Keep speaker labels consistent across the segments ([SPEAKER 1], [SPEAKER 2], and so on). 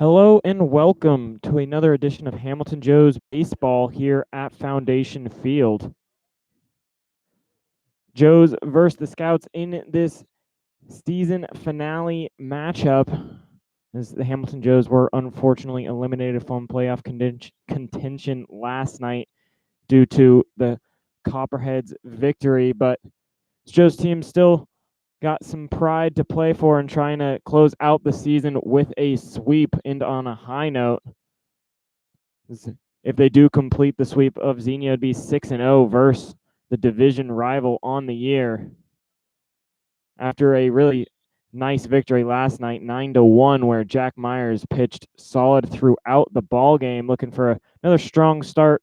[SPEAKER 1] Hello and welcome to another edition of Hamilton Joe's Baseball here at Foundation Field. Joe's versus the Scouts in this season finale matchup, as the Hamilton Joes were unfortunately eliminated from playoff contention last night due to the Copperheads' victory, but Joe's team still got some pride to play for and trying to close out the season with a sweep and on a high note. If they do complete the sweep of Xenia, it'd be 6-0 versus the division rival on the year. After a really nice victory last night, 9-1, where Jack Myers pitched solid throughout the ball game, looking for another strong start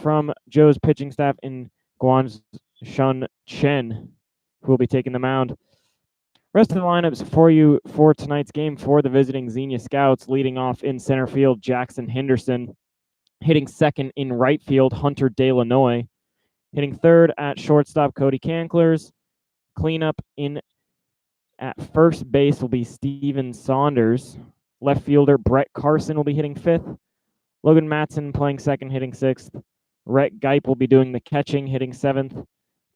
[SPEAKER 1] from Joe's pitching staff in Guan Shun Chen, who will be taking the mound. Rest of the lineups for you for tonight's game for the visiting Xenia Scouts, leading off in center field, Jackson Henderson. Hitting second in right field, Hunter Delanoy. Hitting third at shortstop, Cody Canklers. Cleanup in at first base will be Steven Saunders. Left fielder, Brett Carson will be hitting fifth. Logan Matson playing second, hitting sixth. Rhett Geip will be doing the catching, hitting seventh.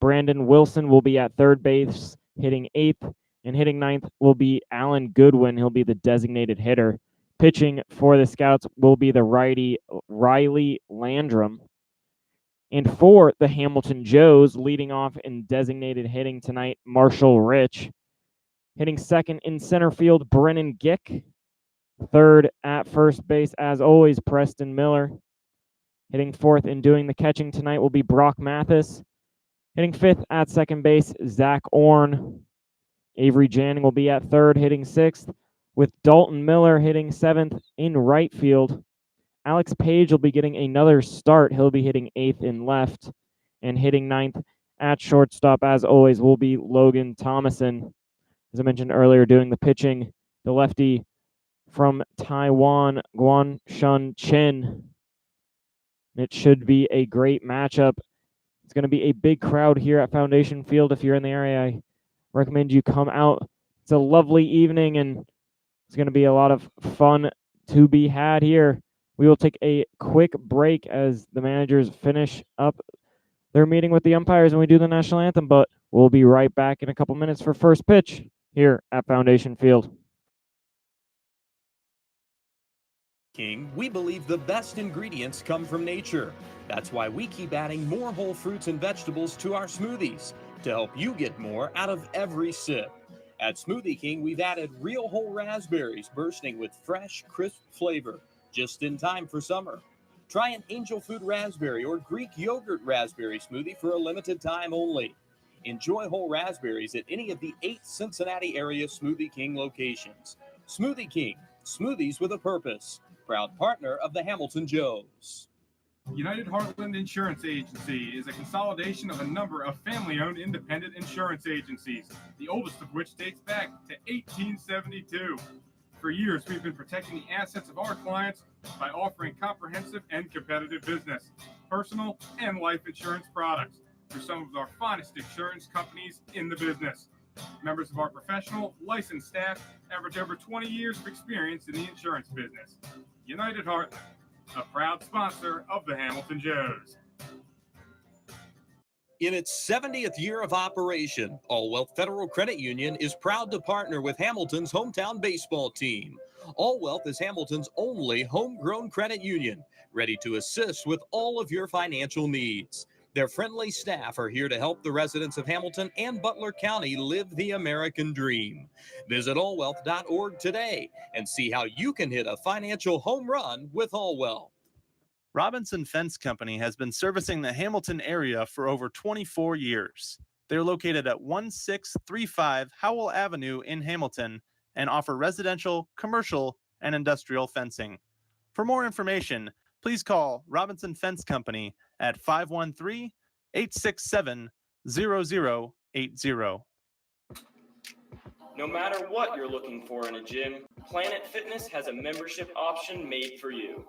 [SPEAKER 1] Brandon Wilson will be at third base, hitting eighth. And hitting ninth will be Alan Goodwin. He'll be the designated hitter. Pitching for the Scouts will be the righty Riley Landrum. And for the Hamilton Joes, leading off in designated hitting tonight, Marshall Rich. Hitting second in center field, Brennan Gick. Third at first base, as always, Preston Miller. Hitting fourth and doing the catching tonight will be Brock Mathis. Hitting fifth at second base, Zach Orn. Avery Janning will be at third, hitting sixth, with Dalton Miller hitting seventh in right field. Alex Page will be getting another start. He'll be hitting eighth in left, and hitting ninth at shortstop, as always, will be Logan Thomason. As I mentioned earlier, doing the pitching, the lefty from Taiwan, Guan Shun Chen. It should be a great matchup. It's going to be a big crowd here at Foundation Field. If you're in the area, I recommend you come out. It's a lovely evening, and it's going to be a lot of fun to be had here. We will take a quick break as the managers finish up their meeting with the umpires and we do the national anthem, but we'll be right back in a couple minutes for first pitch here at Foundation Field.
[SPEAKER 2] King, we believe the best ingredients come from nature. That's why we keep adding more whole fruits and vegetables to our smoothies to help you get more out of every sip. At Smoothie King, we've added real whole raspberries bursting with fresh, crisp flavor, just in time for summer. Try an angel food raspberry or Greek yogurt raspberry smoothie for a limited time only. Enjoy whole raspberries at any of the 8 Cincinnati area Smoothie King locations. Smoothie King, smoothies with a purpose. Proud partner of the Hamilton Joes.
[SPEAKER 3] United Heartland Insurance Agency is a consolidation of a number of family-owned independent insurance agencies, the oldest of which dates back to 1872. For years, we've been protecting the assets of our clients by offering comprehensive and competitive business, personal and life insurance products through some of our finest insurance companies in the business. Members of our professional, licensed staff average over 20 years of experience in the insurance business. United Heartland, a proud sponsor of the Hamilton Joes.
[SPEAKER 2] In its 70th year of operation, All Wealth Federal Credit Union is proud to partner with Hamilton's hometown baseball team. All Wealth is Hamilton's only homegrown credit union, ready to assist with all of your financial needs. Their friendly staff are here to help the residents of Hamilton and Butler County live the American dream. Visit allwealth.org today and see how you can hit a financial home run with All Wealth.
[SPEAKER 4] Robinson Fence Company has been servicing the Hamilton area for over 24 years. They're located at 1635 Howell Avenue in Hamilton and offer residential, commercial, and industrial fencing. For more information, please call Robinson Fence Company at 513-867-0080.
[SPEAKER 5] No matter what you're looking for in a gym, Planet Fitness has a membership option made for you.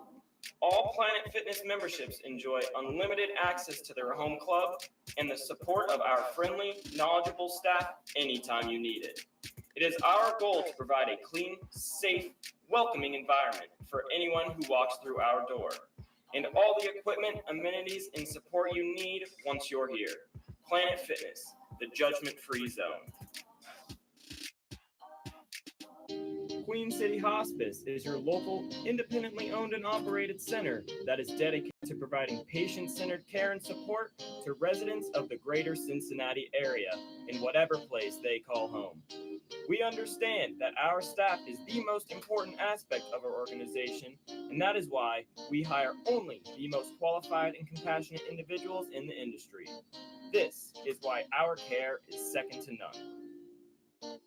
[SPEAKER 5] All Planet Fitness memberships enjoy unlimited access to their home club and the support of our friendly, knowledgeable staff anytime you need it. It is our goal to provide a clean, safe, welcoming environment for anyone who walks through our door, and all the equipment, amenities, and support you need once you're here. Planet Fitness, the judgment-free zone. Queen City Hospice is your local, independently owned and operated center that is dedicated to providing patient-centered care and support to residents of the greater Cincinnati area in whatever place they call home. We understand that our staff is the most important aspect of our organization, and that is why we hire only the most qualified and compassionate individuals in the industry. This is why our care is second to none.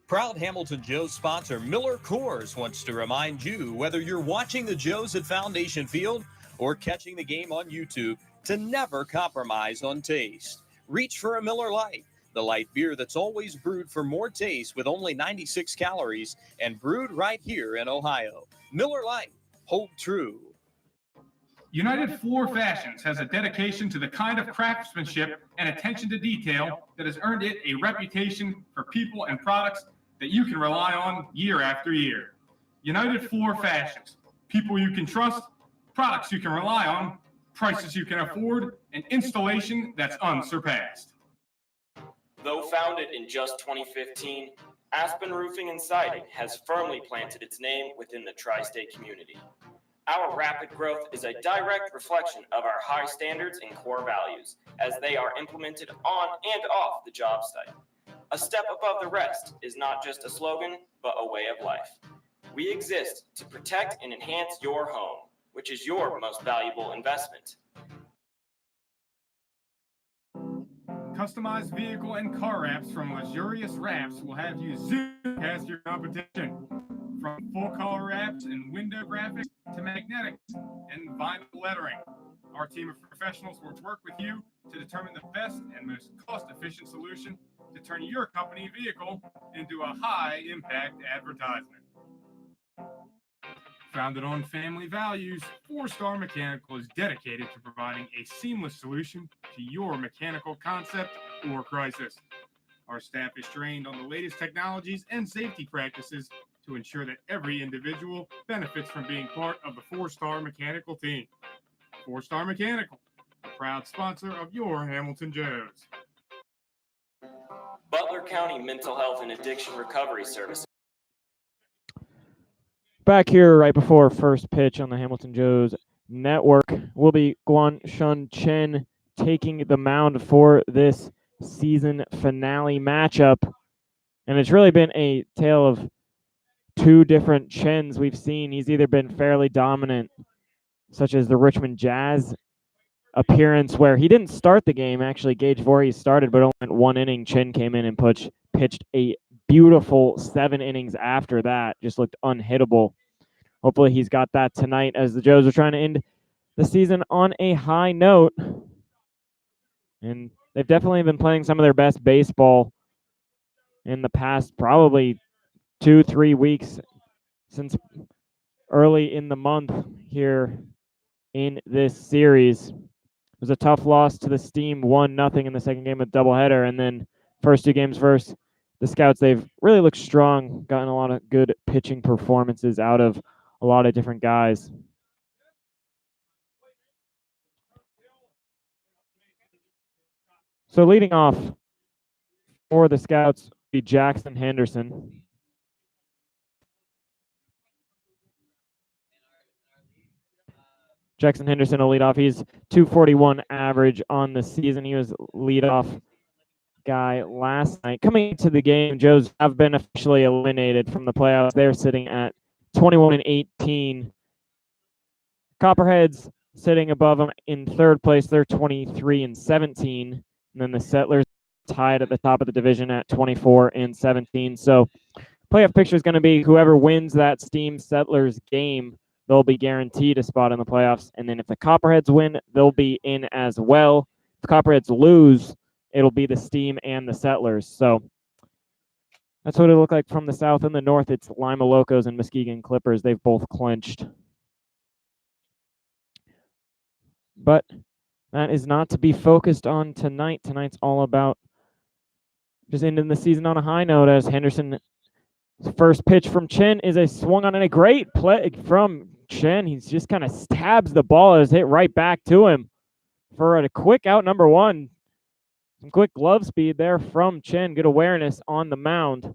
[SPEAKER 2] Proud Hamilton Joes sponsor Miller Coors wants to remind you, whether you're watching the Joes at Foundation Field or catching the game on YouTube, to never compromise on taste. Reach for a Miller Lite, the light beer that's always brewed for more taste with only 96 calories and brewed right here in Ohio. Miller Lite, hold true.
[SPEAKER 3] United Floor Fashions has a dedication to the kind of craftsmanship and attention to detail that has earned it a reputation for people and products that you can rely on year after year. United Floor Fashions, people you can trust, products you can rely on, prices you can afford, and installation that's unsurpassed.
[SPEAKER 5] Though founded in just 2015, Aspen Roofing and Siding has firmly planted its name within the tri-state community. Our rapid growth is a direct reflection of our high standards and core values as they are implemented on and off the job site. A step above the rest is not just a slogan, but a way of life. We exist to protect and enhance your home, which is your most valuable investment.
[SPEAKER 3] Customized vehicle and car wraps from Luxurious Wraps will have you zoom past your competition. From full color wraps and window graphics to magnetics and vinyl lettering, our team of professionals will work with you to determine the best and most cost-efficient solution to turn your company vehicle into a high-impact advertisement. Founded on family values, 4-Star Mechanical is dedicated to providing a seamless solution to your mechanical concept or crisis. Our staff is trained on the latest technologies and safety practices to ensure that every individual benefits from being part of the 4-Star Mechanical team. 4-Star Mechanical, a proud sponsor of your Hamilton Joes.
[SPEAKER 5] Butler County Mental Health and Addiction Recovery Services.
[SPEAKER 1] Back here right before first pitch on the Hamilton Joes Network will be Guan Shun Chen taking the mound for this season finale matchup. And it's really been a tale of two different Chens we've seen. He's either been fairly dominant, such as the Richmond Jazz appearance where he didn't start the game. Actually, Gage Voorhees started, but only went 1 inning. Chen came in and pitched a beautiful 7 innings after that. Just looked unhittable. Hopefully he's got that tonight as the Joes are trying to end the season on a high note. And they've definitely been playing some of their best baseball in the past probably 2-3 weeks since early in the month here in this series. It was a tough loss to the Steam, 1-0 in the second game of doubleheader, and then first 2 games versus the Scouts, they've really looked strong, gotten a lot of good pitching performances out of a lot of different guys. So leading off for the Scouts will be Jackson Henderson. Jackson Henderson will lead off. He's 241 average on the season. He was leadoff guy last night. Coming into the game, Joes have been officially eliminated from the playoffs. They're sitting at 21-18. Copperheads sitting above them in third place. They're 23-17. And then the Settlers tied at the top of the division at 24-17. So playoff picture is going to be whoever wins that Steam Settlers game, they'll be guaranteed a spot in the playoffs. And then if the Copperheads win, they'll be in as well. If the Copperheads lose, it'll be the Steam and the Settlers. So that's what it'll look like from the south. And the north, it's Lima Locos and Muskegon Clippers. They've both clinched. But that is not to be focused on tonight. Tonight's all about just ending the season on a high note as Henderson's first pitch from Chen is a swung on and a great play from Chen. He's just kind of stabs the ball as hit right back to him for a quick out number one. Some quick glove speed there from Chen. Good awareness on the mound.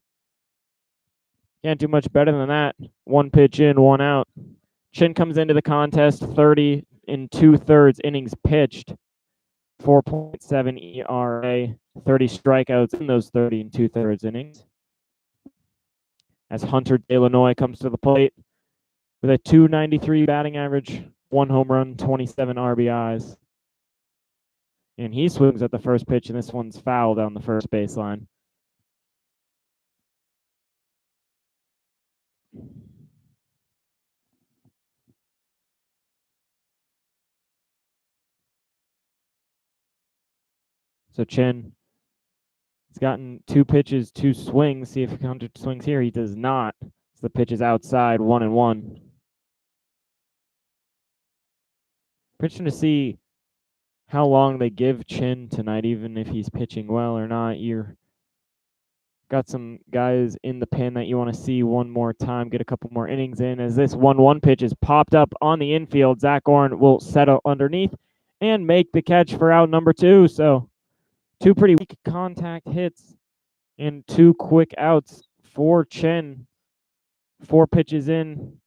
[SPEAKER 1] Can't do much better than that. One pitch in, one out. Chen comes into the contest 30 and 2/3 innings pitched, 4.7 ERA, 30 strikeouts in those 30 and 2/3 innings. As Hunter Illinois comes to the plate with a .293 batting average, 1 home run, 27 RBIs. And he swings at the first pitch, and this one's foul down the first baseline. So Chen has gotten 2 pitches, 2 swings. See if Hunter swings here. He does not. So the pitch is outside, 1-1. Interesting to see how long they give Chen tonight, even if he's pitching well or not. You're got some guys in the pen that you want to see one more time, get a couple more innings in. As this 1-1 pitch is popped up on the infield, Zach Orn will settle underneath and make the catch for out number 2. So 2 pretty weak contact hits and 2 quick outs for Chen. 4 pitches in,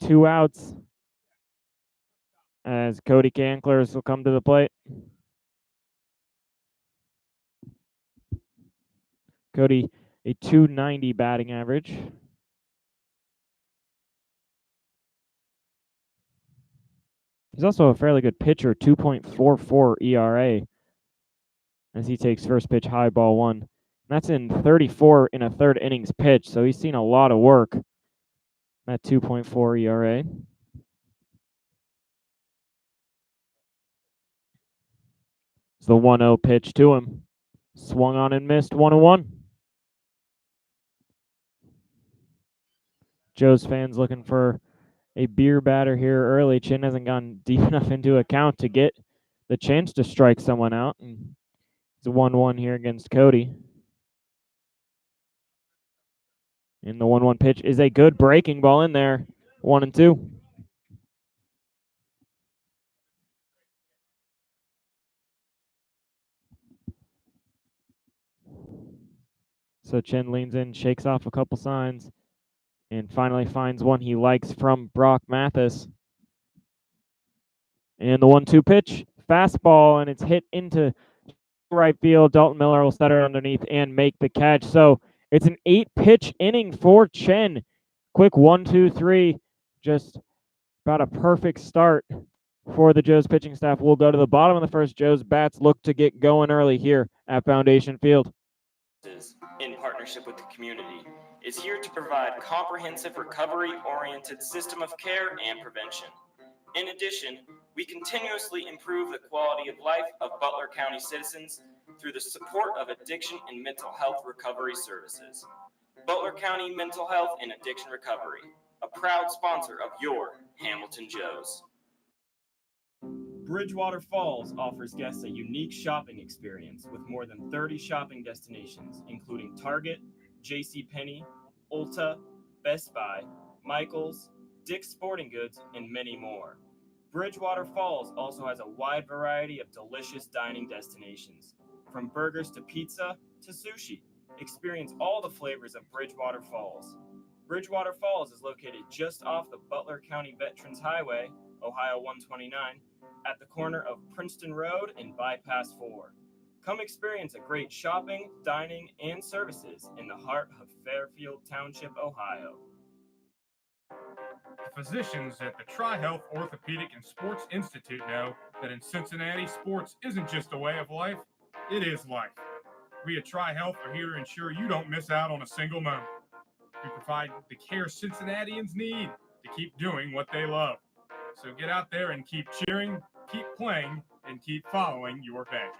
[SPEAKER 1] 2 outs. As Cody Canklers will come to the plate. Cody, a .290 batting average. He's also a fairly good pitcher, 2.44 ERA, as he takes first pitch high ball 1. That's in 34 in a third innings pitch, so he's seen a lot of work. That 2.4 ERA. It's the 1-0 pitch to him. Swung on and missed, 1-1. Joe's fans looking for a beer batter here early. Chen hasn't gone deep enough into account to get the chance to strike someone out. And it's a 1-1 here against Cody. And the 1-1 pitch is a good breaking ball in there. 1-2. So Chen leans in, shakes off a couple signs, and finally finds one he likes from Brock Mathis. And the 1-2 pitch, fastball, and it's hit into right field. Dalton Miller will set it underneath and make the catch. So it's an 8-pitch inning for Chen. Quick 1-2-3, just about a perfect start for the Joe's pitching staff. We'll go to the bottom of the first. Joe's bats look to get going early here at Foundation Field.
[SPEAKER 5] In partnership with the community, is here to provide comprehensive recovery-oriented system of care and prevention. In addition, we continuously improve the quality of life of Butler County citizens through the support of addiction and mental health recovery services. Butler County Mental Health and Addiction Recovery, a proud sponsor of your Hamilton Joes. Bridgewater Falls offers guests a unique shopping experience with more than 30 shopping destinations, including Target, JCPenney, Ulta, Best Buy, Michaels, Dick's Sporting Goods, and many more. Bridgewater Falls also has a wide variety of delicious dining destinations, from burgers to pizza to sushi. Experience all the flavors of Bridgewater Falls. Bridgewater Falls is located just off the Butler County Veterans Highway, Ohio 129, at the corner of Princeton Road and Bypass 4. Come experience a great shopping, dining, and services in the heart of Fairfield Township, Ohio.
[SPEAKER 3] Physicians at the Tri-Health Orthopedic and Sports Institute know that in Cincinnati, sports isn't just a way of life, it is life. We at Tri-Health are here to ensure you don't miss out on a single moment. We provide the care Cincinnatians need to keep doing what they love. So get out there and keep cheering, keep playing, and keep following your passion.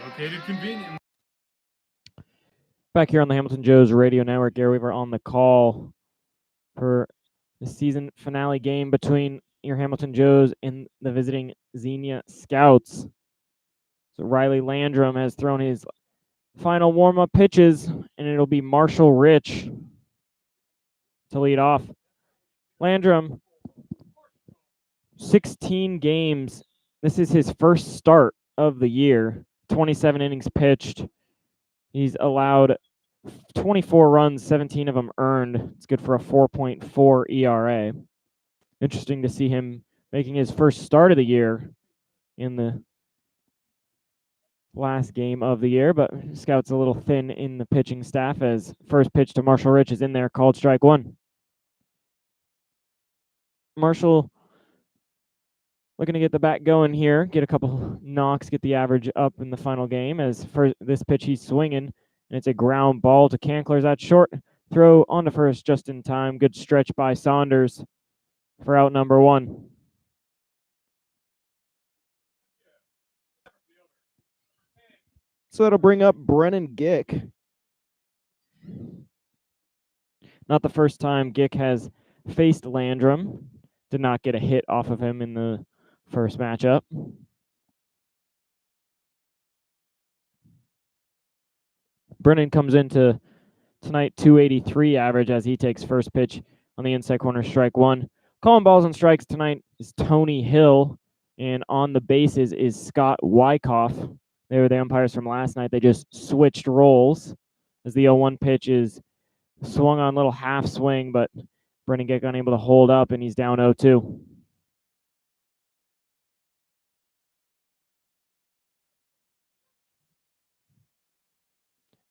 [SPEAKER 3] Located conveniently.
[SPEAKER 1] Back here on the Hamilton Joes Radio Network, Gary Weaver on the call for the season finale game between your Hamilton Joes and the visiting Xenia Scouts. So Riley Landrum has thrown his final warm-up pitches, and it'll be Marshall Rich to lead off. Landrum, 16 games. This is his first start of the year. 27 innings pitched. He's allowed 24 runs, 17 of them earned. It's good for a 4.4 ERA. Interesting to see him making his first start of the year in the last game of the year, but Scout's a little thin in the pitching staff as first pitch to Marshall Rich is in there, called strike one. Marshall looking to get the bat going here, get a couple knocks, get the average up in the final game. As for this pitch, he's swinging, and it's a ground ball to Cankler's at short. Throw onto first just in time. Good stretch by Saunders for out number one. So that'll bring up Brennan Gick. Not the first time Gick has faced Landrum. Did not get a hit off of him in the first matchup. Brennan comes into tonight 283 average as he takes first pitch on the inside corner, strike one. Calling balls and strikes tonight is Tony Hill, and on the bases is Scott Wyckoff. They were the umpires from last night. They just switched roles as the 0-1 pitch is swung on a little half swing, but Brennan Gick unable to hold up, and he's down 0-2.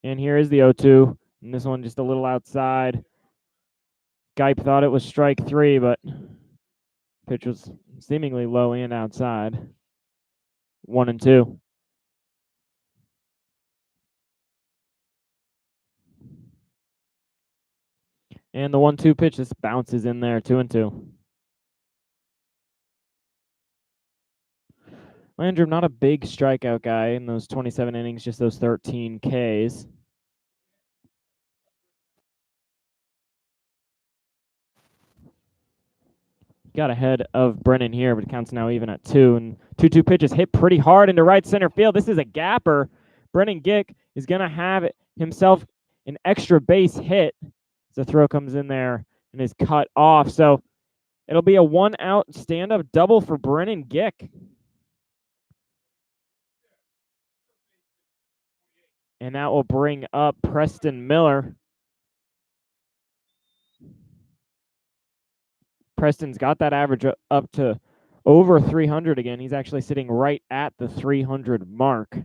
[SPEAKER 1] And here is the 0-2, and this one just a little outside. Geip thought it was strike three, but pitch was seemingly low and outside. 1-2. And the 1-2 pitch just bounces in there, 2-2. Landrum, not a big strikeout guy in those 27 innings, just those 13 Ks. Got ahead of Brennan here, but it counts now even at 2. And 2-2 pitches hit pretty hard into right center field. This is a gapper. Brennan Gick is going to have himself an extra base hit. The throw comes in there and is cut off. So it'll be a 1-out stand-up double for Brennan Gick. And that will bring up Preston Miller. Preston's got that average up to over 300 again. He's actually sitting right at the 300 mark. He's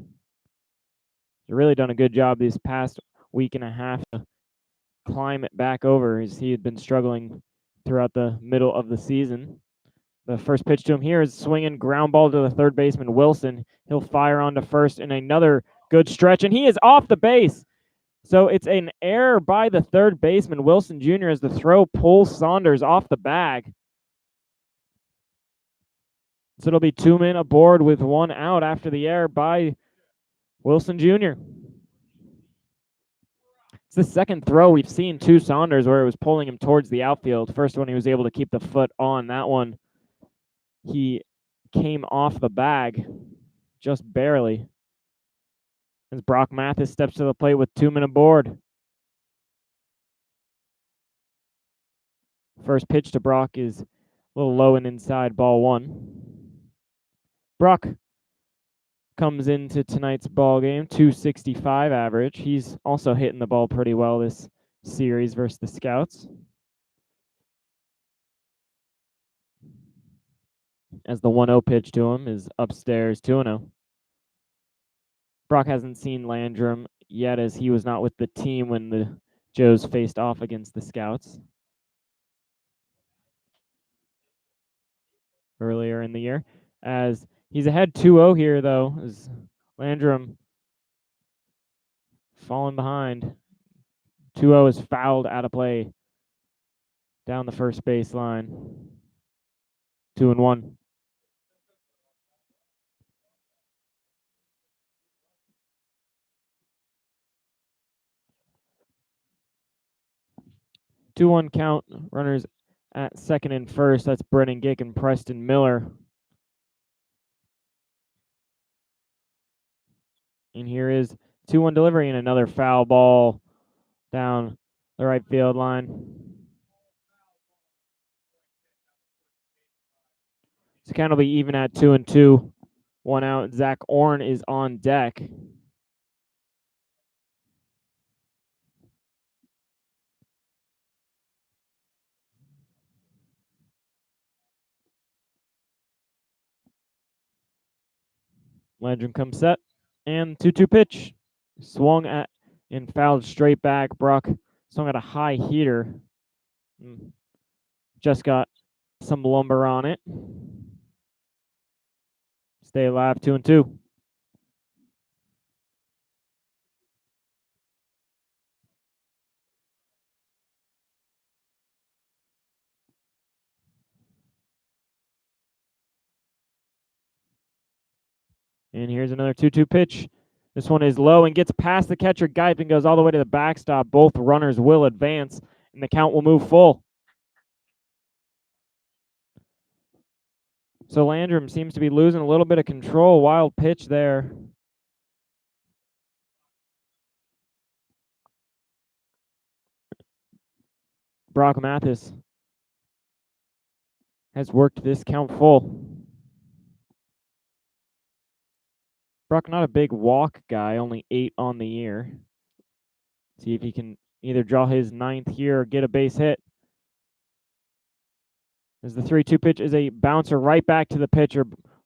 [SPEAKER 1] really done a good job these past week and a half to climb it back over, as he had been struggling throughout the middle of the season. The first pitch to him here is swinging ground ball to the third baseman, Wilson. He'll fire onto first in another good stretch, and he is off the base. So it's an error by the third baseman, Wilson Jr., as the throw pulls Saunders off the bag. So it'll be 2 men aboard with 1 out after the error by Wilson Jr. It's the second throw we've seen to Saunders where it was pulling him towards the outfield. First one, he was able to keep the foot on. That one, he came off the bag just barely. As Brock Mathis steps to the plate with 2 men aboard. First pitch to Brock is a little low and inside, ball 1. Brock comes into tonight's ball game, 265 average. He's also hitting the ball pretty well this series versus the Scouts. As the 1-0 pitch to him is upstairs, 2-0. Brock hasn't seen Landrum yet, as he was not with the team when the Joes faced off against the Scouts earlier in the year. As he's ahead 2-0 here, though, as Landrum falling behind. 2-0 is fouled out of play down the first baseline. 2-1. 2-1 count. Runners at second and first. That's Brennan Gick and Preston Miller. And here is 2-1 delivery and another foul ball down the right field line. So count will be even at 2-2. 1 out. Zach Orn is on deck. Landrum comes set. And 2-2 pitch. Swung at and fouled straight back. Brock swung at a high heater. Just got some lumber on it. Stay alive, 2-2. And here's another 2-2 pitch. This one is low and gets past the catcher Geip and goes all the way to the backstop. Both runners will advance, and the count will move full. So Landrum seems to be losing a little bit of control. Wild pitch there. Brock Mathis has worked this count full. Brock, not a big walk guy, only 8 on the year. See if he can either draw his 9th here or get a base hit. As the 3-2 pitch is a bouncer right back to the pitcher.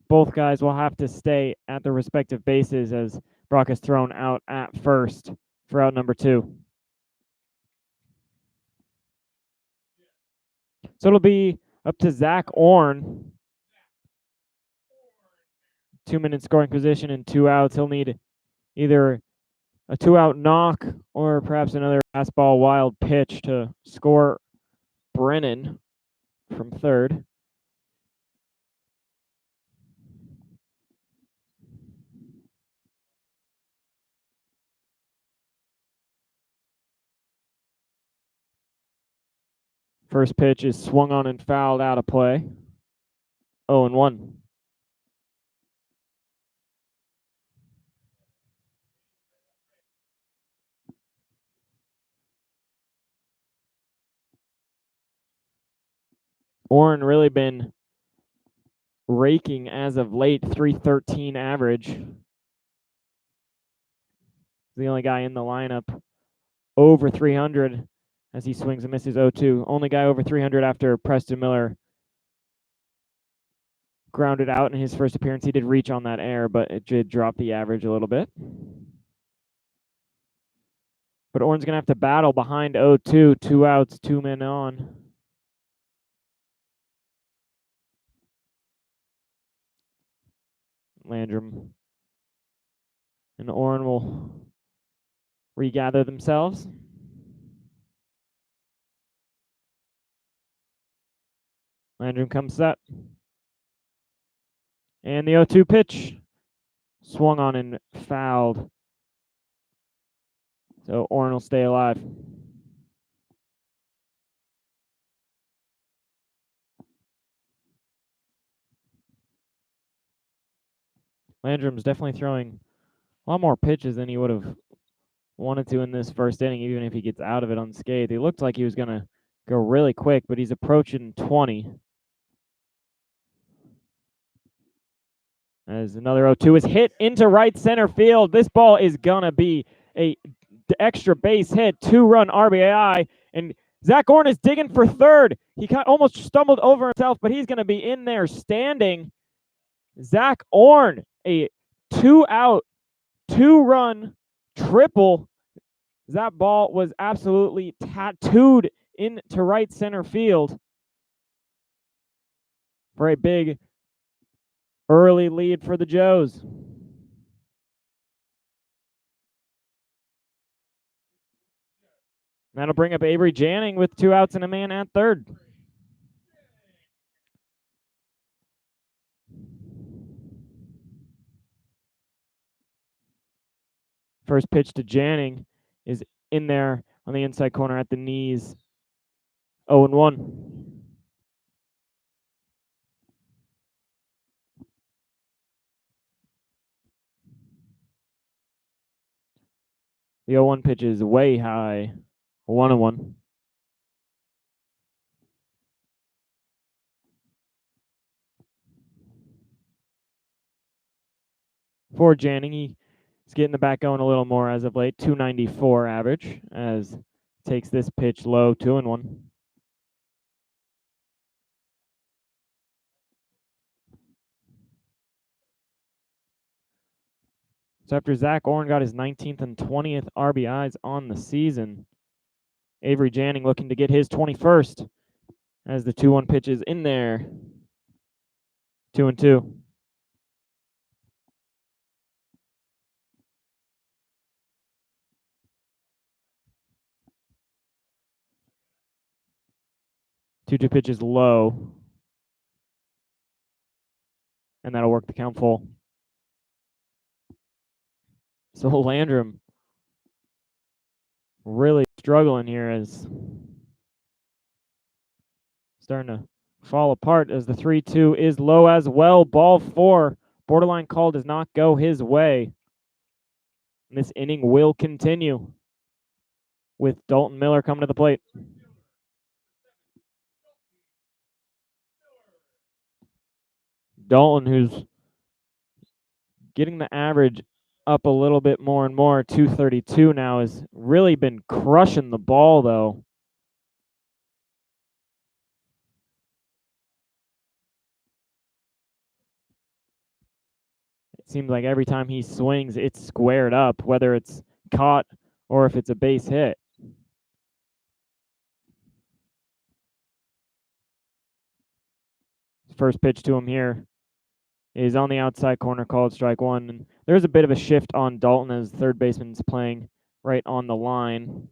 [SPEAKER 1] Both guys will have to stay at their respective bases as Brock is thrown out at first for out number 2. So it'll be up to Zach Orn. 2-minute scoring position and 2 outs. He'll need either a 2-out knock or perhaps another fastball wild pitch to score Brennan from third. First pitch is swung on and fouled out of play. 0-1. Orrin really been raking as of late, 313 average. The only guy in the lineup over 300 as he swings and misses 0-2. Only guy over 300 after Preston Miller grounded out in his first appearance. He did reach on that air, but it did drop the average a little bit. But Orrin's going to have to battle behind 0-2, 2 outs, 2 men on. Landrum and Orrin will regather themselves. Landrum comes set. And the 0-2 pitch swung on and fouled. So Orrin will stay alive. Landrum's definitely throwing a lot more pitches than he would have wanted to in this first inning, even if he gets out of it unscathed. He looked like he was going to go really quick, but he's approaching 20. As another 0-2 is hit into right center field. This ball is going to be a extra base hit, 2-run RBI, and Zach Orn is digging for third. He almost stumbled over himself, but he's going to be in there standing. Zach Orn, a 2-out, 2-run triple. That ball was absolutely tattooed into right center field for a big early lead for the Joes. That'll bring up Avery Janning with 2 outs and a man at third. First pitch to Janning is in there on the inside corner at the knees. 0-1. The 0-1 pitch is way high. 1-1. For Janning, he's getting the bat going a little more as of late. 294 average as takes this pitch low. 2-1. So after Zach Orrin got his 19th and 20th RBIs on the season, Avery Janning looking to get his 21st as the 2-1 pitch is in there. 2-2. Two pitch is low. And that'll work the count full. So Landrum really struggling here as starting to fall apart as the 3-2 is low as well. Ball 4. Borderline call does not go his way. And this inning will continue with Dalton Miller coming to the plate. Dalton, who's getting the average up a little bit more and more, 232 now, has really been crushing the ball, though. It seems like every time he swings, it's squared up, whether it's caught or if it's a base hit. First pitch to him here is on the outside corner, called strike one. And there's a bit of a shift on Dalton as third baseman's playing right on the line.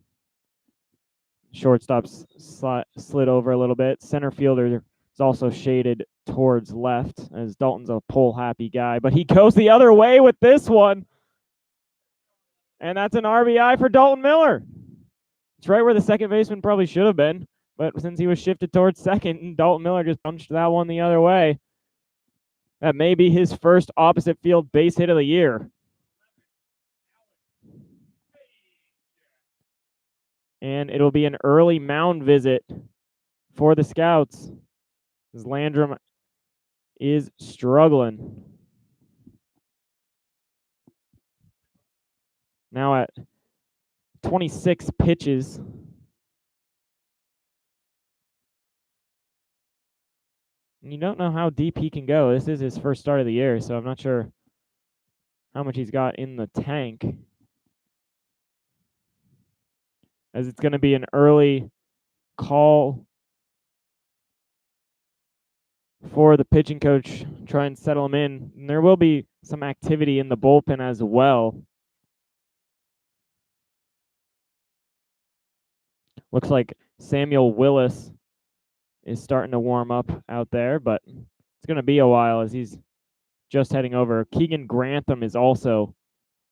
[SPEAKER 1] Shortstop's slid over a little bit. Center fielder is also shaded towards left as Dalton's a pull happy guy, but he goes the other way with this one. And that's an RBI for Dalton Miller. It's right where the second baseman probably should have been, but since he was shifted towards second, Dalton Miller just punched that one the other way. That may be his first opposite field base hit of the year. And it'll be an early mound visit for the Scouts as Landrum is struggling. Now at 26 pitches. You don't know how deep he can go. This is his first start of the year, so I'm not sure how much he's got in the tank. As it's going to be an early call for the pitching coach, try and settle him in. And there will be some activity in the bullpen as well. Looks like Samuel Willis is starting to warm up out there, but it's going to be a while as he's just heading over. Keegan Grantham is also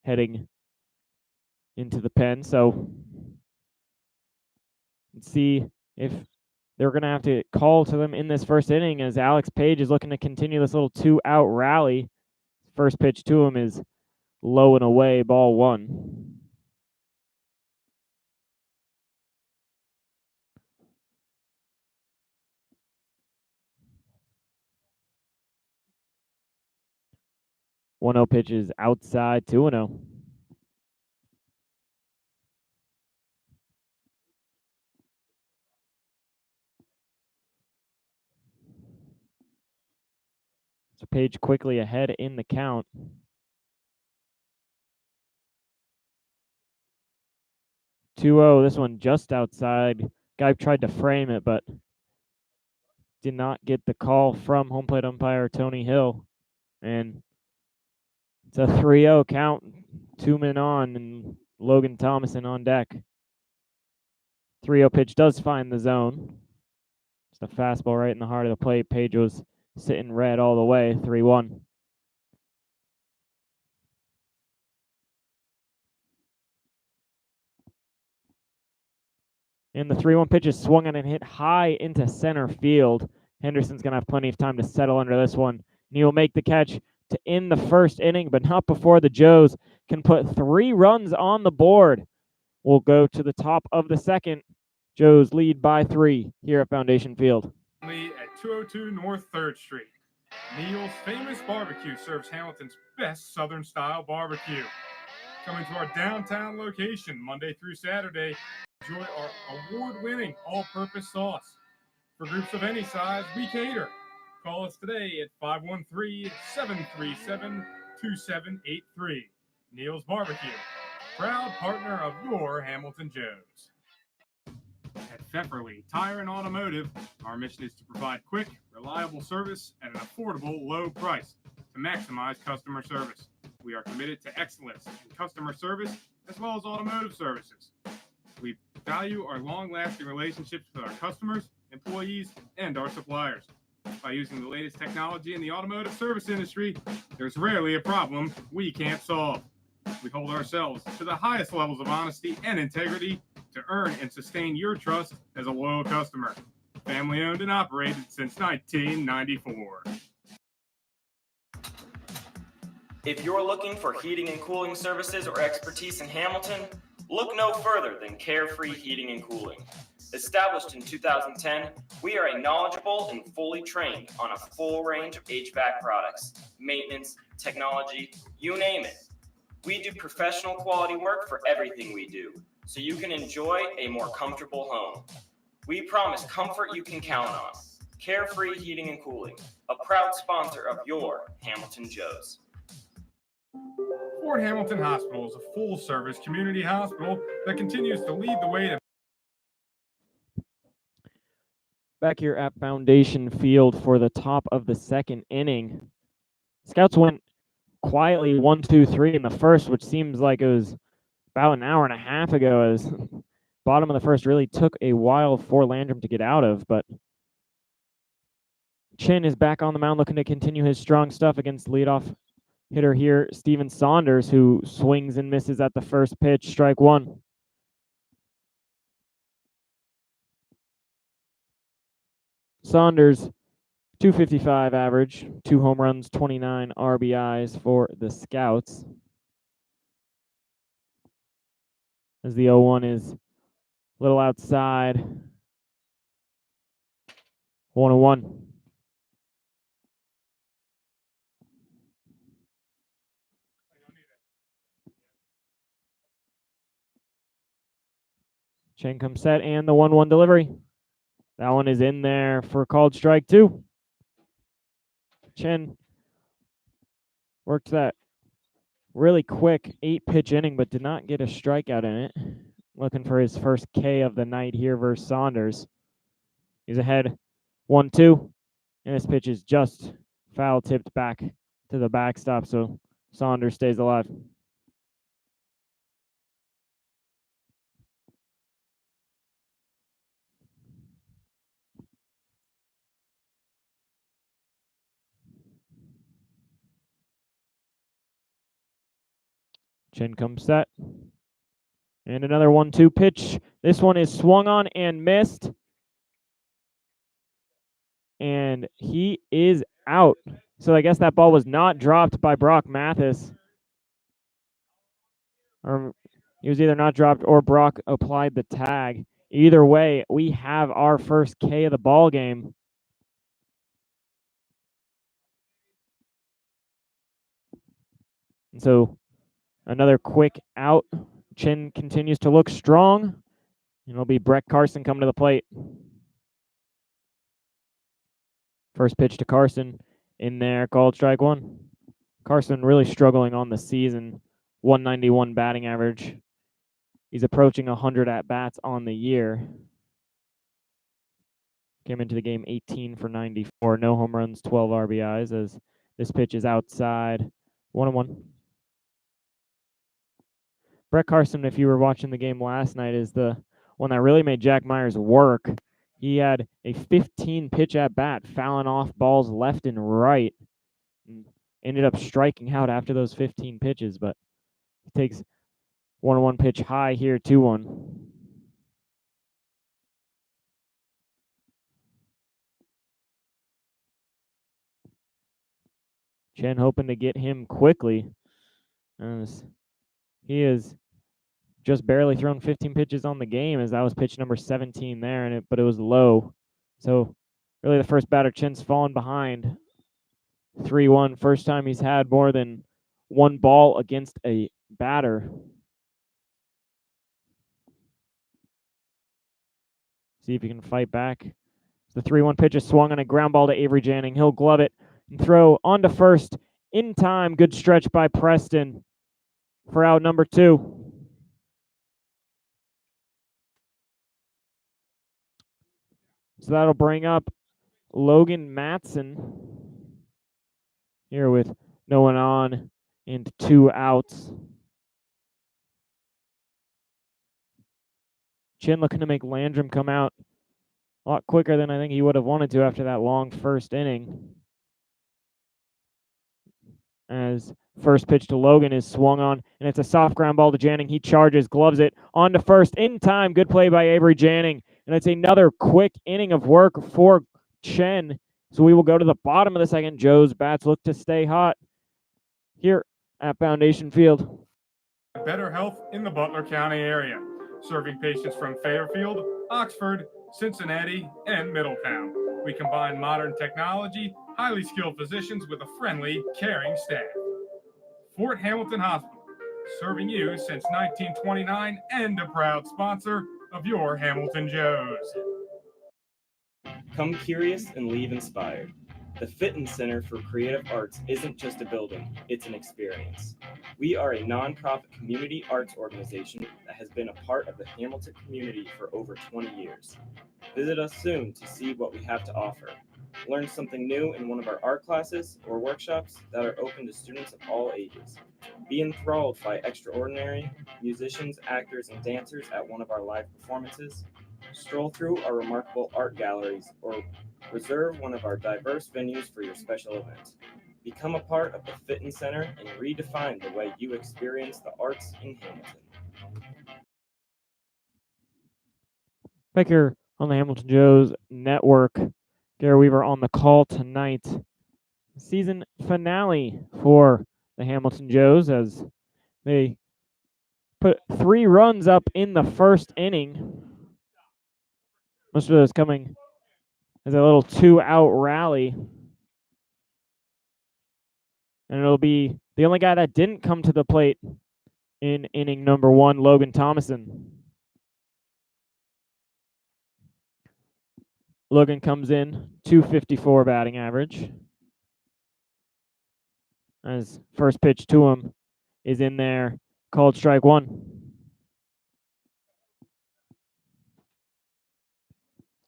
[SPEAKER 1] heading into the pen, so let's see if they're going to have to call to them in this first inning as Alex Page is looking to continue this little 2-out rally. First pitch to him is low and away, ball 1. One 0 pitch is outside, 2-0. So Page quickly ahead in the count. This one just outside. Guy tried to frame it, but did not get the call from home plate umpire Tony Hill. And it's a 3-0 count. 2 men on and Logan Thomason on deck. 3-0 pitch does find the zone. Just a fastball right in the heart of the plate. Page was sitting red all the way. 3-1. And the 3-1 pitch is swung on and hit high into center field. Henderson's going to have plenty of time to settle under this one. And he will make the catch to end the first inning, but not before the Joes can put 3 runs on the board will go to the top of the second. Joes lead by 3 here at Foundation Field.
[SPEAKER 3] At 202 North 3rd Street. Neil's Famous Barbecue serves Hamilton's best Southern style barbecue. Coming to our downtown location Monday through Saturday, enjoy our award-winning all-purpose sauce. For groups of any size, we cater. Call us today at 513-737-2783. Neil's Barbecue, proud partner of your Hamilton Joes. At Pfefferly Tire and Automotive, our mission is to provide quick, reliable service at an affordable, low price to maximize customer service. We are committed to excellence in customer service as well as automotive services. We value our long-lasting relationships with our customers, employees, and our suppliers. By using the latest technology in the automotive service industry, there's rarely a problem we can't solve. We hold ourselves to the highest levels of honesty and integrity to earn and sustain your trust as a loyal customer. Family owned and operated since 1994.
[SPEAKER 5] If you're looking for heating and cooling services or expertise in Hamilton, look no further than Carefree Heating and Cooling. Established in 2010, we are a knowledgeable and fully trained on a full range of HVAC products, maintenance, technology, you name it. We do professional quality work for everything we do, so you can enjoy a more comfortable home. We promise comfort you can count on. Carefree Heating and Cooling, a proud sponsor of your Hamilton Joes.
[SPEAKER 3] Fort Hamilton Hospital is a full-service community hospital that continues to lead the way to
[SPEAKER 1] back here at Foundation Field for the top of the second inning. Scouts went quietly 1-2-3 in the first, which seems like it was about an hour and a half ago, as bottom of the first really took a while for Landrum to get out of, but Chin is back on the mound looking to continue his strong stuff against leadoff hitter here, Steven Saunders, who swings and misses at the first pitch, strike one. Saunders, 255 average, 2 home runs, 29 RBIs for the Scouts. As the 0-1 is a little outside. 1-1. Chen comes set, and the 1-1 delivery. That one is in there for called strike 2. Chen worked that really quick 8-pitch inning, but did not get a strikeout in it. Looking for his first K of the night here versus Saunders. He's ahead 1-2, and this pitch is just foul tipped back to the backstop, so Saunders stays alive. Chin comes set. And another 1-2 pitch. This one is swung on and missed. And he is out. So I guess that ball was not dropped by Brock Mathis. Or he was either not dropped or Brock applied the tag. Either way, we have our first K of the ball game. And so another quick out. Chin continues to look strong. And it'll be Brett Carson coming to the plate. First pitch to Carson in there, called strike 1. Carson really struggling on the season. 191 batting average. He's approaching 100 at-bats on the year. Came into the game 18 for 94. No home runs, 12 RBIs, as this pitch is outside. 1-1. Brett Carson, if you were watching the game last night, is the one that really made Jack Myers work. He had a 15-pitch at-bat, fouling off balls left and right. And ended up striking out after those 15 pitches, but he takes 1-1 pitch high here, 2-1. Chen hoping to get him quickly, as he is just barely thrown 15 pitches on the game, as that was pitch number 17 there, but it was low. So really the first batter, Chin's fallen behind 3-1. First time he's had more than one ball against a batter. See if he can fight back. The 3-1 pitch is swung on a ground ball to Avery Janning. He'll glove it and throw onto first in time. Good stretch by Preston for out number 2. So that'll bring up Logan Matson here with no one on and 2 outs. Chin looking to make Landrum come out a lot quicker than I think he would have wanted to after that long first inning. As first pitch to Logan is swung on, and it's a soft ground ball to Janning. He charges, gloves it, on to first in time. Good play by Avery Janning. And it's another quick inning of work for Chen. So we will go to the bottom of the second. Joe's bats look to stay hot here at Foundation Field.
[SPEAKER 3] Better health in the Butler County area, serving patients from Fairfield, Oxford, Cincinnati, and Middletown. We combine modern technology, highly skilled physicians with a friendly, caring staff. Fort Hamilton Hospital, serving you since 1929 and a proud sponsor of your Hamilton Joes.
[SPEAKER 5] Come curious and leave inspired. The Fitton Center for Creative Arts isn't just a building, it's an experience. We are a nonprofit community arts organization that has been a part of the Hamilton community for over 20 years. Visit us soon to see what we have to offer. Learn something new in one of our art classes or workshops that are open to students of all ages. Be enthralled by extraordinary musicians, actors, and dancers at one of our live performances. Stroll through our remarkable art galleries or reserve one of our diverse venues for your special event. Become a part of the Fitton Center and redefine the way you experience the arts in Hamilton.
[SPEAKER 1] Back here on the Hamilton Joes Network, Gary Weaver on the call tonight. Season finale for the Hamilton Joes as they put 3 runs up in the first inning. Most of those coming as a little 2-out rally. And it'll be the only guy that didn't come to the plate in inning number 1, Logan Thomason. Logan comes in, 254 batting average. As first pitch to him is in there, called strike 1.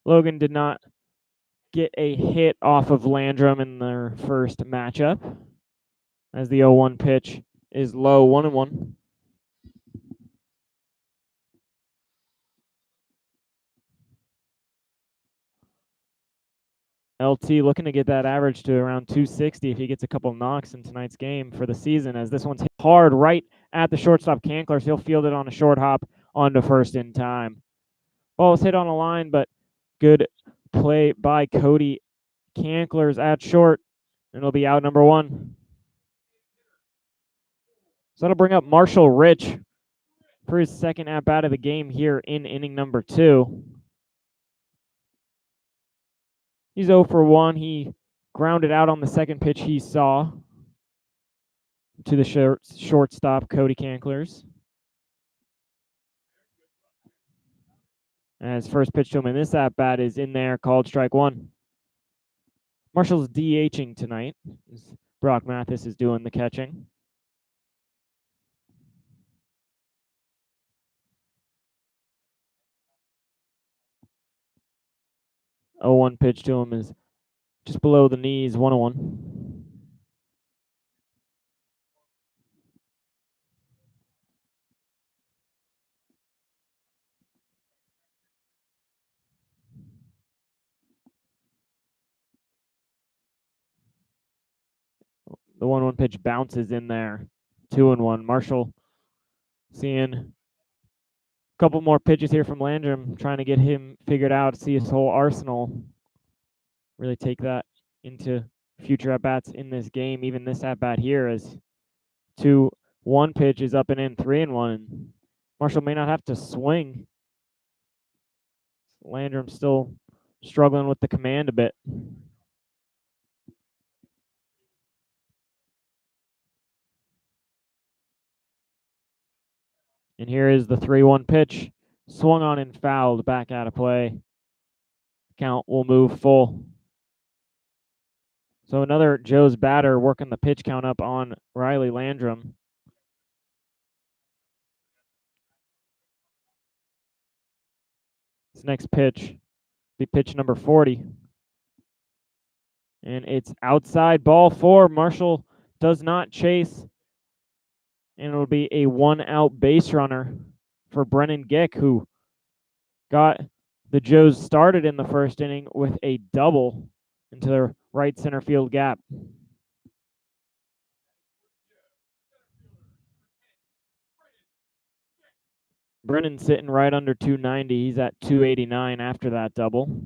[SPEAKER 1] Logan did not get a hit off of Landrum in their first matchup, as the 0-1 pitch is low, 1-1. LT looking to get that average to around 260 if he gets a couple knocks in tonight's game for the season, as this one's hit hard right at the shortstop Cankler. So he'll field it on a short hop onto first in time. Ball is hit on a line, but good play by Cody Canklers at short, and it'll be out number 1. So that'll bring up Marshall Rich for his second at-bat of the game here in inning number 2. He's 0 for 1. He grounded out on the second pitch he saw to the shortstop, Cody Canklers. As first pitch to him in this at-bat is in there, called strike 1. Marshall's DHing tonight. Brock Mathis is doing the catching. The 0-1 pitch to him is just below the knees, 1-1. The 1-1 pitch bounces in there, 2-1. Marshall seeing a couple more pitches here from Landrum, trying to get him figured out, see his whole arsenal, really take that into future at-bats in this game. Even this at-bat here, as 2-1 pitch is up and in, 3-1. Marshall may not have to swing. Landrum still struggling with the command a bit. And here is the 3-1 pitch. Swung on and fouled, back out of play. Count will move full. So another Joe's batter working the pitch count up on Riley Landrum. This next pitch be pitch number 40. And it's outside, ball 4. Marshall does not chase. And it'll be a 1-out base runner for Brennan Gick, who got the Joes started in the first inning with a double into the right center field gap. Brennan sitting right under 290. He's at 289 after that double.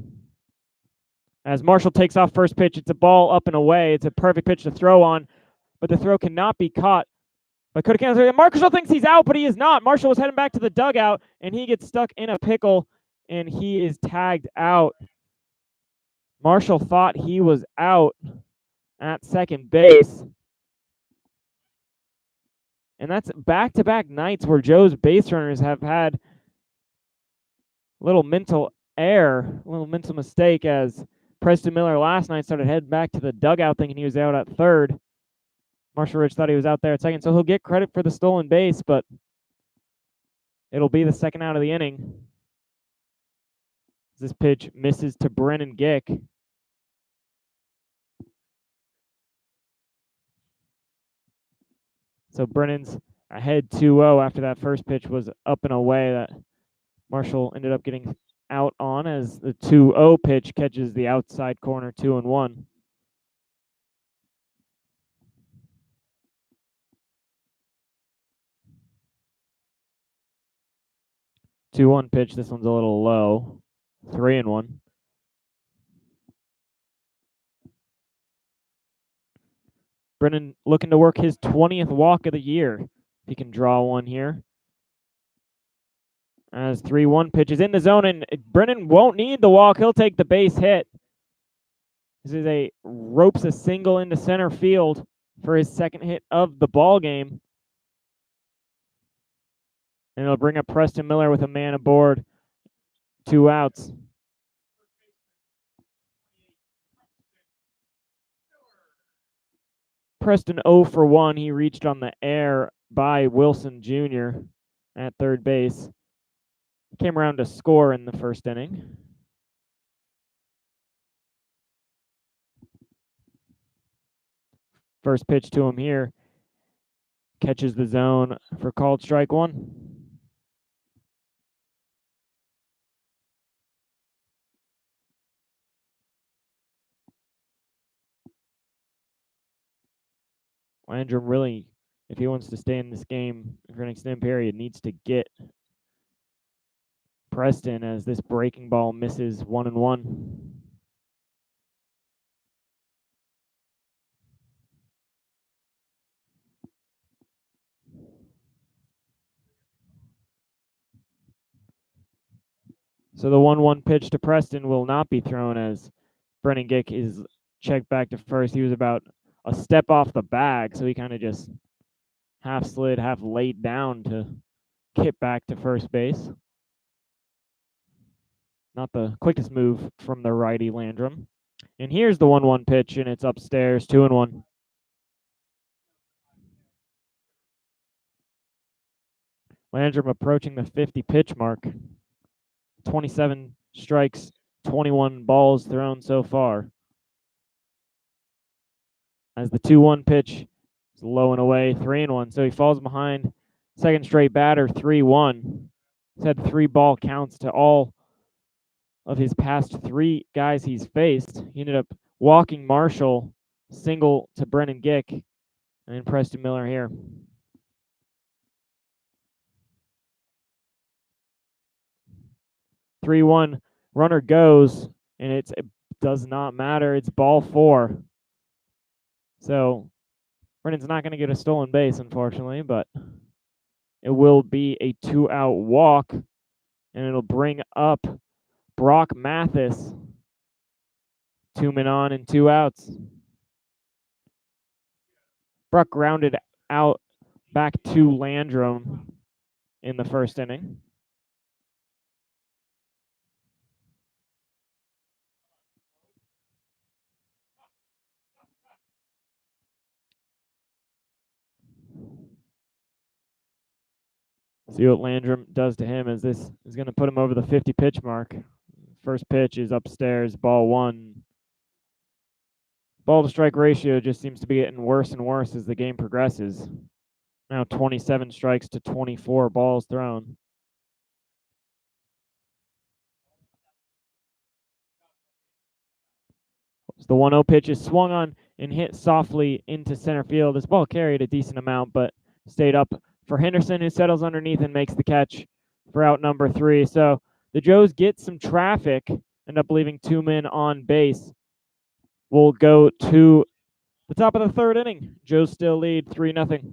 [SPEAKER 1] As Marshall takes off first pitch, it's a ball up and away. It's a perfect pitch to throw on, but the throw cannot be caught. But Marshall thinks he's out, but he is not. Marshall was heading back to the dugout, and he gets stuck in a pickle, and he is tagged out. Marshall thought he was out at second base. And that's back-to-back nights where Joe's base runners have had a little mental error, a little mental mistake, as Preston Miller last night started heading back to the dugout thinking he was out at third. Marshall Rich thought he was out there at second, so he'll get credit for the stolen base, but it'll be the second out of the inning. This pitch misses to Brennan Gick. So Brennan's ahead 2-0 after that first pitch was up and away that Marshall ended up getting out on, as the 2-0 pitch catches the outside corner 2-1. Two-one pitch. This one's a little low. 3-1. Brennan looking to work his 20th walk of the year. If he can draw one here. As 3-1 pitch is in the zone, and Brennan won't need the walk. He'll take the base hit. This is ropes a single into center field for his second hit of the ball game. And it'll bring up Preston Miller with a man aboard. 2 outs. Preston 0 for 1. He reached on the air by Wilson Jr. at third base. Came around to score in the first inning. First pitch to him here. Catches the zone for called strike 1. Landrum really, if he wants to stay in this game for an extended period, needs to get Preston, as this breaking ball misses 1-1. So the 1-1 pitch to Preston will not be thrown, as Brennan Gick is checked back to first. He was about a step off the bag, so he kind of just half slid, half laid down to get back to first base. Not the quickest move from the righty Landrum. And here's the 1-1 pitch, and it's upstairs, 2-1. Landrum approaching the 50 pitch mark. 27 strikes, 21 balls thrown so far. As the 2-1 pitch is low and away, 3-1. So he falls behind second straight batter, 3-1. He's had 3 ball counts to all of his past 3 guys he's faced. He ended up walking Marshall, single to Brennan Gick, and then Preston Miller here. 3-1, runner goes, and it does not matter. It's ball 4. So Brennan's not going to get a stolen base, unfortunately, but it will be a 2-out walk, and it'll bring up Brock Mathis. 2 men on and 2 outs. Brock grounded out back to Landrum in the first inning. See what Landrum does to him, as this is going to put him over the 50 pitch mark. First pitch is upstairs, ball 1. Ball to strike ratio just seems to be getting worse and worse as the game progresses. Now 27 strikes to 24 balls thrown. So the 1-0 pitch is swung on and hit softly into center field. This ball carried a decent amount, but stayed up for Henderson, who settles underneath and makes the catch for out number 3. So the Joes get some traffic, end up leaving 2 men on base. We'll go to the top of the 3rd inning. Joes still lead 3-0.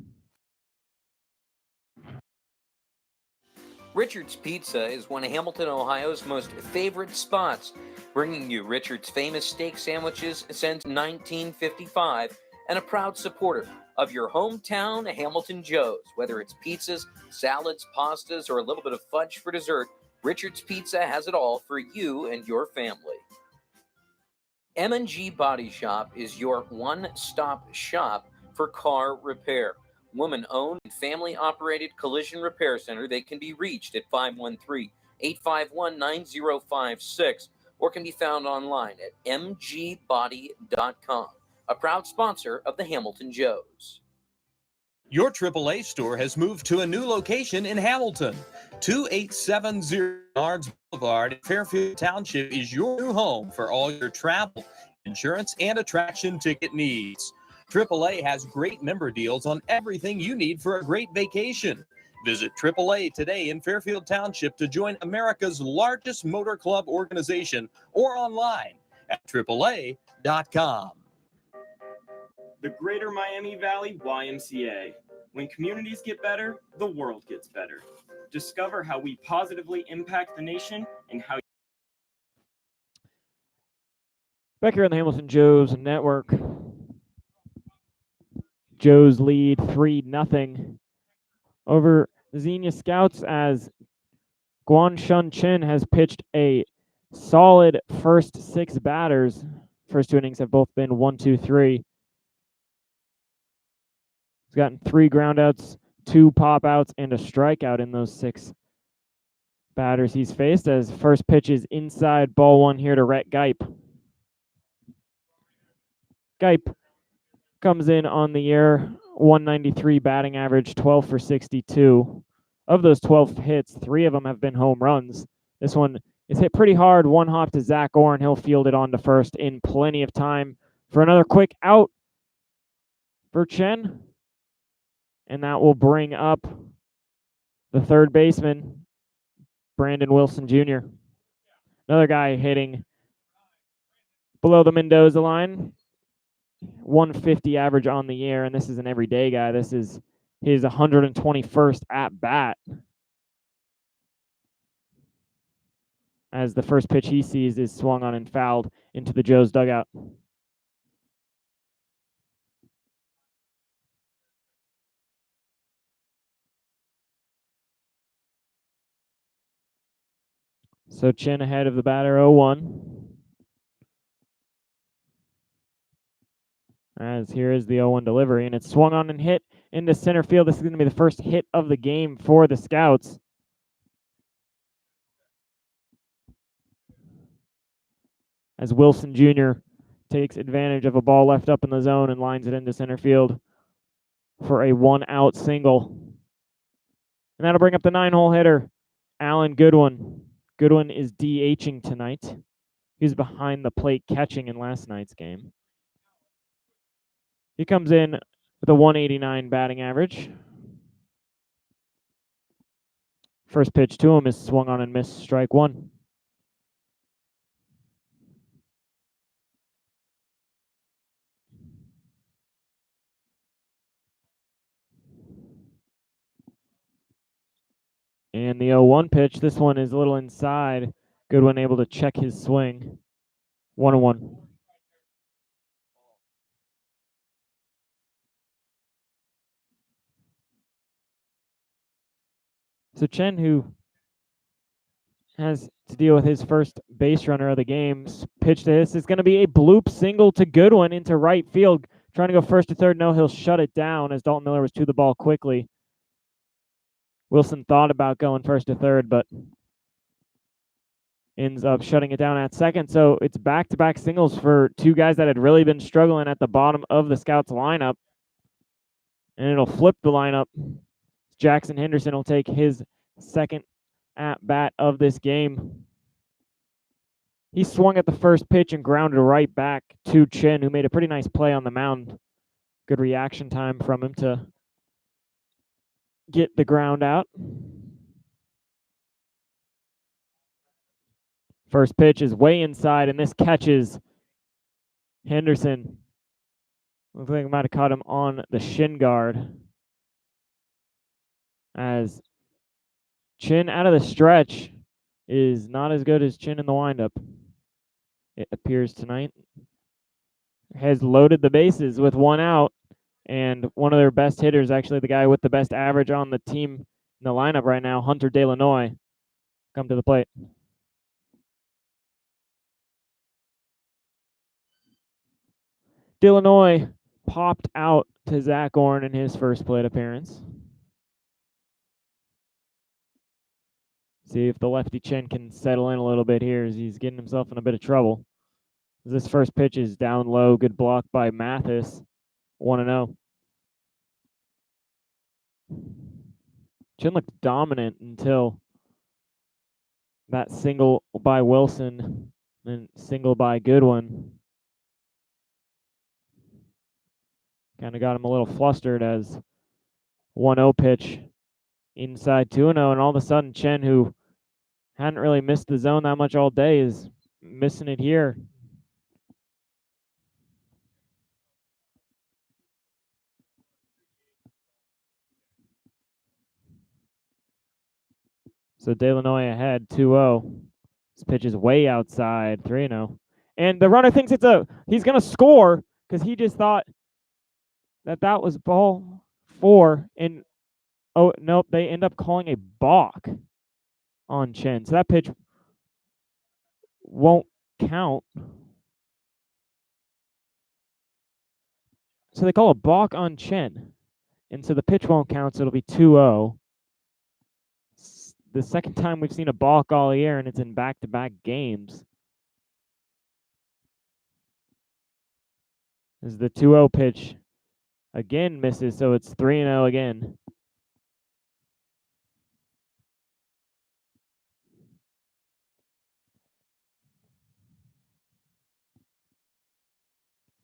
[SPEAKER 6] Richard's Pizza is one of Hamilton, Ohio's most favorite spots, bringing you Richard's famous steak sandwiches since 1955, and a proud supporter of your hometown Hamilton Joes. Whether it's pizzas, salads, pastas, or a little bit of fudge for dessert, Richard's Pizza has it all for you and your family. M&G Body Shop is your one-stop shop for car repair. Woman-owned and family-operated collision repair center. They can be reached at 513-851-9056 or can be found online at mgbody.com. A proud sponsor of the Hamilton Joes.
[SPEAKER 2] Your AAA store has moved to a new location in Hamilton. 2870 Yards Boulevard in Fairfield Township is your new home for all your travel, insurance, and attraction ticket needs. AAA has great member deals on everything you need for a great vacation. Visit AAA today in Fairfield Township to join America's largest motor club organization or online at AAA.com.
[SPEAKER 5] The Greater Miami Valley YMCA. When communities get better, the world gets better. Discover how we positively impact the nation and how.
[SPEAKER 1] Back here on the Hamilton Joes Network. Joes lead 3-0 over the Xenia Scouts, as Guan Shun Chin has pitched a solid first 6 batters. First 2 innings have both been 1-2-3. He's gotten 3 groundouts, 2 pop-outs, and a strikeout in those 6 batters he's faced, as first pitch is inside, ball 1 here to Rhett Geip. Geip comes in on the year, 193 batting average, 12 for 62. Of those 12 hits, 3 of them have been home runs. This one is hit pretty hard, 1 hop to Zach Orr. He'll field it on to first in plenty of time for another quick out for Chen. And that will bring up the third baseman, Brandon Wilson Jr. Another guy hitting below the Mendoza line. 150 average on the year, and this is an everyday guy. This is his 121st at bat, as the first pitch he sees is swung on and fouled into the Joes dugout. So Chin ahead of the batter, 0-1. As here is the 0-1 delivery, and it's swung on and hit into center field. This is going to be the first hit of the game for the Scouts. As Wilson Jr. takes advantage of a ball left up in the zone and lines it into center field for a 1-out single. And that'll bring up the 9-hole hitter, Alan Goodwin. Goodwin is DHing tonight. He was behind the plate catching in last night's game. He comes in with a 189 batting average. First pitch to him is swung on and missed, strike 1. And the 0-1 pitch, this one is a little inside. Goodwin able to check his swing. 1-1. So Chen, who has to deal with his first base runner of the game, pitch to this is going to be a bloop single to Goodwin into right field. Trying to go first to third. No, he'll shut it down as Dalton Miller was to the ball quickly. Wilson thought about going first to third, but ends up shutting it down at second. So it's back-to-back singles for two guys that had really been struggling at the bottom of the Scouts lineup. And it'll flip the lineup. Jackson Henderson will take his second at-bat of this game. He swung at the first pitch and grounded right back to Chin, who made a pretty nice play on the mound. Good reaction time from him to get the ground out. First pitch is way inside, and this catches Henderson. Looks like I might have caught him on the shin guard. As Chin out of the stretch is not as good as Chin in the windup, it appears tonight. Has loaded the bases with one out, and one of their best hitters, actually the guy with the best average on the team in the lineup right now, Hunter Delanoy, come to the plate. Delanoy popped out to Zach Orn in his first plate appearance. See if the lefty Chen can settle in a little bit here as he's getting himself in a bit of trouble. This first pitch is down low. Good block by Mathis. 1-0. Chen looked dominant until that single by Wilson and single by Goodwin. Kind of got him a little flustered as 1-0 pitch inside 2-0, and all of a sudden Chen, who hadn't really missed the zone that much all day, is missing it here. So Delanoy ahead, 2-0. This pitch is way outside, 3-0. And the runner thinks he's going to score because he just thought that was ball 4. And, oh, nope, they end up calling a balk on Chen. So that pitch won't count. So they call a balk on Chen. And so the pitch won't count, so it'll be 2-0. The second time we've seen a balk all year, and it's in back-to-back games. As the 2-0 pitch again misses, so it's 3-0 again.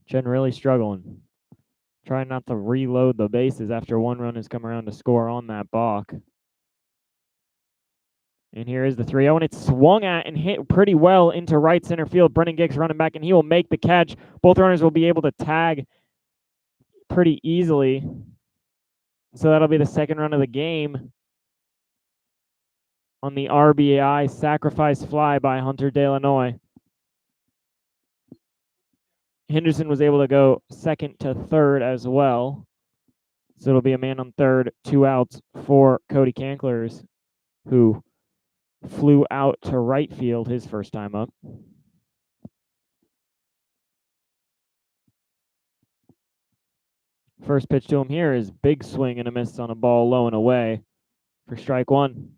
[SPEAKER 1] Chen really struggling. Trying not to reload the bases after one run has come around to score on that balk. And here is the 3-0, and it's swung at and hit pretty well into right center field. Brennan Giggs running back, and he will make the catch. Both runners will be able to tag pretty easily. So that'll be the second run of the game on the RBI sacrifice fly by Hunter Delanoy. Henderson was able to go second to third as well. So it'll be a man on third, 2 outs for Cody Kanklers, who flew out to right field his first time up. First pitch to him here is big swing and a miss on a ball low and away for strike 1.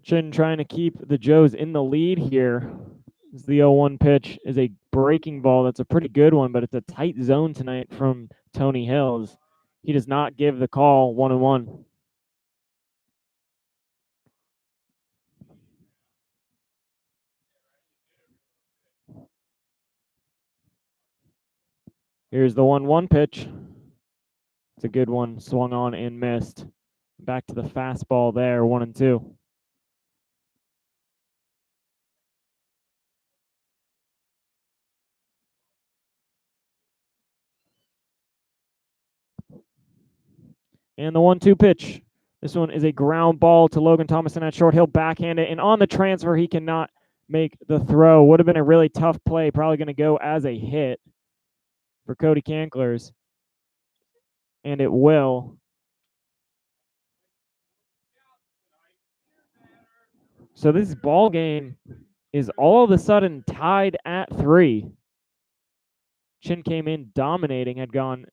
[SPEAKER 1] Chin trying to keep the Joes in the lead here. As the 0-1 pitch is a breaking ball. That's a pretty good one, but it's a tight zone tonight from Tony Hills. He does not give the call. 1-1. Here's the 1-1 pitch. It's a good one. Swung on and missed. Back to the fastball there. 1-2. And the 1-2 pitch. This one is a ground ball to Logan Thomason at short. He'll backhand it, and on the transfer, he cannot make the throw. Would have been a really tough play, probably going to go as a hit for Cody Canklers, and it will. So this ball game is all of a sudden tied at 3. Chin came in dominating, had gone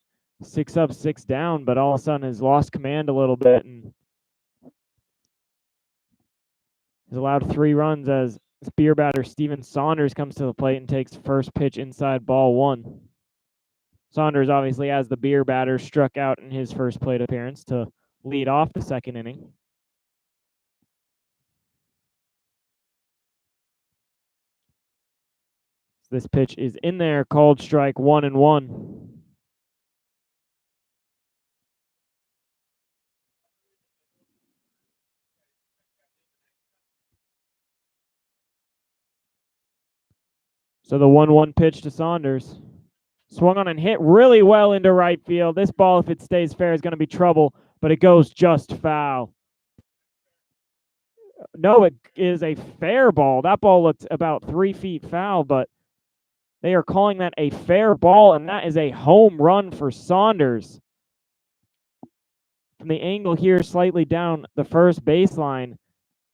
[SPEAKER 1] 6 up, 6 down, but all of a sudden has lost command a little bit and has allowed 3 runs as beer batter Steven Saunders comes to the plate and takes first pitch inside ball 1. Saunders obviously, as the beer batter, struck out in his first plate appearance to lead off the second inning. This pitch is in there, called strike 1-1. So the 1-1 pitch to Saunders. Swung on and hit really well into right field. This ball, if it stays fair, is going to be trouble, but it goes just foul. No, it is a fair ball. That ball looked about 3 feet foul, but they are calling that a fair ball, and that is a home run for Saunders. From the angle here, slightly down the first baseline,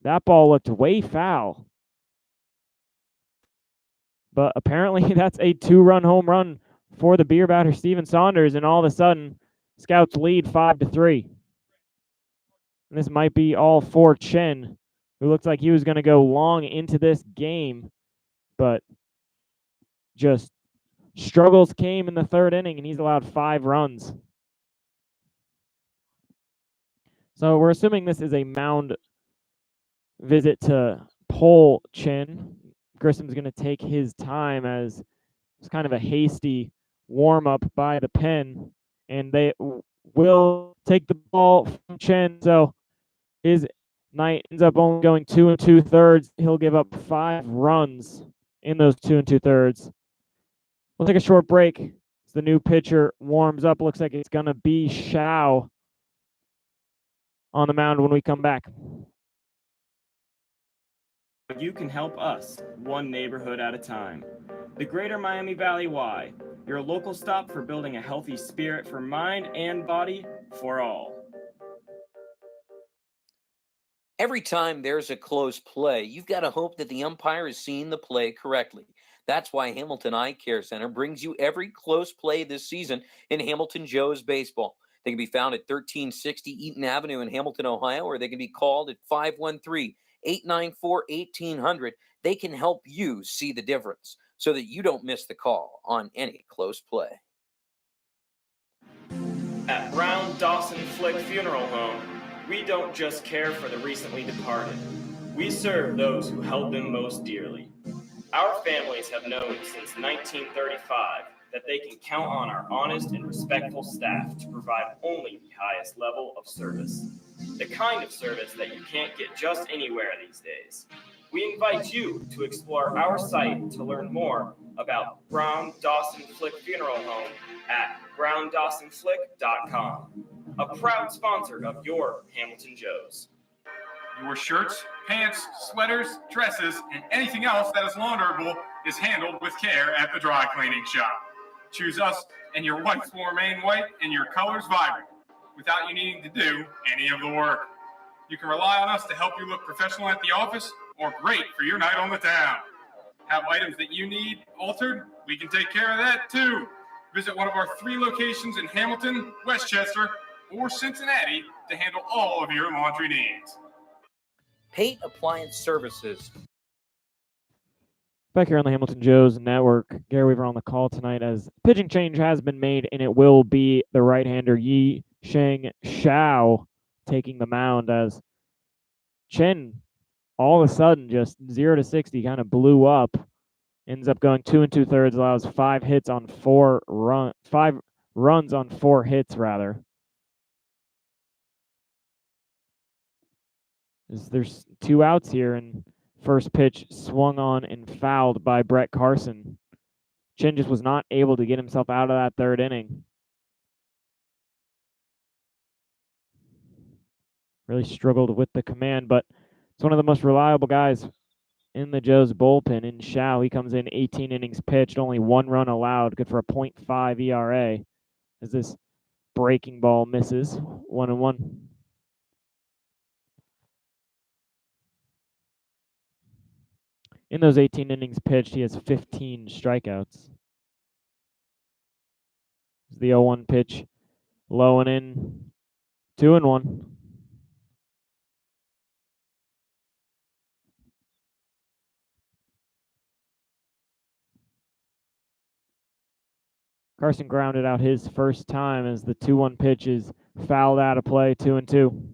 [SPEAKER 1] that ball looked way foul. But apparently that's a 2-run home run for the beer batter Steven Saunders, and all of a sudden, Scouts lead 5-3. And this might be all for Chen, who looks like he was going to go long into this game, but just struggles came in the third inning, and he's allowed 5 runs. So we're assuming this is a mound visit to pull Chen. Grissom's going to take his time as it's kind of a hasty warm-up by the pen, and they will take the ball from Chen. So his night ends up only going 2 2/3. He'll give up 5 runs in those 2 2/3. We'll take a short break. As the new pitcher warms up. Looks like it's going to be Shao on the mound when we come back.
[SPEAKER 5] You can help us, one neighborhood at a time. The Greater Miami Valley Y, your local stop for building a healthy spirit for mind and body for all.
[SPEAKER 6] Every time there's a close play, you've got to hope that the umpire is seeing the play correctly. That's why Hamilton Eye Care Center brings you every close play this season in Hamilton Joe's Baseball. They can be found at 1360 Eaton Avenue in Hamilton, Ohio, or they can be called at 513-894-1800. They can help you see the difference so that you don't miss the call on any close play.
[SPEAKER 5] At Brown Dawson Flick Funeral Home, we don't just care for the recently departed. We serve those who held them most dearly. Our families have known since 1935 that they can count on our honest and respectful staff to provide only the highest level of service. The kind of service that you can't get just anywhere these days. We invite you to explore our site to learn more about Brown Dawson Flick Funeral Home at browndawsonflick.com, a proud sponsor of your Hamilton Joes.
[SPEAKER 3] Your shirts, pants, sweaters, dresses, and anything else that is launderable is handled with care at the dry cleaning shop. Choose us, and your whites will remain white and your colors vibrant, without you needing to do any of the work. You can rely on us to help you look professional at the office or great for your night on the town. Have items that you need altered? We can take care of that too. Visit one of our 3 locations in Hamilton, Westchester, or Cincinnati to handle all of your laundry needs.
[SPEAKER 6] Pate Appliance Services.
[SPEAKER 1] Back here on the Hamilton Joes Network, Gary Weaver on the call tonight as pitching change has been made, and it will be the right-hander Yi Sheng Shao taking the mound as Chen all of a sudden just 0 to 60 kind of blew up. Ends up going 2 2/3, allows 5 runs on 4 hits rather. There's 2 outs here, and first pitch swung on and fouled by Brett Carson. Chen just was not able to get himself out of that third inning. Really struggled with the command, but it's one of the most reliable guys in the Joe's bullpen. In Shao, he comes in 18 innings pitched, only 1 run allowed, good for a .5 ERA. As this breaking ball misses, 1-1. In those 18 innings pitched, he has 15 strikeouts. The 0-1 pitch, low and in, 2-1. Carson grounded out his first time as the 2-1 pitch is fouled out of play, 2-2.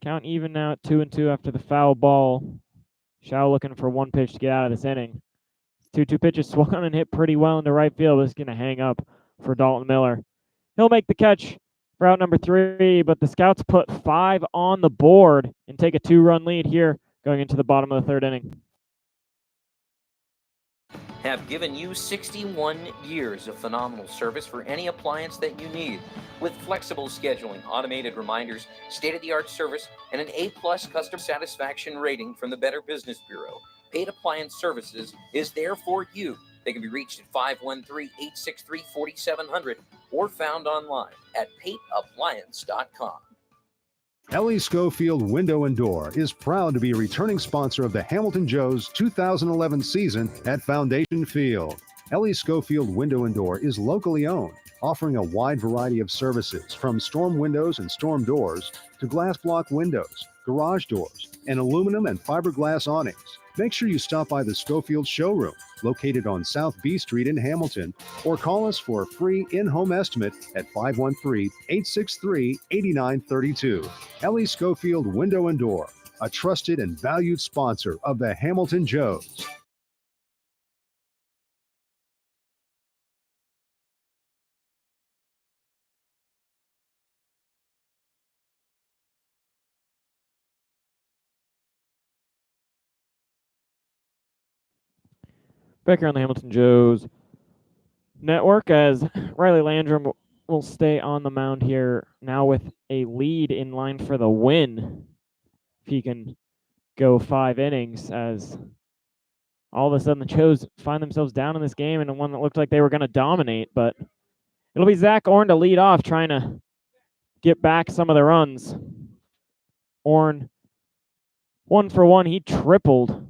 [SPEAKER 1] Count even now at 2-2 after the foul ball. Shao looking for 1 pitch to get out of this inning. 2-2 pitches swung on and hit pretty well into right field. This is going to hang up for Dalton Miller. He'll make the catch for out number 3, but the Scouts put 5 on the board and take a 2-run lead here going into the bottom of the 3rd inning.
[SPEAKER 6] Have given you 61 years of phenomenal service for any appliance that you need. With flexible scheduling, automated reminders, state-of-the-art service, and an A-plus customer satisfaction rating from the Better Business Bureau, Paid Appliance Services is there for you. They can be reached at 513-863-4700 or found online at pateappliance.com.
[SPEAKER 7] Ellie Schofield Window and Door is proud to be a returning sponsor of the Hamilton Joes 2011 season at Foundation Field. Ellie Schofield Window and Door is locally owned, offering a wide variety of services from storm windows and storm doors to glass block windows, garage doors, and aluminum and fiberglass awnings. Make sure you stop by the Schofield showroom located on South B Street in Hamilton, or call us for a free in-home estimate at 513-863-8932. Ellie Schofield Window and Door, a trusted and valued sponsor of the Hamilton Joes.
[SPEAKER 1] Back here on the Hamilton Joes network, as Riley Landrum will stay on the mound here now with a lead in line for the win. If he can go 5 innings, as all of a sudden the Joes find themselves down in this game and one that looked like they were going to dominate, but it'll be Zach Orn to lead off, trying to get back some of the runs. Orn, 1 for 1, he tripled.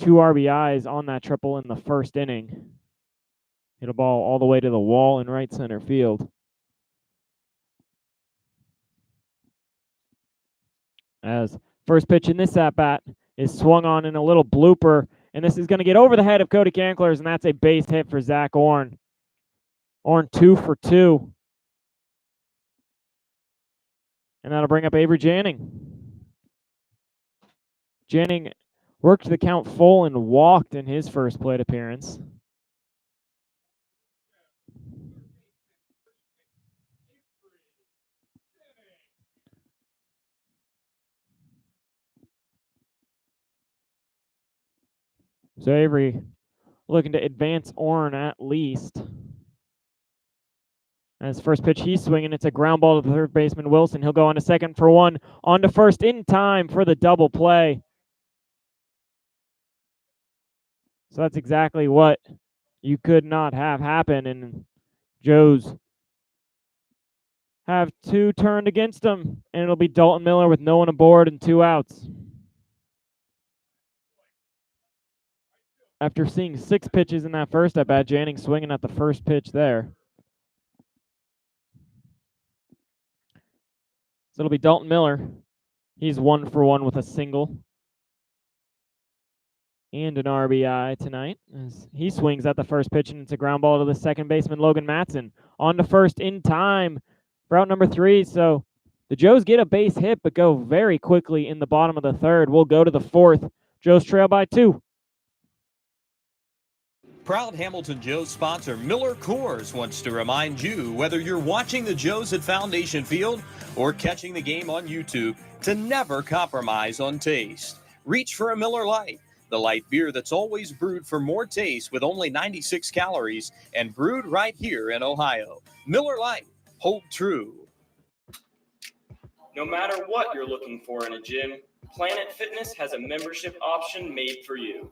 [SPEAKER 1] 2 RBIs on that triple in the 1st inning. Hit a ball all the way to the wall in right center field. As first pitch in this at-bat is swung on in a little blooper, and this is going to get over the head of Cody Kanklers, and that's a base hit for Zach Orn. Orn 2 for 2. And that'll bring up Avery Janning. Janning worked the count full and walked in his first plate appearance. So Avery looking to advance Orn at least. As first pitch, he's swinging. It's a ground ball to the third baseman, Wilson. He'll go on to second for 1. On to first in time for the double play. So that's exactly what you could not have happen. And Joes have 2 turned against them. And it'll be Dalton Miller with no one aboard and 2 outs. After seeing 6 pitches in that first at-bat, Janning swinging at the first pitch there. So it'll be Dalton Miller. He's 1 for 1 with a single and an RBI tonight, as he swings at the first pitch, and it's a ground ball to the second baseman, Logan Matson. On to first in time for out number 3. So the Joes get a base hit, but go very quickly in the bottom of the 3rd. We'll go to the 4th. Joes trail by 2.
[SPEAKER 2] Proud Hamilton Joes sponsor Miller Coors wants to remind you, whether you're watching the Joes at Foundation Field or catching the game on YouTube, to never compromise on taste. Reach for a Miller Lite, the light beer that's always brewed for more taste with only 96 calories and brewed right here in Ohio. Miller Lite, hold true.
[SPEAKER 5] No matter what you're looking for in a gym, Planet Fitness has a membership option made for you.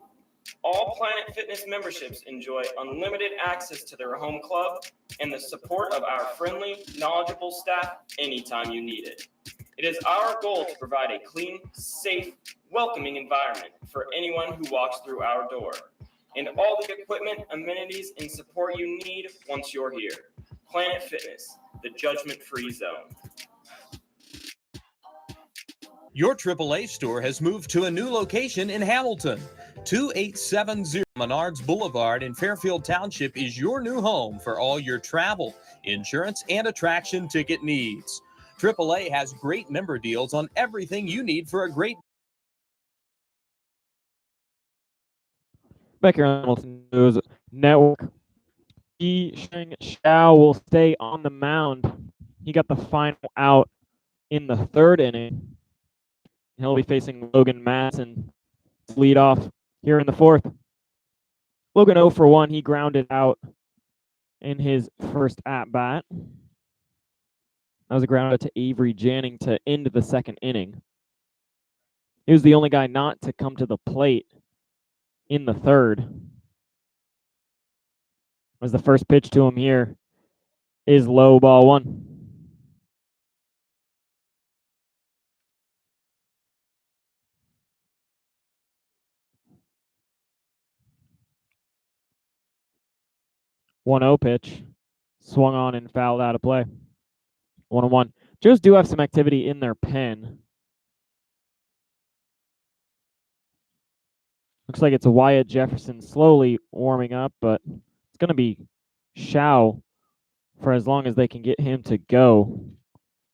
[SPEAKER 5] All Planet Fitness memberships enjoy unlimited access to their home club and the support of our friendly, knowledgeable staff anytime you need it. It is our goal to provide a clean, safe, welcoming environment for anyone who walks through our door, and all the equipment, amenities, and support you need once you're here. Planet Fitness, the judgment-free zone.
[SPEAKER 2] Your AAA store has moved to a new location in Hamilton. 2870 Menards Boulevard in Fairfield Township is your new home for all your travel, insurance, and attraction ticket needs. AAA has great member deals on everything you need for a great
[SPEAKER 1] Back here on Hamilton News Network. Sheng Xiao will stay on the mound. He got the final out in the third inning. He'll be facing Logan Matson to lead off here in the fourth. Logan 0 for 1. He grounded out in his first at-bat. That was a ground out to Avery Janning to end the second inning. He was the only guy not to come to the plate in the third. As the first pitch to him here is low, ball one. One 0 pitch, swung on and fouled out of play. 1-1. Joes do have some activity in their pen. Looks like it's Wyatt Jefferson slowly warming up, but it's going to be Xiao for as long as they can get him to go.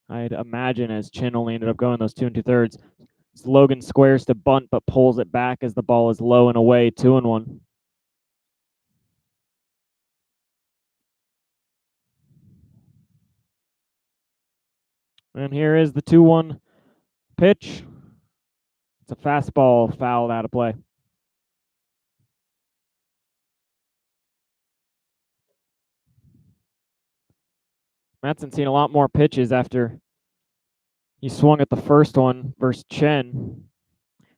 [SPEAKER 1] I'd imagine, as Chin only ended up going those 2 2/3. Logan squares to bunt, but pulls it back as the ball is low and away, 2-1. And here is the 2-1 pitch. It's a fastball fouled out of play. Mattson seen a lot more pitches after he swung at the first one versus Chen.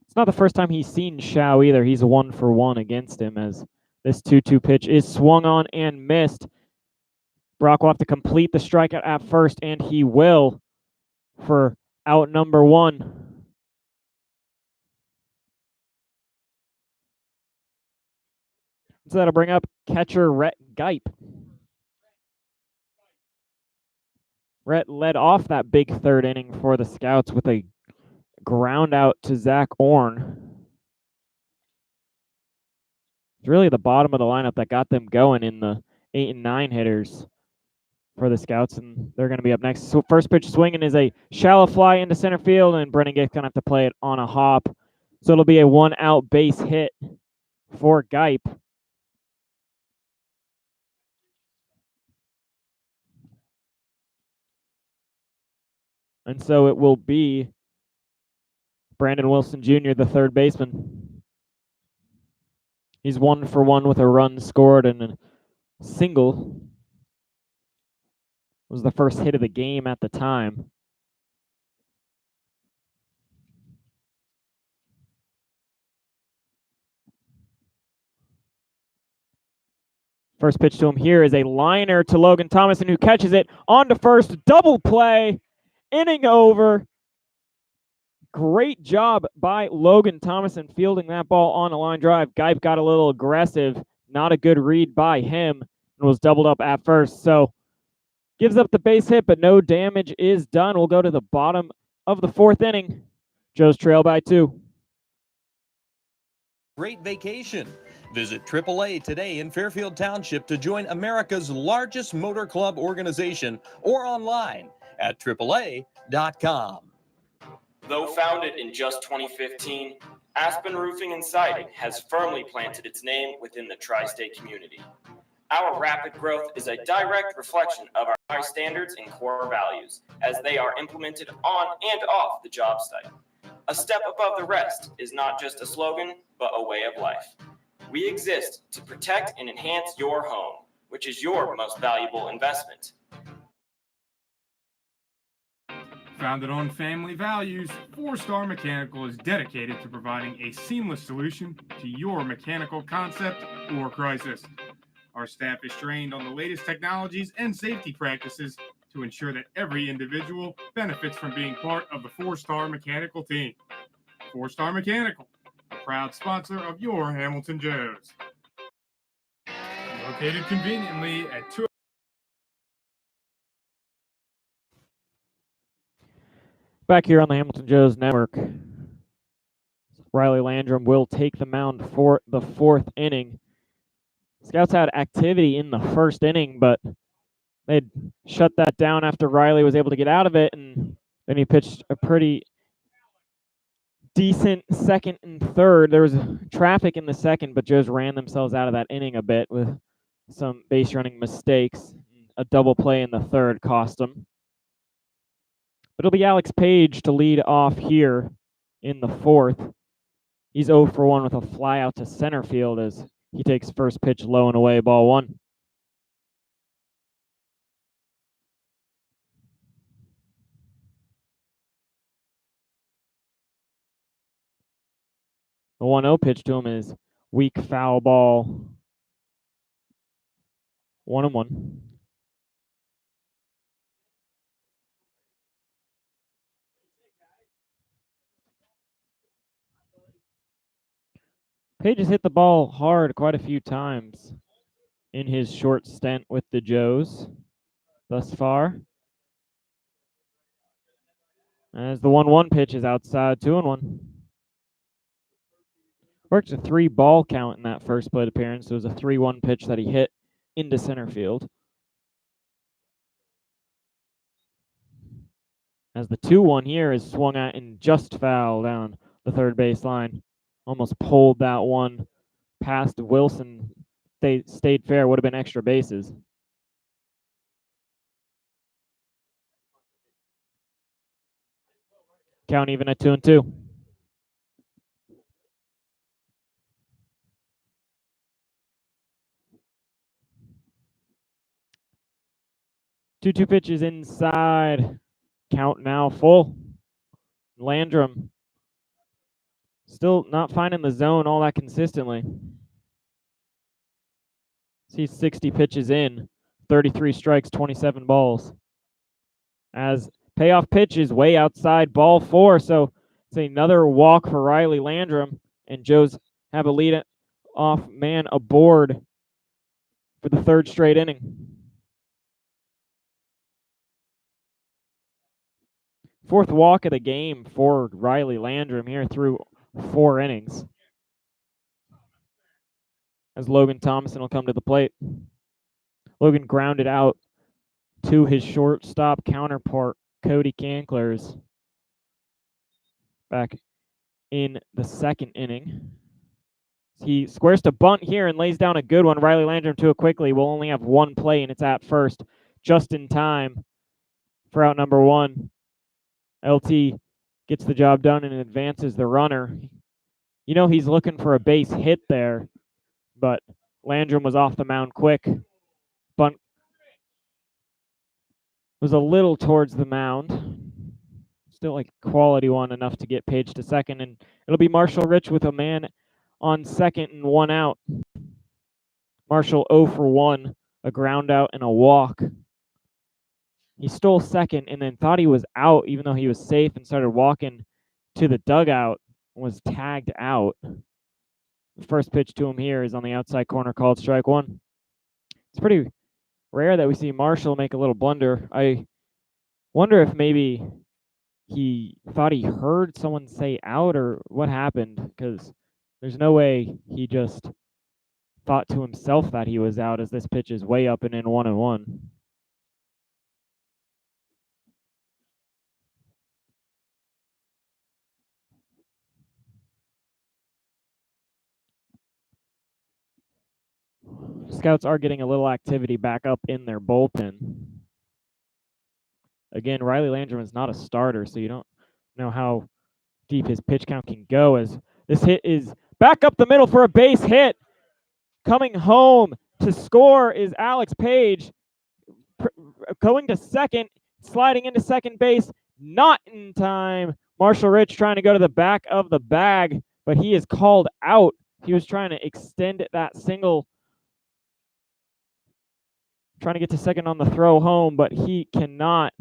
[SPEAKER 1] It's not the first time he's seen Xiao either. He's 1 for 1 against him as this 2-2 pitch is swung on and missed. Brock will have to complete the strikeout at first, and he will for out number 1. So that'll bring up catcher Rhett Gipe. Rhett led off that big third inning for the Scouts with a ground out to Zach Orn. It's really the bottom of the lineup that got them going in the 8 and 9 hitters for the Scouts, and they're going to be up next. So first pitch swinging is a shallow fly into center field, and Brennan Giff's going to have to play it on a hop. So it'll be a 1-out base hit for Gipe. And so it will be Brandon Wilson Jr., the third baseman. He's 1 for 1 with a run scored and a single. It was the first hit of the game at the time. First pitch to him here is a liner to Logan Thomason, who catches it on to first. Double play. Inning over. Great job by Logan Thomason fielding that ball on a line drive. Gipe got a little aggressive. Not a good read by him and was doubled up at first. So gives up the base hit, but no damage is done. We'll go to the bottom of the fourth inning. Joes trail by 2.
[SPEAKER 2] great vacation. Visit AAA today in Fairfield Township to join America's largest motor club organization or online at AAA.com.
[SPEAKER 5] Though founded in just 2015, Aspen Roofing and Siding has firmly planted its name within the tri-state community. Our rapid growth is a direct reflection of our high standards and core values as they are implemented on and off the job site. A step above the rest is not just a slogan, but a way of life. We exist to protect and enhance your home, which is your most valuable investment.
[SPEAKER 3] Founded on family values, 4-Star Mechanical is dedicated to providing a seamless solution to your mechanical concept or crisis. Our staff is trained on the latest technologies and safety practices to ensure that every individual benefits from being part of the 4-Star Mechanical team. 4-Star Mechanical, a proud sponsor of your Hamilton Joes. Located conveniently at 2.
[SPEAKER 1] Back here on the Hamilton Joes Network, Riley Landrum will take the mound for the 4th inning. Scouts had activity in the 1st inning, but they'd shut that down after Riley was able to get out of it, and then he pitched a pretty decent 2nd and 3rd. There was traffic in the 2nd, but Joes ran themselves out of that inning a bit with some base running mistakes. A double play in the 3rd cost them. It'll be Alex Page to lead off here in the 4th. He's 0 for 1 with a fly out to center field as he takes first pitch low and away, ball 1. The 1-0 pitch to him is weak foul ball. 1-1. Page has hit the ball hard quite a few times in his short stint with the Joes thus far. As the 1-1 pitch is outside, 2-1. Worked a 3-ball count in that first plate appearance. It was a 3-1 pitch that he hit into center field. As the 2-1 here is swung at and just foul down the third base line. Almost pulled that one past Wilson. They stayed fair, would have been extra bases. Count even at 2-2. Two pitches inside. Count now full. Landrum still not finding the zone all that consistently. He's 60 pitches in, 33 strikes, 27 balls. As payoff pitch is way outside, ball 4. So it's another walk for Riley Landrum, and Joes have a lead off man aboard for the 3rd straight inning. 4th walk of the game for Riley Landrum here through 4 innings. As Logan Thomason will come to the plate. Logan grounded out to his shortstop counterpart, Cody Canklers, back in the 2nd inning. He squares to bunt here and lays down a good one. Riley Landrum to it quickly. Will only have 1 play, and it's at first, just in time for out number 1. LT gets the job done and advances the runner. You know he's looking for a base hit there, but Landrum was off the mound quick. Bunt was a little towards the mound. Still like quality one, enough to get Page to 2nd, and it'll be Marshall Rich with a man on 2nd and 1 out. Marshall 0 for 1, a ground out and a walk. He stole 2nd and then thought he was out even though he was safe, and started walking to the dugout and was tagged out. The first pitch to him here is on the outside corner, called strike 1. It's pretty rare that we see Marshall make a little blunder. I wonder if maybe he thought he heard someone say out or what happened, because there's no way he just thought to himself that he was out, as this pitch is way up and in 1-1. Scouts are getting a little activity back up in their bullpen. Again, Riley Landrum is not a starter, so you don't know how deep his pitch count can go, as this hit is back up the middle for a base hit. Coming home to score is Alex Page. Going to second, sliding into second base, not in time. Marshall Rich trying to go to the back of the bag, but he is called out. He was trying to extend that single, trying to get to second on the throw home, but he cannot.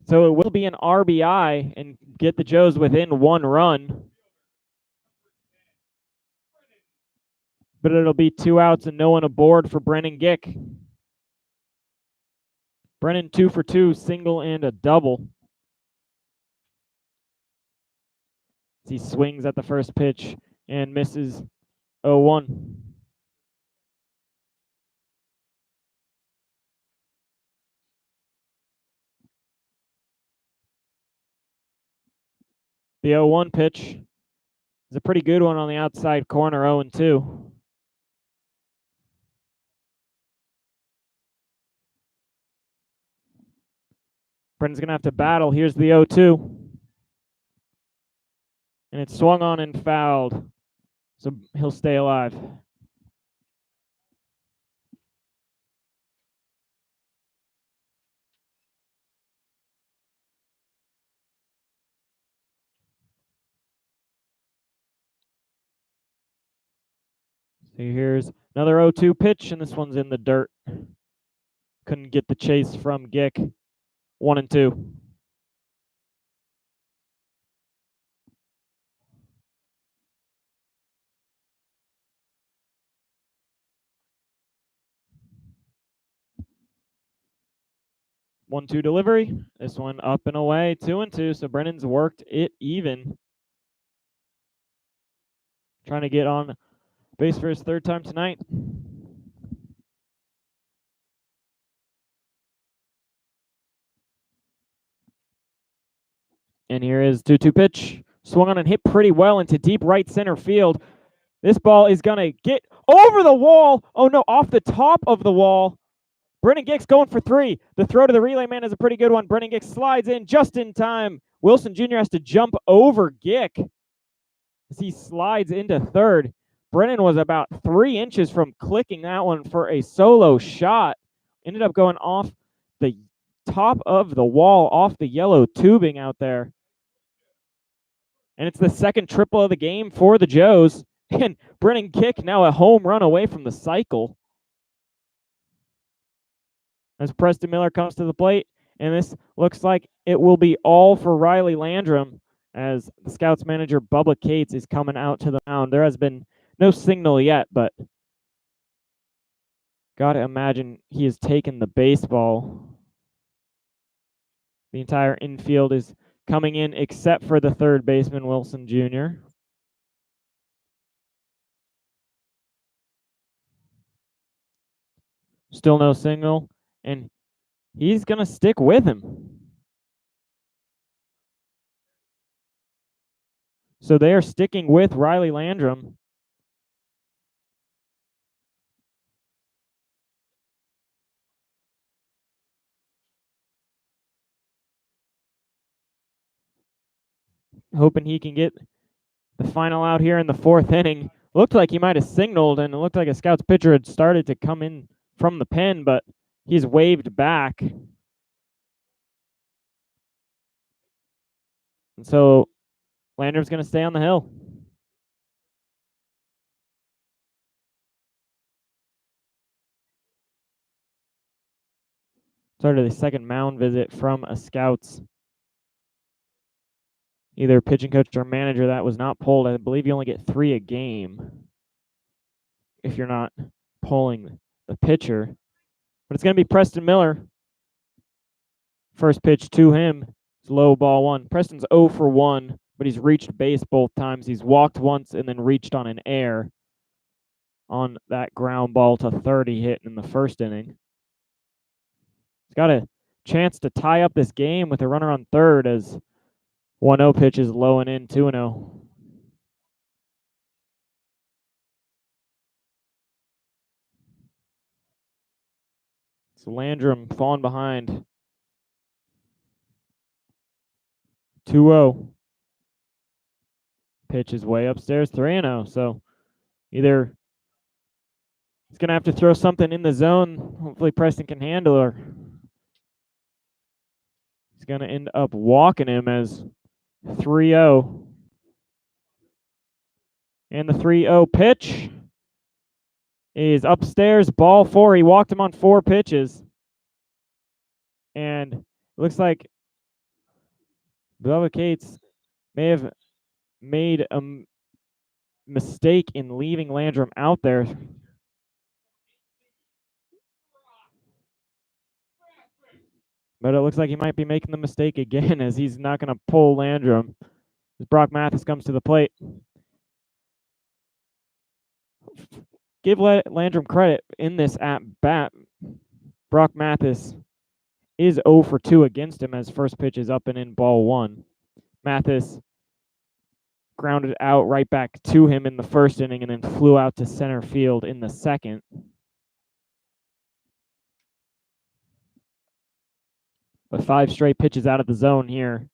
[SPEAKER 1] So it will be an RBI and get the Joes within 1 run. But it'll be 2 outs and no one aboard for Brennan Gick. Brennan 2 for 2, single and a double. He swings at the first pitch and misses 0-1. The 0-1 pitch is a pretty good one on the outside corner, 0-2. Brendan's going to have to battle. Here's the 0-2. And it's swung on and fouled. So he'll stay alive. So here's another 0-2 pitch, and this one's in the dirt. Couldn't get the chase from Gick. 1-2. One-two delivery. This one up and away, 2-2. So Brennan's worked it even. Trying to get on base for his 3rd time tonight. And here is 2-2 pitch. Swung on and hit pretty well into deep right center field. This ball is going to get over the wall. Oh no, off the top of the wall. Brennan Gick's going for 3. The throw to the relay man is a pretty good one. Brennan Gick slides in just in time. Wilson Jr. has to jump over Gick as he slides into 3rd. Brennan was about 3 inches from clicking that one for a solo shot. Ended up going off the top of the wall, off the yellow tubing out there. And it's the 2nd triple of the game for the Joes. And Brennan Gick now a home run away from the cycle. As Preston Miller comes to the plate, and this looks like it will be all for Riley Landrum, as the Scouts manager Bubba Cates is coming out to the mound. There has been no signal yet, but gotta imagine he has taken the baseball. The entire infield is coming in except for the 3rd baseman, Wilson Jr. Still no signal, and he's going to stick with him. So they are sticking with Riley Landrum. Hoping he can get the final out here in the 4th inning. Looked like he might have signaled, and it looked like a Scouts pitcher had started to come in from the pen, but he's waved back. And so Landrum's going to stay on the hill. Started the 2nd mound visit from a Scouts either pitching coach or manager that was not pulled. I believe you only get 3 a game if you're not pulling the pitcher. But it's going to be Preston Miller. First pitch to him. It's low, ball 1. Preston's 0 for 1, but he's reached base both times. He's walked once and then reached on an air on that ground ball to 3rd he hit in the 1st inning. He's got a chance to tie up this game with a runner on 3rd as 1-0 pitch is low and in, 2-0. So Landrum falling behind. 2-0. Pitch is way upstairs, 3-0. So either he's going to have to throw something in the zone. Hopefully Preston can handle, or he's going to end up walking him as 3-0. And the 3-0 pitch is upstairs, ball 4. He walked him on 4 pitches. And it looks like Bubba Cates may have made a mistake in leaving Landrum out there. But it looks like he might be making the mistake again, as he's not going to pull Landrum as Brock Mathis comes to the plate. Give Landrum credit in this at bat. Brock Mathis is 0 for 2 against him, as first pitch is up and in, ball 1. Mathis grounded out right back to him in the first inning and then flew out to center field in the second. But 5 straight pitches out of the zone here.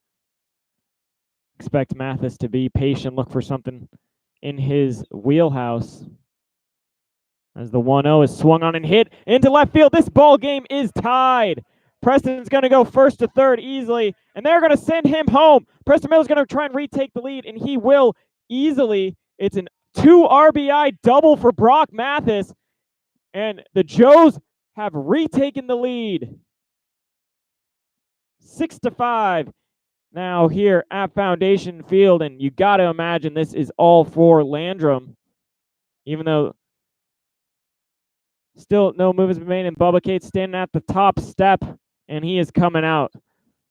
[SPEAKER 1] Expect Mathis to be patient, look for something in his wheelhouse. As the 1-0 is swung on and hit into left field. This ball game is tied. Preston's going to go first to third easily, and they're going to send him home. Preston Miller's going to try and retake the lead, and he will easily. It's an 2 RBI double for Brock Mathis, and the Joes have retaken the lead. 6-5 now here at Foundation Field, and you got to imagine this is all for Landrum, even though still no move has been made, and Bubba Cates standing at the top step, and he is coming out.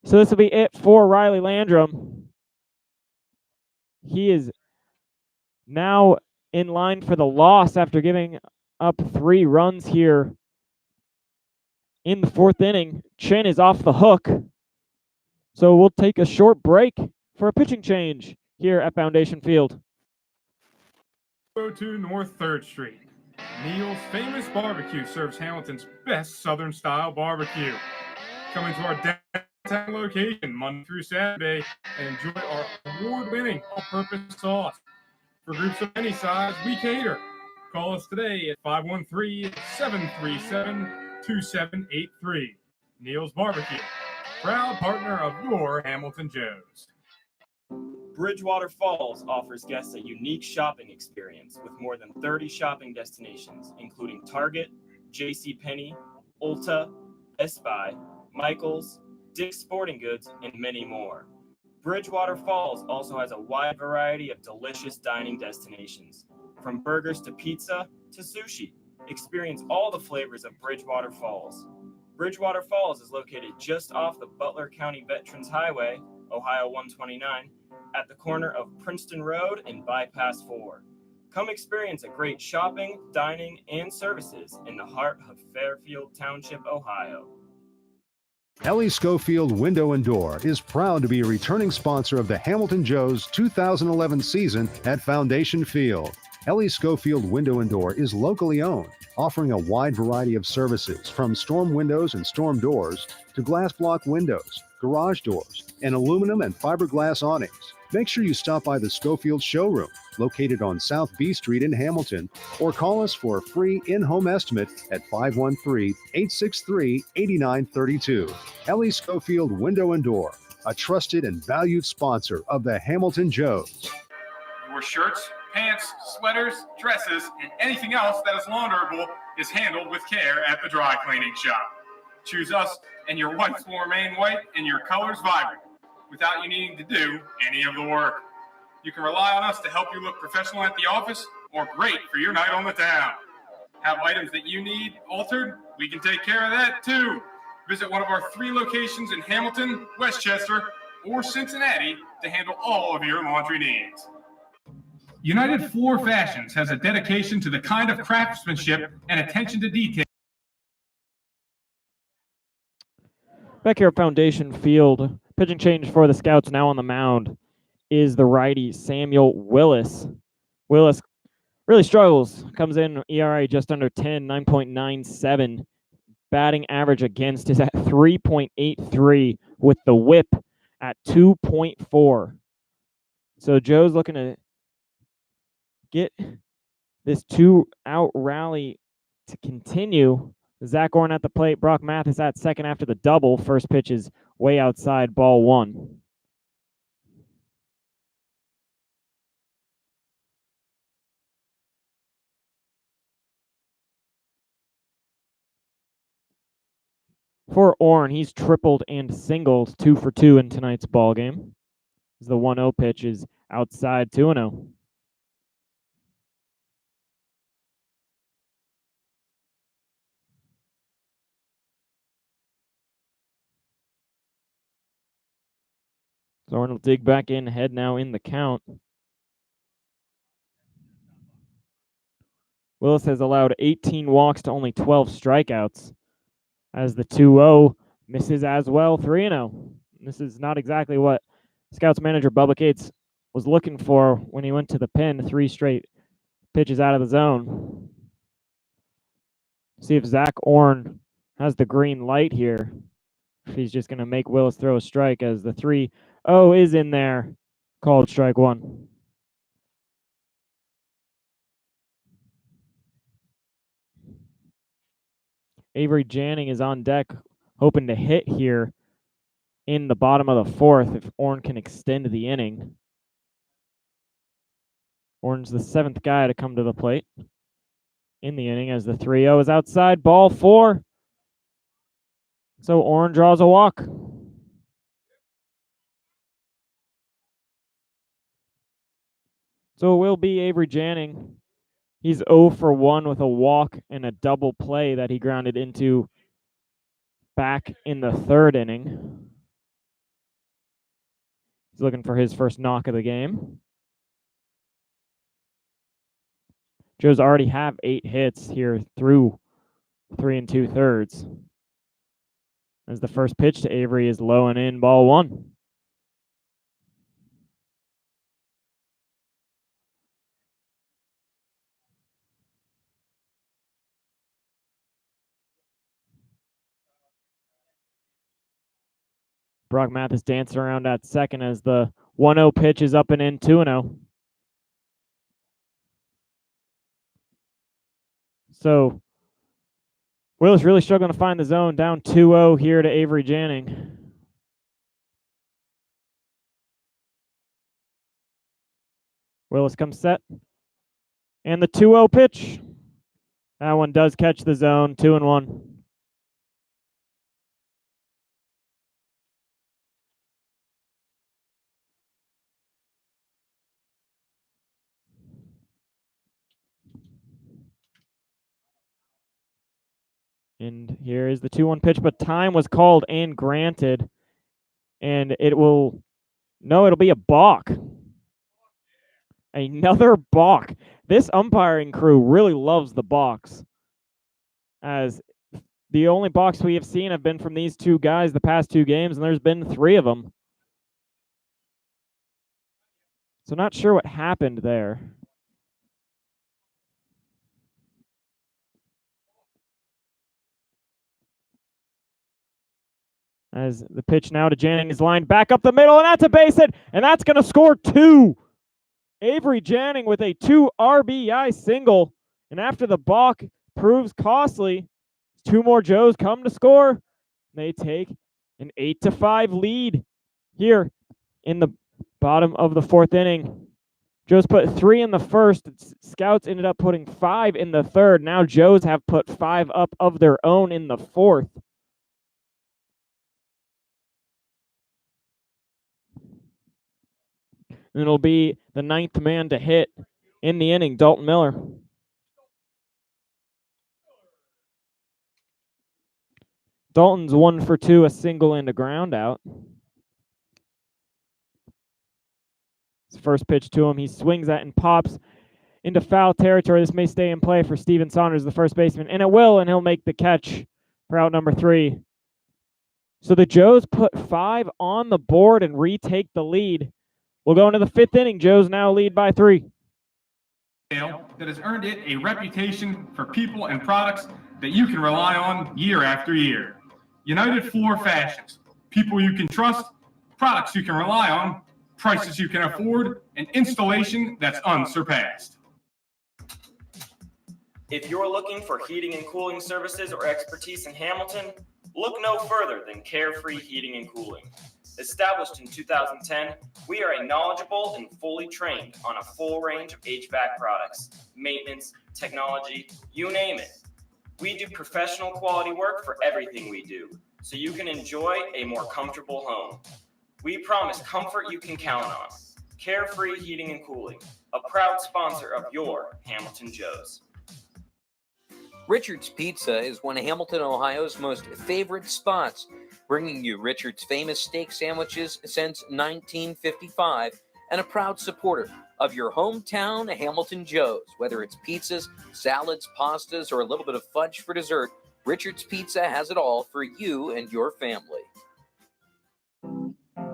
[SPEAKER 1] So this will be it for Riley Landrum. He is now in line for the loss after giving up 3 runs here in the 4th inning. Chin is off the hook. So we'll take a short break for a pitching change here at Foundation Field.
[SPEAKER 3] Go to North 3rd Street. Neil's Famous Barbecue serves Hamilton's best Southern-style barbecue. Come into our downtown location Monday through Saturday and enjoy our award-winning all-purpose sauce. For groups of any size, we cater. Call us today at 513-737-2783. Neil's Barbecue, proud partner of your Hamilton Joes.
[SPEAKER 5] Bridgewater Falls offers guests a unique shopping experience with more than 30 shopping destinations, including Target, JCPenney, Ulta, Best Buy, Michaels, Dick's Sporting Goods, and many more. Bridgewater Falls also has a wide variety of delicious dining destinations, from burgers to pizza to sushi. Experience all the flavors of Bridgewater Falls. Bridgewater Falls is located just off the Butler County Veterans Highway, Ohio 129, at the corner of Princeton Road and Bypass 4. Come experience a great shopping, dining, and services in the heart of Fairfield Township, Ohio.
[SPEAKER 7] Ellie Schofield Window and Door is proud to be a returning sponsor of the Hamilton Joes 2011 season at Foundation Field. Ellie Schofield Window and Door is locally owned, offering a wide variety of services from storm windows and storm doors to glass block windows, garage doors, and aluminum and fiberglass awnings. Make sure you stop by the Schofield showroom, located on South B Street in Hamilton, or call us for a free in-home estimate at 513-863-8932. Ellie Schofield Window and Door, a trusted and valued sponsor of the Hamilton Joes.
[SPEAKER 3] Your shirts, pants, sweaters, dresses, and anything else that is launderable is handled with care at the dry cleaning shop. Choose us, and your whites will remain white and your colors vibrant, without you needing to do any of the work. You can rely on us to help you look professional at the office or great for your night on the town. Have items that you need altered? We can take care of that too. Visit one of our 3 locations in Hamilton, Westchester, or Cincinnati to handle all of your laundry needs. United Floor Fashions has a dedication to the kind of craftsmanship and attention to detail.
[SPEAKER 1] Back here at Foundation Field, pitching change for the Scouts now on the mound is the righty Samuel Willis. Willis really struggles, comes in ERA just under 10, 9.97 batting average against is at 3.83 with the whip at 2.4. So Joe's looking to get this 2-out rally to continue. Zach Orn at the plate, Brock Mathis at second after the double. First pitch is way outside, ball 1. For Orn, he's tripled and singled 2 for 2 in tonight's ball game. The 1-0 pitch is outside, 2-0. Orn will dig back in, head now in the count. Willis has allowed 18 walks to only 12 strikeouts, as the 2-0 misses as well, 3-0. This is not exactly what Scouts manager Bubba Cates was looking for when he went to the pin. 3 straight pitches out of the zone. See if Zach Orn has the green light here. If he's just going to make Willis throw a strike, as the 3-0 is in there. Called strike 1. Avery Janning is on deck, hoping to hit here in the bottom of the 4th if Orn can extend the inning. Orn's the 7th guy to come to the plate in the inning, as the 3-0 is outside, ball 4. So Orn draws a walk. So it will be Avery Janning. He's 0 for 1 with a walk and a double play that he grounded into back in the 3rd inning. He's looking for his first knock of the game. Joe's already have 8 hits here through 3 2/3. As the first pitch to Avery is low and in, ball 1. Brock Mathis dancing around at second as the 1-0 pitch is up and in, 2-0. So Willis really struggling to find the zone, down 2-0 here to Avery Janning. Willis comes set. And the 2-0 pitch. That one does catch the zone, 2-1. And here is the 2-1 pitch, but time was called and granted. And it'll be a balk. Another balk. This umpiring crew really loves the balks, as the only balks we have seen have been from these 2 guys the past 2 games, and there's been 3 of them. So not sure what happened there. As the pitch now to Janning is lined back up the middle, and that's a base hit, and that's going to score 2. Avery Janning with a 2 RBI single, and after the balk proves costly, 2 more Joes come to score. They take an 8-5 lead here in the bottom of the 4th inning. Joes put 3 in the first. Scouts ended up putting 5 in the 3rd. Now Joes have put 5 up of their own in the 4th. And it'll be the 9th man to hit in the inning, Dalton Miller. Dalton's 1 for 2, a single and a ground out. His first pitch to him, he swings at and pops into foul territory. This may stay in play for Steven Saunders, the first baseman, and it will, and he'll make the catch for out number 3. So the Joes put 5 on the board and retake the lead. We'll go into the 5th inning. Joes now lead by 3.
[SPEAKER 3] That has earned it a reputation for people and products that you can rely on year after year. United Floor Fashions. People you can trust, products you can rely on, prices you can afford, and installation that's unsurpassed.
[SPEAKER 5] If you're looking for heating and cooling services or expertise in Hamilton, look no further than Carefree Heating and Cooling. Established in 2010, we are a knowledgeable and fully trained on a full range of HVAC products, maintenance, technology, you name it. We do professional quality work for everything we do, so you can enjoy a more comfortable home. We promise comfort you can count on. Carefree Heating and Cooling, a proud sponsor of your Hamilton Joes.
[SPEAKER 6] Richard's Pizza is one of Hamilton, Ohio's most favorite spots, bringing you Richard's famous steak sandwiches since 1955 and a proud supporter of your hometown Hamilton Joes. Whether it's pizzas, salads, pastas, or a little bit of fudge for dessert, Richard's Pizza has it all for you and your family.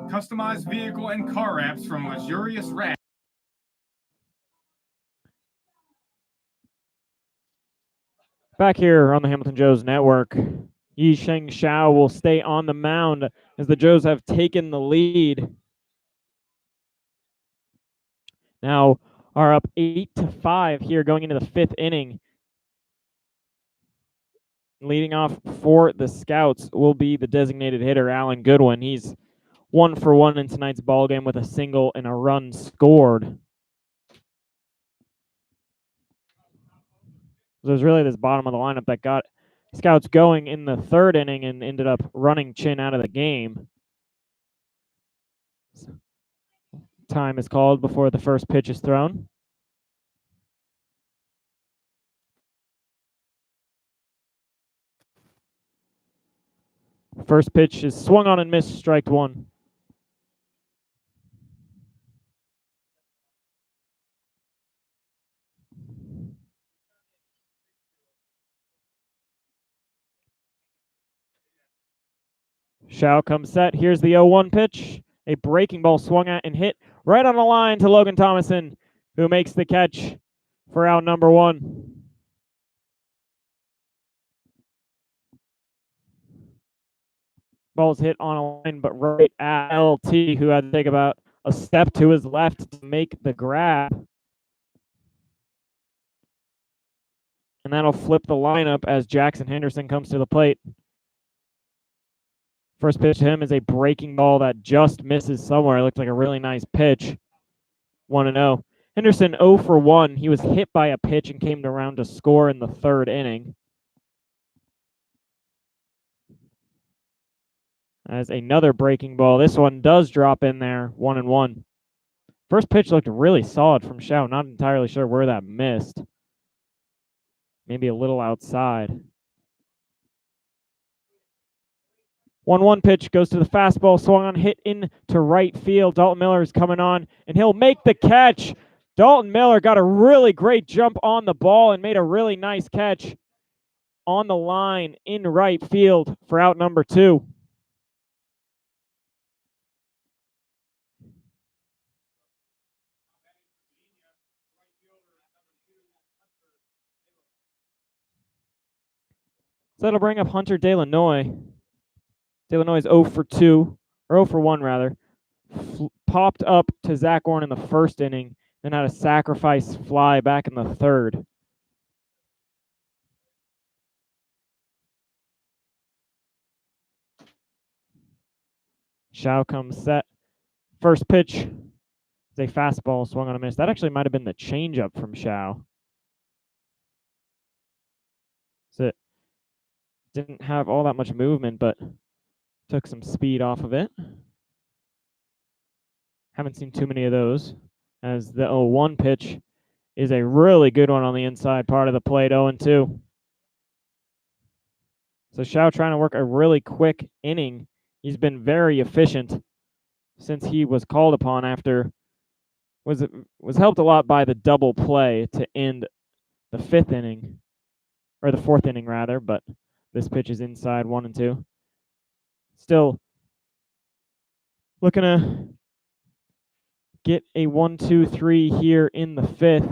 [SPEAKER 3] Customized vehicle and car wraps from Luxurious Wrap.
[SPEAKER 1] Back here on the Hamilton Joes Network, Yisheng Xiao will stay on the mound as the Joes have taken the lead. Now are up 8-5 here going into the fifth inning. Leading off for the Scouts will be the designated hitter, Alan Goodwin. He's 1 for 1 in tonight's ballgame with a single and a run scored. So it was really this bottom of the lineup that got Scouts going in the third inning and ended up running Chin out of the game. Time is called before the first pitch is thrown. First pitch is swung on and missed, strike one. Xiao comes set. Here's the 0-1 pitch. A breaking ball swung at and hit right on the line to Logan Thomason, who makes the catch for out number one. Ball's hit on a line, but right at LT, who had to take about a step to his left to make the grab. And that'll flip the lineup as Jackson Henderson comes to the plate. First pitch to him is a breaking ball that just misses somewhere. It looked like a really nice pitch. 1-0. Henderson 0 for 1. He was hit by a pitch and came around to score in the third inning. As another breaking ball. This one does drop in there. 1-1. First pitch looked really solid from Xiao. Not entirely sure where that missed. Maybe a little outside. 1-1 pitch goes to the fastball, swung on, hit into right field. Dalton Miller is coming on, and he'll make the catch. Dalton Miller got a really great jump on the ball and made a really nice catch on the line in right field for out number two. So that'll bring up Hunter Delanoy. Delanoy is 0 for 2, or 0 for 1 rather. Popped up to Zach Orn in the first inning, then had a sacrifice fly back in the third. Xiao comes set. First pitch is a fastball swung on a miss. That actually might have been the changeup from Xiao. So it didn't have all that much movement, but took some speed off of it. Haven't seen too many of those, as the 0-1 pitch is a really good one on the inside part of the plate, 0-2. So Xiao trying to work a really quick inning. He's been very efficient since he was called upon after was helped a lot by the double play to end the fifth inning, or the fourth inning rather, but this pitch is inside 1-2. Still looking to get a 1-2-3 here in the fifth.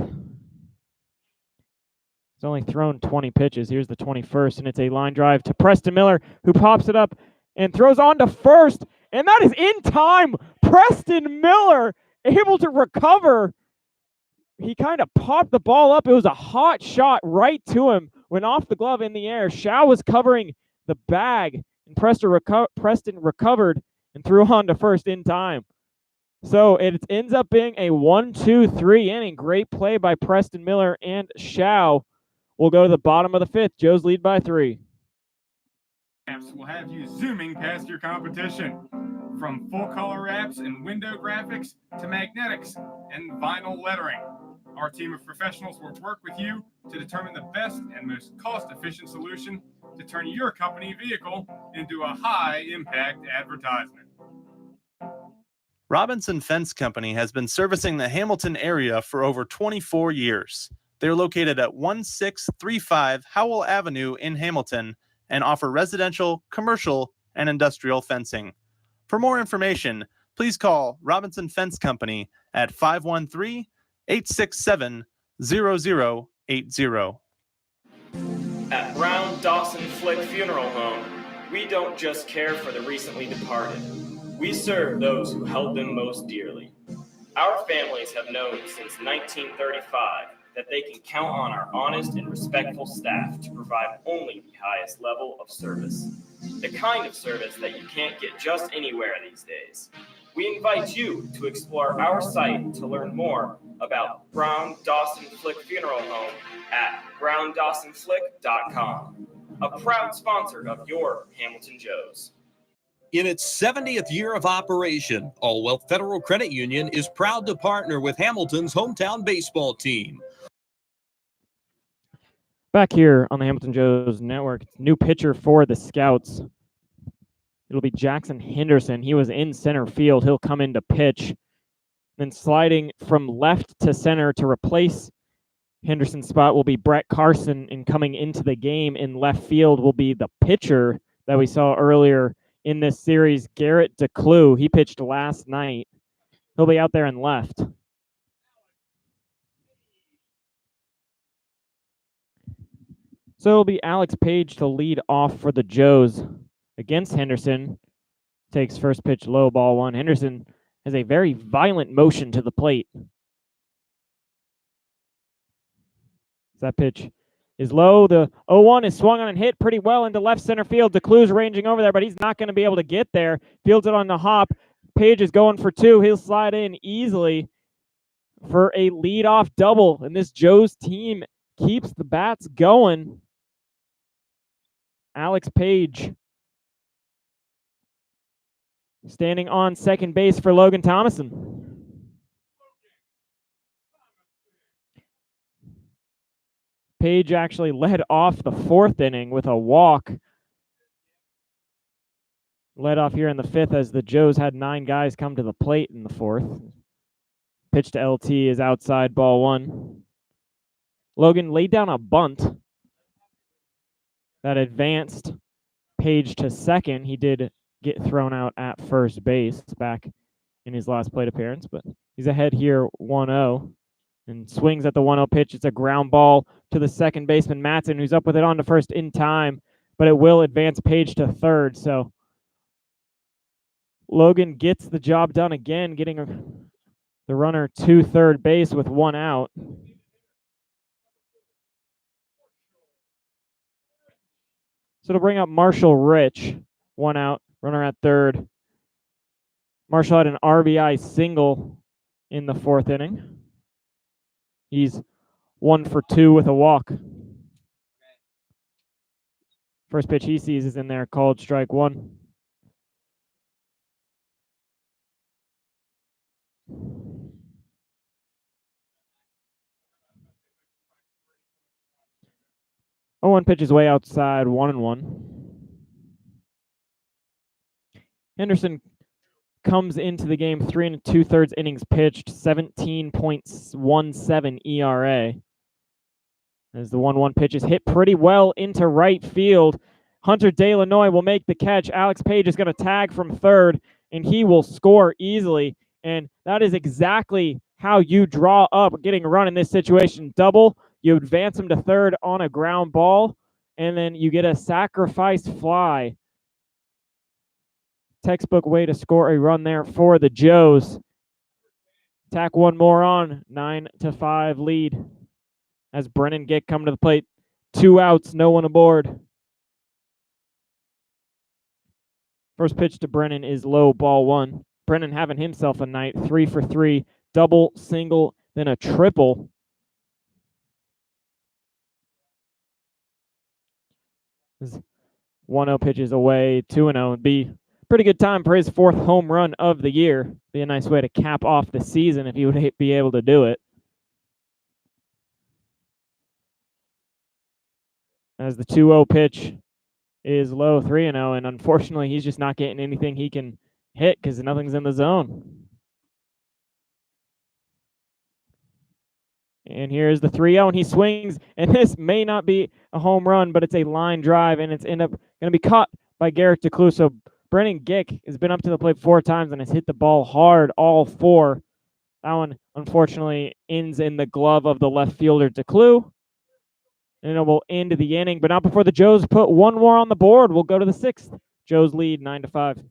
[SPEAKER 1] He's only thrown 20 pitches. Here's the 21st, and it's a line drive to Preston Miller, who pops it up and throws on to first, and that is in time. Preston Miller able to recover. He kind of popped the ball up. It was a hot shot right to him, went off the glove in the air. Shao was covering the bag, and Preston recovered and threw on to first in time. So it ends up being a 1-2-3 inning. Great play by Preston Miller and Shao. We'll go to the bottom of the fifth. Joe's lead by 3.
[SPEAKER 3] Apps will have you zooming past your competition. From full color wraps and window graphics to magnetics and vinyl lettering. Our team of professionals will work with you to determine the best and most cost-efficient solution to turn your company vehicle into a high-impact advertisement.
[SPEAKER 4] Robinson Fence Company has been servicing the Hamilton area for over 24 years. They're located at 1635 Howell Avenue in Hamilton and offer residential, commercial, and industrial fencing. For more information, please call Robinson Fence Company at 513-867-0080.
[SPEAKER 5] At Brown Dawson Flick Funeral Home, we don't just care for the recently departed. We serve those who held them most dearly. Our families have known since 1935 that they can count on our honest and respectful staff to provide only the highest level of service. The kind of service that you can't get just anywhere these days. We invite you to explore our site to learn more about Brown Dawson Flick Funeral Home at browndawsonflick.com, a proud sponsor of your Hamilton Joes.
[SPEAKER 2] In its 70th year of operation, All Wealth Federal Credit Union is proud to partner with Hamilton's hometown baseball team.
[SPEAKER 1] Back here on the Hamilton Joes Network, new pitcher for the Scouts. It'll be Jackson Henderson. He was in center field. He'll come in to pitch. Then sliding from left to center to replace Henderson's spot will be Brett Carson, and coming into the game in left field will be the pitcher that we saw earlier in this series, Garrett DeClue. He pitched last night. He'll be out there in left. So it'll be Alex Page to lead off for the Joes against Henderson. Takes first pitch low, ball 1. Henderson has a very violent motion to the plate. That pitch is low. The 0-1 is swung on and hit pretty well into left center field. DeClue's ranging over there, but he's not going to be able to get there. Fields it on the hop. Page is going for 2. He'll slide in easily for a leadoff double. And this Joes team keeps the bats going. Alex Page standing on second base for Logan Thomason. Page actually led off the 4th inning with a walk. Led off here in the 5th as the Joes had 9 guys come to the plate in the 4th. Pitch to LT is outside, ball 1. Logan laid down a bunt that advanced Page to second. He did get thrown out at first base back in his last plate appearance, but he's ahead here 1-0 and swings at the 1-0 pitch. It's a ground ball to the second baseman, Matson, who's up with it on to first in time, but it will advance Page to third. So Logan gets the job done again, getting the runner to third base with 1 out. So to bring up Marshall Rich, 1 out, runner at third. Marshall had an RBI single in the 4th inning. He's 1 for 2 with a walk. First pitch he sees is in there, called strike 1. One pitch is way outside, 1-1. Henderson comes into the game 3 2/3 innings pitched, 17.17 ERA. As the 1-1 pitch is hit pretty well into right field. Hunter DeLanoy will make the catch. Alex Page is going to tag from third, and he will score easily. And that is exactly how you draw up getting a run in this situation. Double, You advance him to third on a ground ball, and then you get a sacrifice fly. Textbook way to score a run there for the Joes. Tack one more on, 9-5 lead. As Brennan Gick come to the plate. 2 outs, no one aboard. First pitch to Brennan is low, ball 1. Brennan having himself a night, 3 for 3, double, single, then a triple. This 1-0 pitches away, 2-0. Be pretty good time for his 4th home run of the year. Be a nice way to cap off the season if he would be able to do it. As the 2-0 pitch is low, 3-0, and unfortunately he's just not getting anything he can hit because nothing's in the zone. And here's the 3-0, and he swings, and this may not be a home run, but it's a line drive, and it's end up going to be caught by Garrett DeClue. So Brennan Gick has been up to the plate 4 times and has hit the ball hard all 4. That one, unfortunately, ends in the glove of the left fielder DeClue. And it will end the inning, but not before the Joes put one more on the board. We'll go to the 6th. Joes lead 9-5.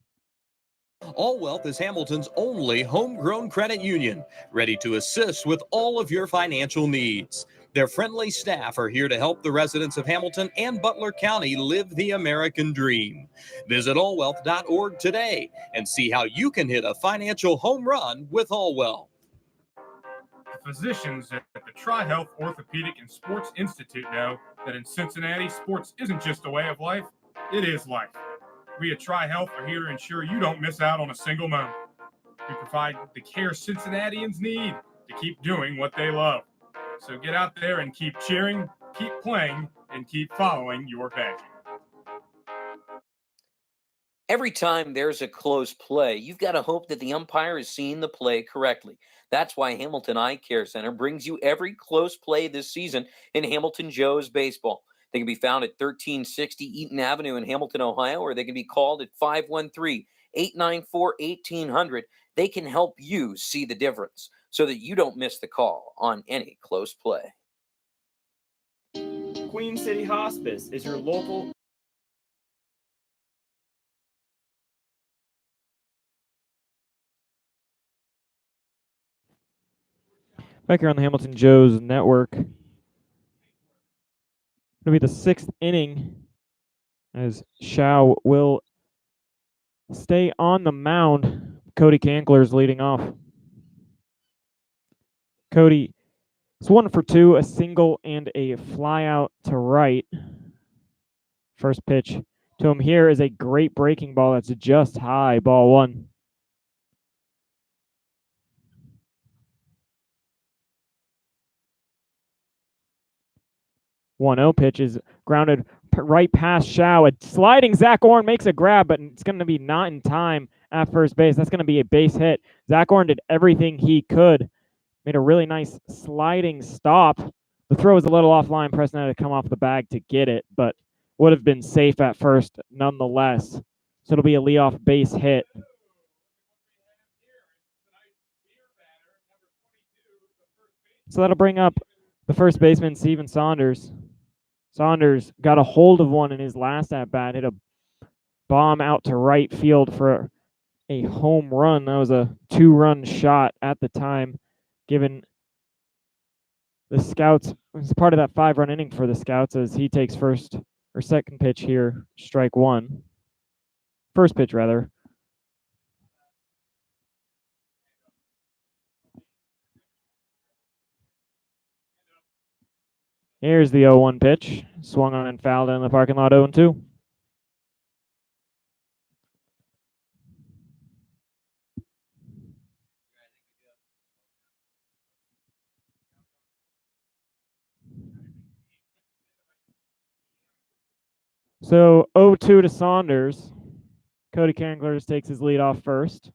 [SPEAKER 2] All Wealth is Hamilton's only homegrown credit union, ready to assist with all of your financial needs. Their friendly staff are here to help the residents of Hamilton and Butler County live the American dream. Visit allwealth.org today and see how you can hit a financial home run with All Wealth.
[SPEAKER 3] Physicians at the Tri-Health Orthopedic and Sports Institute know that in Cincinnati, sports isn't just a way of life, it is life. We at Tri-Health are here to ensure you don't miss out on a single moment. We provide the care Cincinnatians need to keep doing what they love. So get out there and keep cheering, keep playing, and keep following your passion.
[SPEAKER 6] Every time there's a close play, you've got to hope that the umpire is seeing the play correctly. That's why Hamilton Eye Care Center brings you every close play this season in Hamilton Joes baseball. They can be found at 1360 Eaton Avenue in Hamilton, Ohio, or they can be called at 513-894-1800. They can help you see the difference so that you don't miss the call on any close play.
[SPEAKER 5] Queen City Hospice is your local
[SPEAKER 1] Back here on the Hamilton Joes Network. It'll be the 6th inning as Shao will stay on the mound. Cody Kankler's leading off. Cody is 1 for 2, a single and a fly out to right. First pitch to him here is a great breaking ball that's just high, ball 1. One-0 pitch is grounded right past Shao. A sliding Zach Orn makes a grab, but it's going to be not in time at first base. That's going to be a base hit. Zach Orn did everything he could. Made a really nice sliding stop. The throw was a little offline. Preston had to come off the bag to get it, but would have been safe at first nonetheless. So it'll be a leadoff base hit. So that'll bring up the first baseman, Steven Saunders. Saunders got a hold of one in his last at-bat, hit a bomb out to right field for a home run. That was a 2-run shot at the time, given the Scouts. It was part of that 5-run inning for the Scouts as he takes second pitch here, strike 1. First pitch, rather. Here's the 0-1 pitch. Swung on and fouled in the parking lot, 0-2. So 0-2 to Saunders. Cody Kankler takes his lead off first.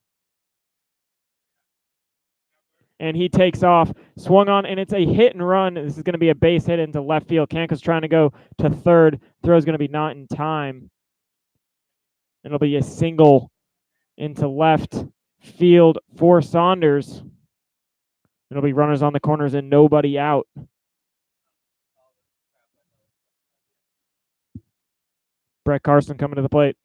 [SPEAKER 1] And he takes off, swung on, and it's a hit and run. This is going to be a base hit into left field. Kankler's trying to go to third. Throw's going to be not in time. It'll be a single into left field for Saunders. It'll be runners on the corners and nobody out. Brett Carson coming to the plate.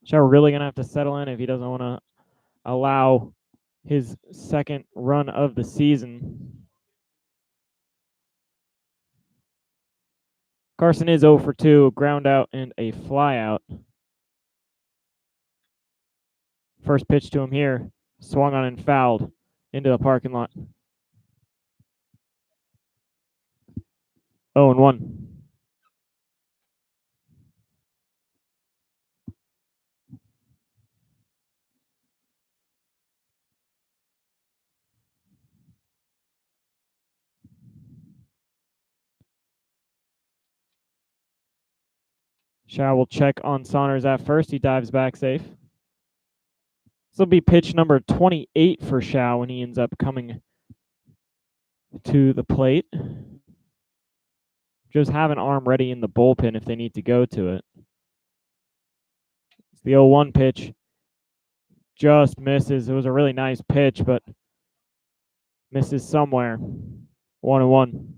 [SPEAKER 1] Shaw really going to have to settle in if he doesn't want to allow his second run of the season. Carson is 0 for 2, a ground out and a fly out. First pitch to him here, swung on and fouled into the parking lot. 0-1. Shaw will check on Saunders at first. He dives back safe. This will be pitch number 28 for Shaw when he ends up coming to the plate. Just have an arm ready in the bullpen if they need to go to it. It's the 0-1 pitch. Just misses. It was a really nice pitch, but misses somewhere. 1-1.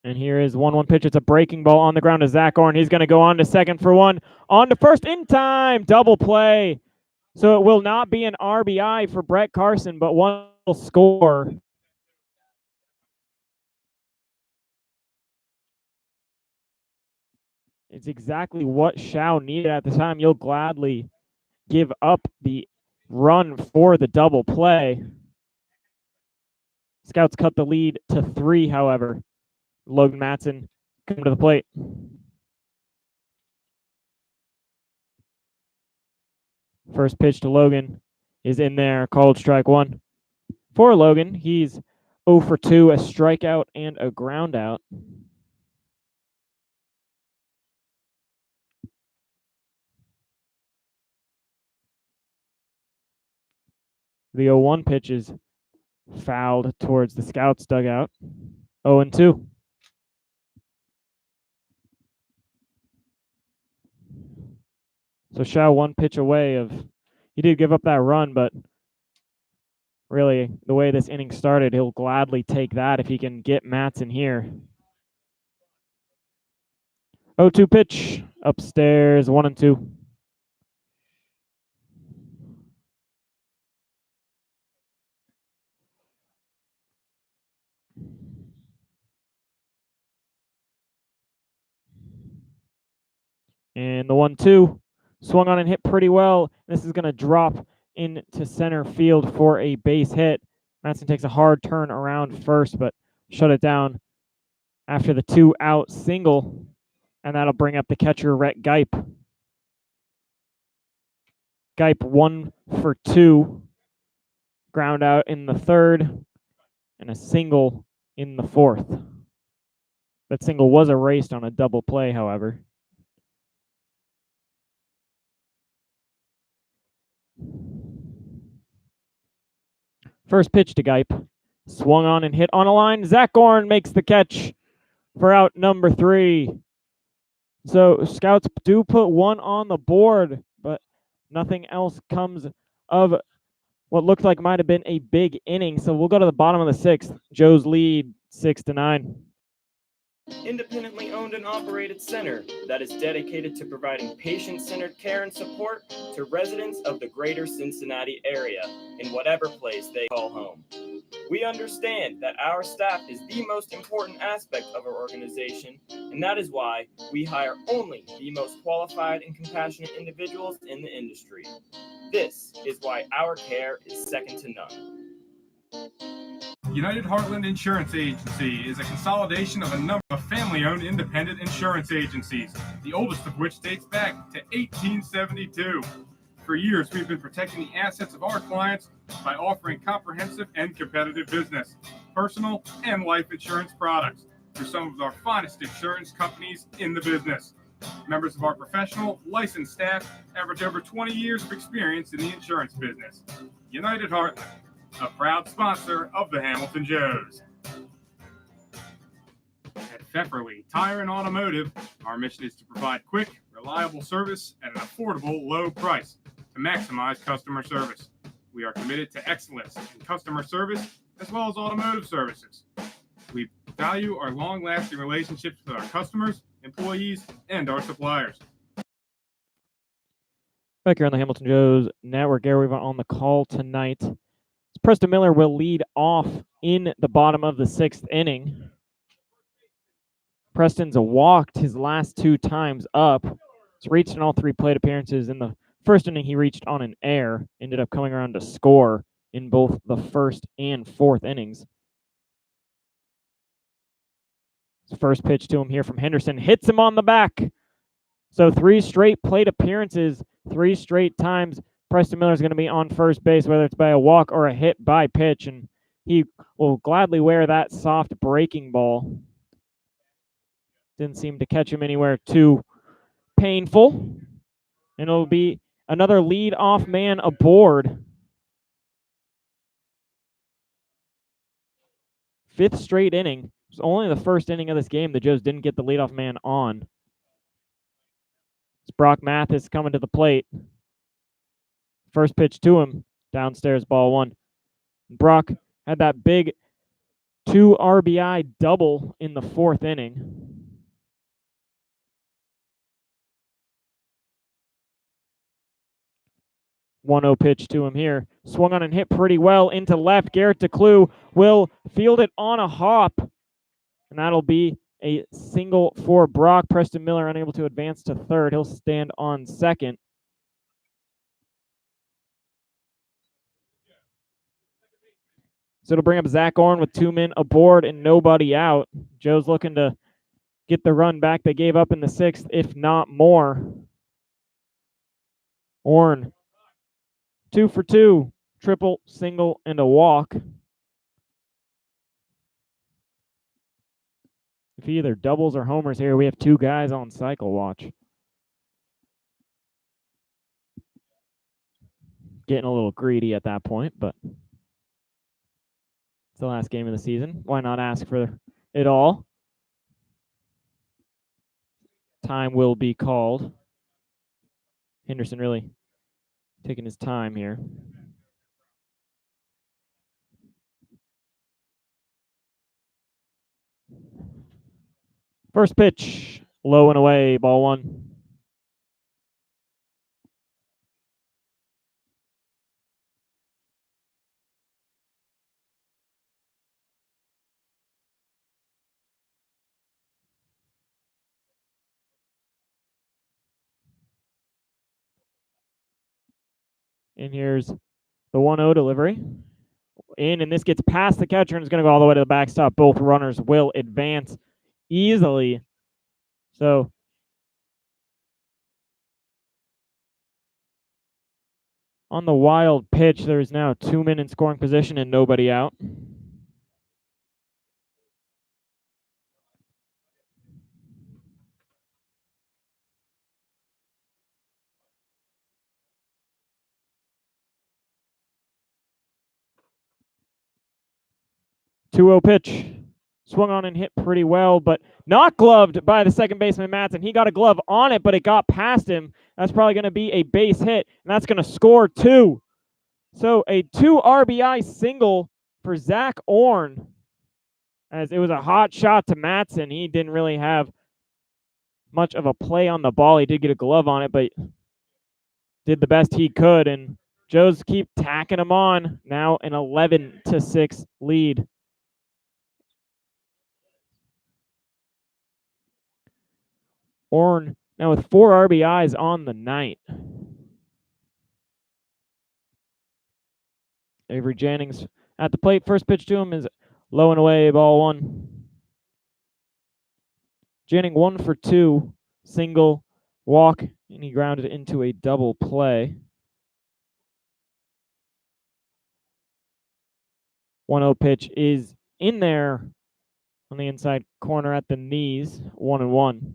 [SPEAKER 1] And here is 1-1 pitch. It's a breaking ball on the ground to Zach Orn. He's going to go on to second for one. On to first in time. Double play. So it will not be an RBI for Brett Carson, but one will score. It's exactly what Shaw needed at the time. You'll gladly give up the run for the double play. Scouts cut the lead to 3, however. Logan Matson coming to the plate. First pitch to Logan is in there, called strike 1. For Logan, he's 0 for 2, a strikeout and a ground out. The 0-1 pitch is fouled towards the Scouts dugout. 0-2. So Shaw 1 pitch away of, he did give up that run, but really the way this inning started, he'll gladly take that if he can get Matson here. 0-2 pitch upstairs, 1-2. And the 1-2 swung on and hit pretty well. This is going to drop into center field for a base hit. Matson takes a hard turn around first, but shut it down after the 2-out single. And that'll bring up the catcher, Rhett Geip. Geip 1 for 2. Ground out in the third and a single in the fourth. That single was erased on a double play, however. First pitch to Geip. Swung on and hit on a line. Zach Orn makes the catch for out number 3. So Scouts do put 1 on the board, but nothing else comes of what looked like might have been a big inning. So we'll go to the bottom of the 6th. Joe's lead 6-9.
[SPEAKER 5] Independently owned and operated center that is dedicated to providing patient-centered care and support to residents of the greater Cincinnati area in whatever place they call home. We understand that our staff is the most important aspect of our organization, and that is why we hire only the most qualified and compassionate individuals in the industry. This is why our care is second to none.
[SPEAKER 3] United Heartland Insurance Agency is a consolidation of a number of family-owned independent insurance agencies, the oldest of which dates back to 1872. For years, we've been protecting the assets of our clients by offering comprehensive and competitive business, personal and life insurance products through some of our finest insurance companies in the business. Members of our professional, licensed staff average over 20 years of experience in the insurance business. United Heartland, a proud sponsor of the Hamilton Joes. At Pfefferly Tire and Automotive, our mission is to provide quick, reliable service at an affordable, low price to maximize customer service. We are committed to excellence in customer service as well as automotive services. We value our long-lasting relationships with our customers, employees, and our suppliers.
[SPEAKER 1] Back here on the Hamilton Joes Network, Gary, we're on the call tonight. Preston Miller will lead off in the bottom of the 6th inning. Preston's walked his last 2 times up. He's reached in all 3 plate appearances. In the first inning, he reached on an error, ended up coming around to score in both the 1st and 4th innings. His first pitch to him here from Henderson hits him on the back. So 3 straight plate appearances, 3 straight times Preston Miller is going to be on first base, whether it's by a walk or a hit by pitch, and he will gladly wear that soft breaking ball. Didn't seem to catch him anywhere too painful. And it'll be another lead-off man aboard. 5th straight inning. It was only the 1st inning of this game the Joes didn't get the leadoff man on. It's Brock Mathis coming to the plate. First pitch to him, downstairs, ball 1. Brock had that big 2 RBI double in the 4th inning. One-0 pitch to him here. Swung on and hit pretty well into left. Garrett DeClue will field it on a hop. And that'll be a single for Brock. Preston Miller unable to advance to third. He'll stand on second. So it'll bring up Zach Orn with 2 men aboard and nobody out. Joe's looking to get the run back they gave up in the 6th, if not more. Orn, 2 for 2, triple, single, and a walk. If he either doubles or homers here, we have 2 guys on cycle watch. Getting a little greedy at that point, but it's the last game of the season. Why not ask for it all? Time will be called. Henderson really taking his time here. First pitch, low and away, ball 1. And here's the 1-0 delivery. And this gets past the catcher and it's going to go all the way to the backstop. Both runners will advance easily. So on the wild pitch, there is now 2 men in scoring position and nobody out. Two-0 pitch. Swung on and hit pretty well, but not gloved by the second baseman, Matson. He got a glove on it, but it got past him. That's probably going to be a base hit, and that's going to score 2. So a 2 RBI single for Zach Orn, as it was a hot shot to Matson. He didn't really have much of a play on the ball. He did get a glove on it, but did the best he could, and Joes keep tacking him on. Now an 11-6 lead. Orn now with 4 RBIs on the night. Avery Jennings at the plate. First pitch to him is low and away, ball 1. Jennings 1 for 2, single, walk, and he grounded into a double play. 1-0 pitch is in there on the inside corner at the knees, 1-1.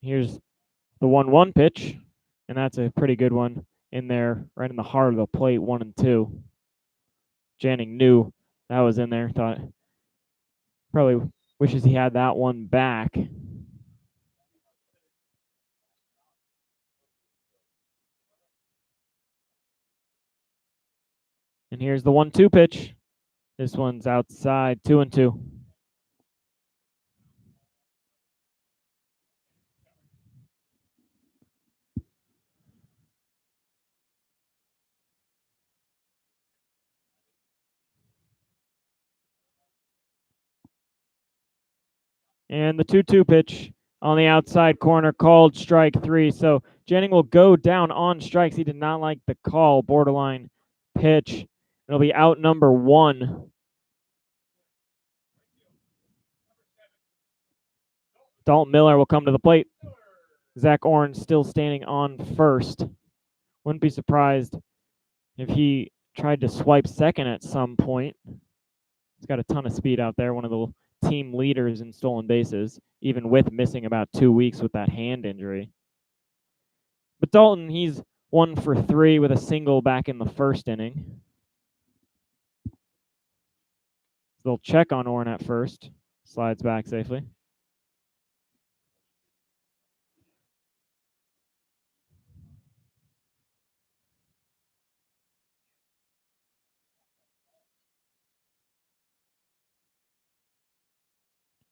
[SPEAKER 1] Here's the 1-1 pitch. And that's a pretty good one in there, right in the heart of the plate, 1 and 2. Janning knew that was in there, thought probably wishes he had that one back. And here's the 1-2 pitch. This one's outside, 2 and 2. And the 2-2 pitch on the outside corner, called strike 3. So Janning will go down on strikes. He did not like the call, borderline pitch. It'll be out number 1. Dalton Miller will come to the plate. Zach Oren still standing on first. Wouldn't be surprised if he tried to swipe second at some point. He's got a ton of speed out there, one of the team leaders in stolen bases, even with missing about 2 weeks with that hand injury. But Dalton, he's 1 for 3 with a single back in the first inning. They'll check on Oren at first. Slides back safely.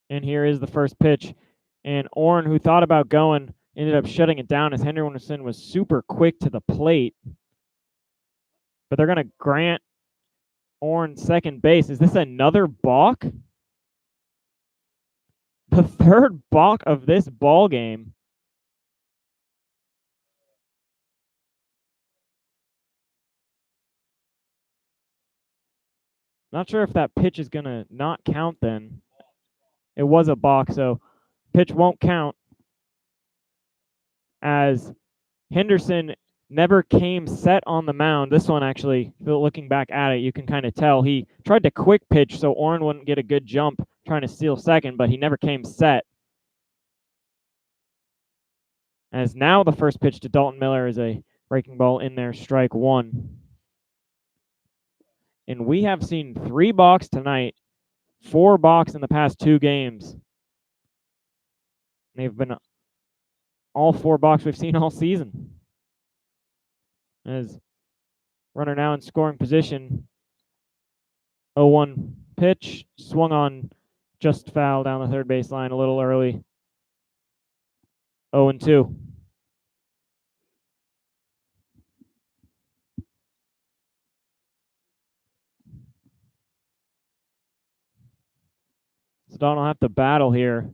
[SPEAKER 1] And here is the first pitch. And Oren, who thought about going, ended up shutting it down as Henderson was super quick to the plate. But they're going to grant Oren second base. Is this another balk? The third balk of this ball game. Not sure if that pitch is going to not count then. It was a balk, so pitch won't count, as Henderson never came set on the mound. This one, actually, looking back at it, you can kind of tell he tried to quick pitch so Oren wouldn't get a good jump trying to steal second, but he never came set. As now the first pitch to Dalton Miller is a breaking ball in there, strike 1. And we have seen 3 balks tonight, 4 balks in the past 2 games. They've been all 4 balks we've seen all season. As runner now in scoring position. 0-1 pitch, swung on, just foul down the third baseline a little early. 0-2. So Dalton will have to battle here.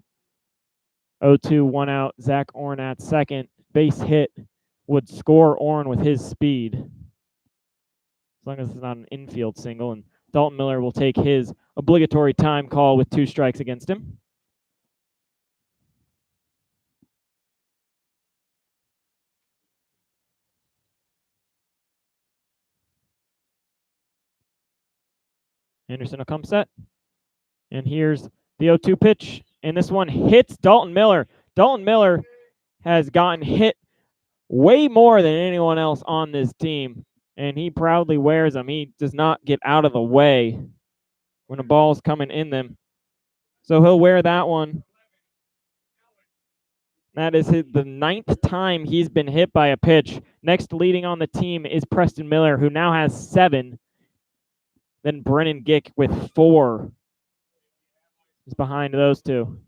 [SPEAKER 1] 0-2, 1 out. Zach Oren at second. Base hit would score Oren with his speed, as long as it's not an infield single. And Dalton Miller will take his obligatory time call with 2 strikes against him. Henderson will come set. And here's the 0-2 pitch. And this one hits Dalton Miller. Dalton Miller has gotten hit way more than anyone else on this team, and he proudly wears them. He does not get out of the way when a ball's coming in them. So he'll wear that one. That is the 9th time he's been hit by a pitch. Next leading on the team is Preston Miller, who now has 7. Then Brennan Gick with 4 is behind those 2.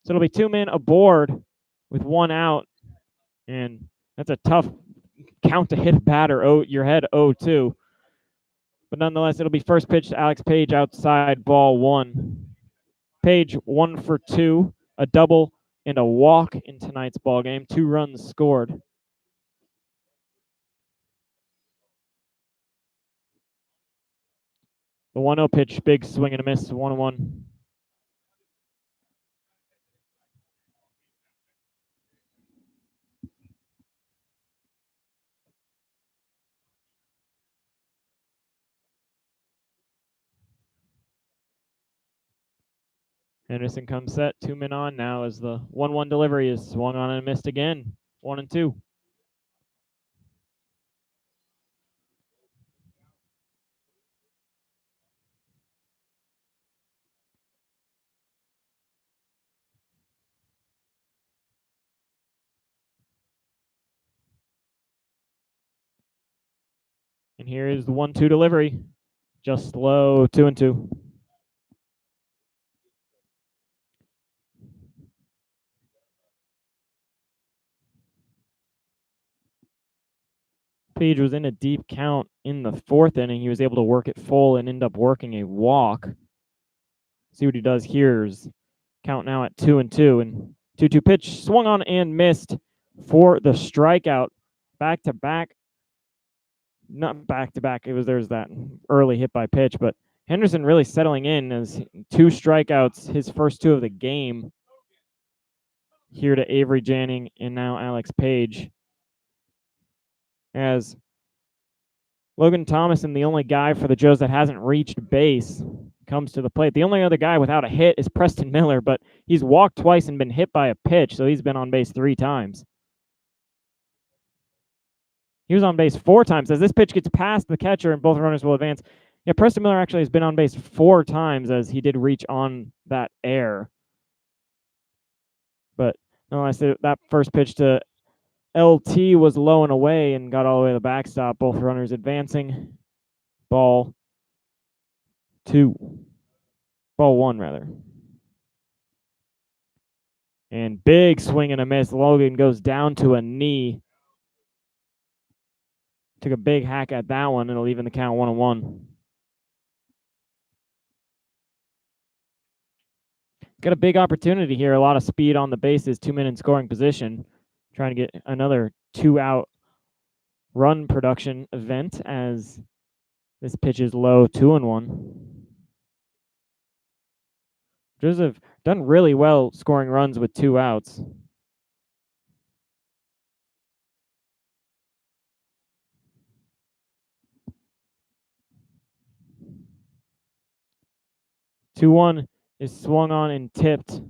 [SPEAKER 1] So it'll be 2 men aboard with 1 out. And that's a tough count to hit a batter. Your head 0-2. But nonetheless, it'll be first pitch to Alex Page outside, ball 1. Page 1 for 2, a double and a walk in tonight's ball game. 2 runs scored. The 1-0 pitch, big swing and a miss, 1-1. Henderson comes set, 2 men on now as the 1-1 delivery is swung on and missed again. 1-2. And here is the 1-2 delivery. Just slow, 2-2. Page was in a deep count in the 4th inning. He was able to work it full and end up working a walk. See what he does here. Is count now at 2-2, and 2-2 pitch swung on and missed for the strikeout. Back to back, not back to back. There's that early hit by pitch, but Henderson really settling in as 2 strikeouts, his first 2 of the game. Here to Avery Janning and now Alex Page. As Logan Thomason, the only guy for the Joes that hasn't reached base, comes to the plate. The only other guy without a hit is Preston Miller, but he's walked twice and been hit by a pitch, so he's been on base 3 times. He was on base 4 times. As this pitch gets past the catcher and both runners will advance. Yeah, Preston Miller actually has been on base 4 times as he did reach on that air. But nonetheless, that first pitch to LT was low and away and got all the way to the backstop. Both runners advancing. Ball 1 rather. And big swing and a miss. Logan goes down to a knee. Took a big hack at that one. It'll even the count 1-1. Got a big opportunity here. A lot of speed on the bases. 2 men in scoring position. Trying to get another 2-out run production event as this pitch is low, 2-1. Joseph done really well scoring runs with 2 outs. Two-1 is swung on and tipped.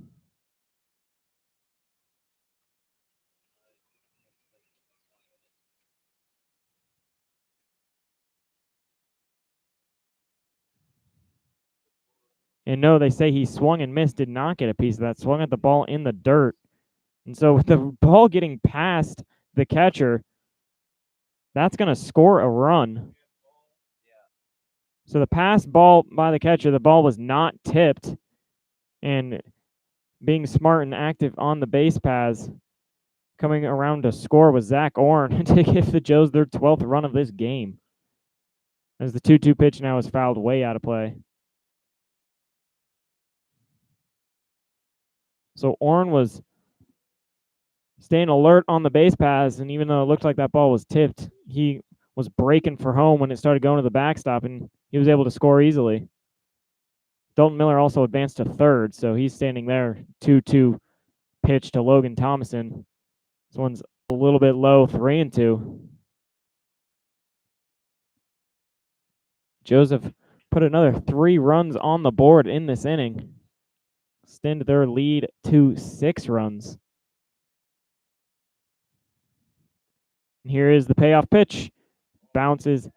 [SPEAKER 1] And no, they say he swung and missed, did not get a piece of that. Swung at the ball in the dirt. And so with the ball getting past the catcher, that's going to score a run. So the pass ball by the catcher, the ball was not tipped. And being smart and active on the base paths, coming around to score was Zach Orn to give the Joes their 12th run of this game. As the 2-2 pitch now is fouled way out of play. So Orn was staying alert on the base paths, and even though it looked like that ball was tipped, he was breaking for home when it started going to the backstop, and he was able to score easily. Dalton Miller also advanced to third, so he's standing there. 2-2 pitch to Logan Thomason. This one's a little bit low, 3-2. Joseph put another 3 runs on the board in this inning. Extend their lead to 6 runs. And here is the payoff pitch. Bounces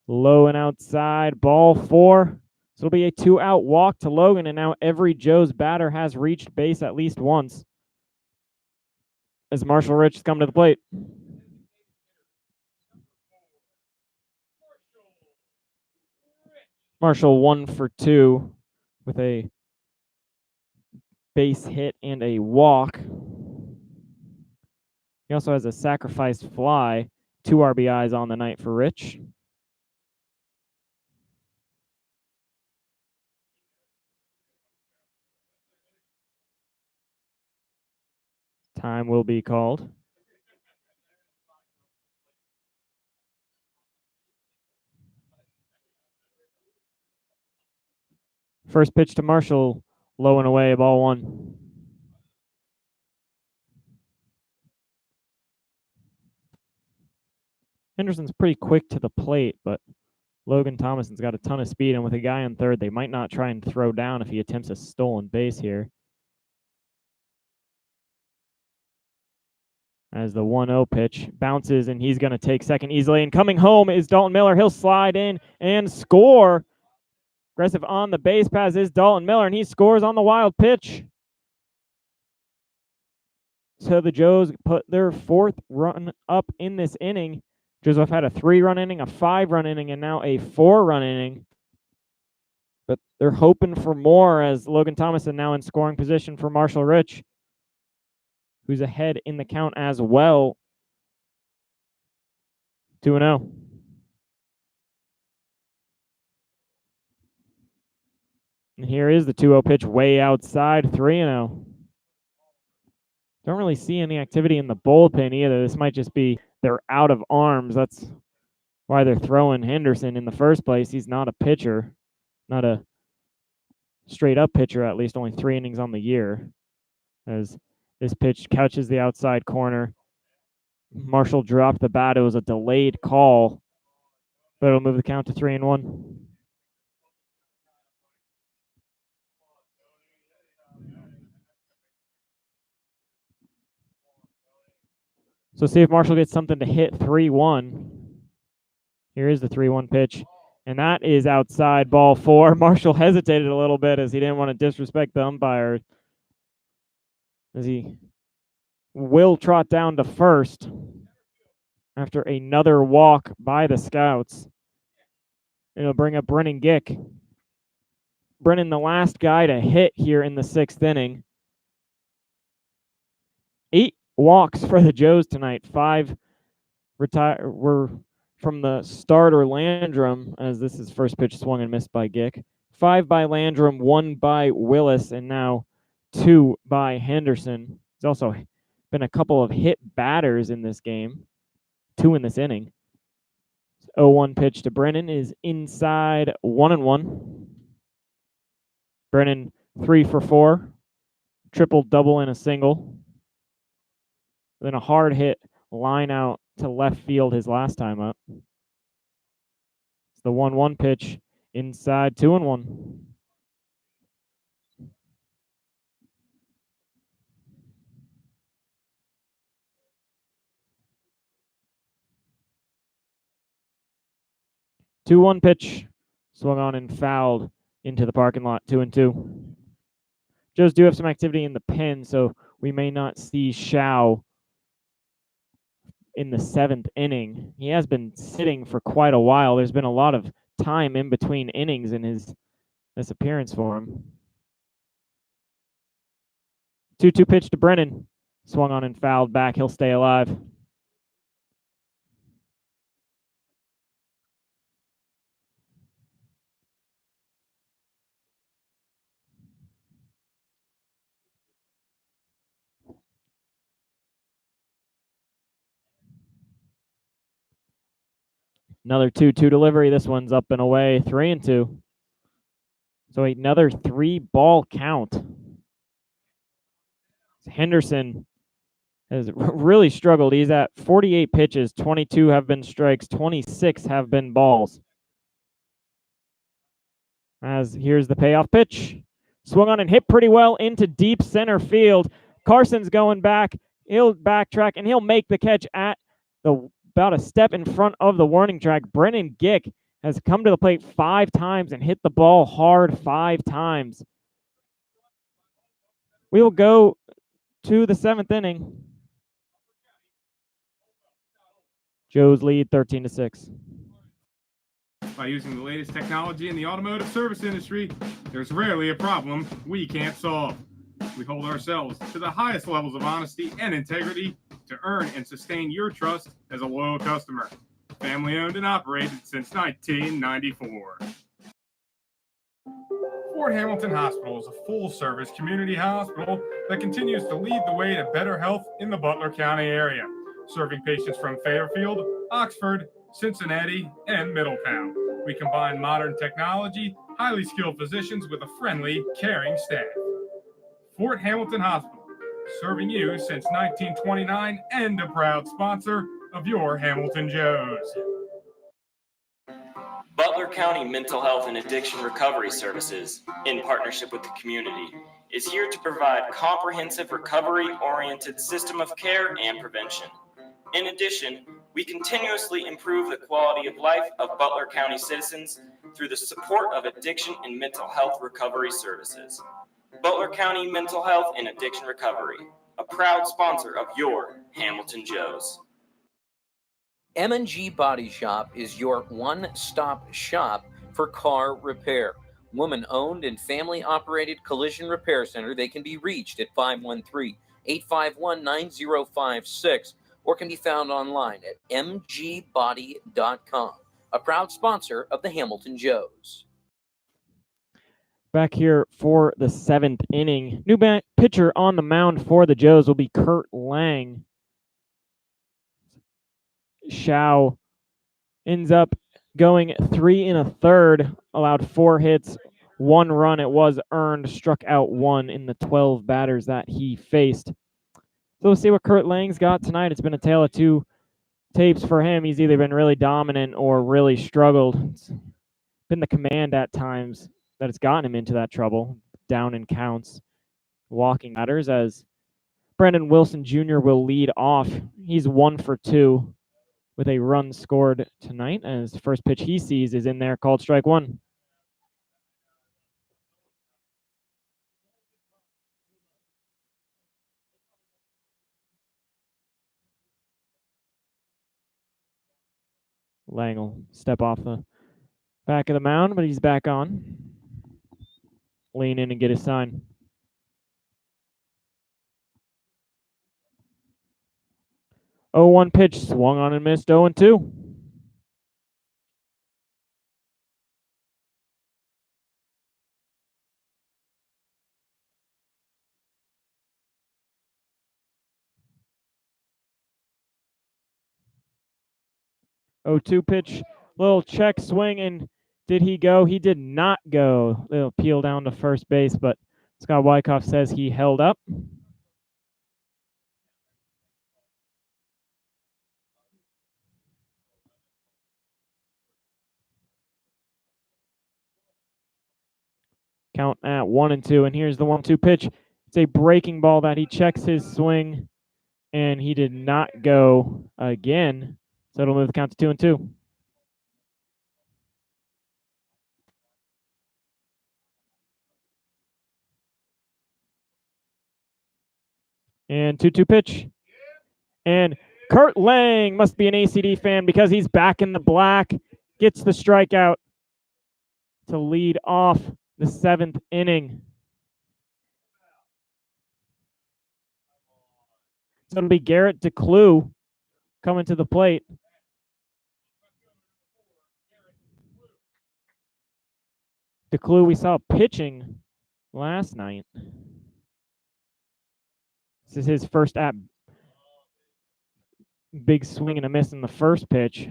[SPEAKER 1] low and outside. Ball 4. So it'll be a 2-out walk to Logan, and now every Joe's batter has reached base at least once. As Marshall Rich has come to the plate. Marshall 1 for 2 with a base hit and a walk. He also has a sacrifice fly, 2 RBIs on the night for Rich. Time will be called. First pitch to Marshall, low and away, ball 1. Henderson's pretty quick to the plate, but Logan Thomason's got a ton of speed, and with a guy on third, they might not try and throw down if he attempts a stolen base here. as the 1-0 pitch bounces, and he's going to take second easily. And coming home is Dalton Miller. He'll slide in and score. Aggressive on the base pass is Dalton Miller, and he scores on the wild pitch. So the Joes put their 4th run up in this inning. Joseph had a 3-run inning, a 5-run inning, and now a 4-run inning. But they're hoping for more as Logan Thomason now in scoring position for Marshall Rich, who's ahead in the count as well. 2-0. And here is the 2-0 pitch way outside, 3-0. Don't really see any activity in the bullpen either. This might just be they're out of arms. That's why they're throwing Henderson in the first place. He's not a pitcher, not a straight up pitcher, at least only 3 innings on the year. As this pitch catches the outside corner. Marshall dropped the bat. It was a delayed call, but it'll move the count to 3-1. So see if Marshall gets something to hit 3-1. Here is the 3-1 pitch, and that is outside, ball 4. Marshall hesitated a little bit as he didn't want to disrespect the umpire, as he will trot down to first after another walk by the Scouts. It'll bring up Brennan Gick. Brennan, the last guy to hit here in the 6th inning. 8 walks for the Joes tonight. 5 were from the starter Landrum, as this is first pitch swung and missed by Gick. 5 by Landrum, 1 by Willis, and now 2 by Henderson. There's also been a couple of hit batters in this game, 2 in this inning. 0-1 pitch to Brennan is inside, 1-1. Brennan 3 for 4, triple, double, and a single. Then a hard hit line out to left field his last time up. It's the 1-1 pitch inside, 2-1. The 2-1 pitch swung on and fouled into the parking lot, 2-2. Joes do have some activity in the pen, so we may not see Shao in the 7th inning. He has been sitting for quite a while. There's been a lot of time in between innings in this appearance for him. 2-2 pitch to Brennan. Swung on and fouled back. He'll stay alive. Another 2-2 delivery. This one's up and away, 3-2. So another 3-ball count. Henderson has really struggled. He's at 48 pitches. 22 have been strikes. 26 have been balls. As here's the payoff pitch. Swung on and hit pretty well into deep center field. Carson's going back. He'll backtrack, and he'll make the catch at about a step in front of the warning track. Brennan Gick has come to the plate 5 times and hit the ball hard 5 times. We will go to the 7th inning. Joes lead 13-6.
[SPEAKER 3] By using the latest technology in the automotive service industry, there's rarely a problem we can't solve. We hold ourselves to the highest levels of honesty and integrity to earn and sustain your trust as a loyal customer. Family owned and operated since 1994. Fort Hamilton Hospital is a full-service community hospital that continues to lead the way to better health in the Butler County area, serving patients from Fairfield, Oxford, Cincinnati, and Middletown. We combine modern technology, highly skilled physicians with a friendly, caring staff. Fort Hamilton Hospital, serving you since 1929 and a proud sponsor of your Hamilton Joes.
[SPEAKER 5] Butler County Mental Health and Addiction Recovery Services, in partnership with the community, is here to provide comprehensive recovery-oriented system of care and prevention. In addition, we continuously improve the quality of life of Butler County citizens through the support of addiction and mental health recovery services. Butler County Mental Health and Addiction Recovery, a proud sponsor of your Hamilton Joes.
[SPEAKER 6] M&G Body Shop is your one-stop shop for car repair. Woman-owned and family-operated collision repair center. They can be reached at 513-851-9056 or can be found online at mgbody.com. A proud sponsor of the Hamilton Joes.
[SPEAKER 1] Back here for the 7th inning. New pitcher on the mound for the Joes will be Kurt Lang. Shao ends up going 3 1/3, allowed 4 hits, 1 run. It was earned, struck out 1 in the 12 batters that he faced. So we'll see what Kurt Lang's got tonight. It's been a tale of two tapes for him. He's either been really dominant or really struggled. It's been the command at times that it's gotten him into that trouble. Down in counts, walking batters, as Brandon Wilson Jr. will lead off. He's 1 for 2 with a run scored tonight, as the first pitch he sees is in there, called strike 1. Lang will step off the back of the mound, but he's back on. Lean in and get his sign. Oh, 1 pitch, swung on and missed, 0-2. Oh, 2 pitch, little check swing, and did he go? He did not go. Little peel down to first base, but Scott Wyckoff says he held up. Count at 1-2, and here's the 1-2 pitch. It's a breaking ball that he checks his swing, and he did not go again. So it'll move the count to 2-2. And 2-2 pitch. And Kurt Lang must be an ACD fan because he's back in the black. Gets the strikeout to lead off the 7th inning. So it'll be Garrett DeClue coming to the plate. DeClue, we saw pitching last night. This is his first at big swing and a miss in the first pitch.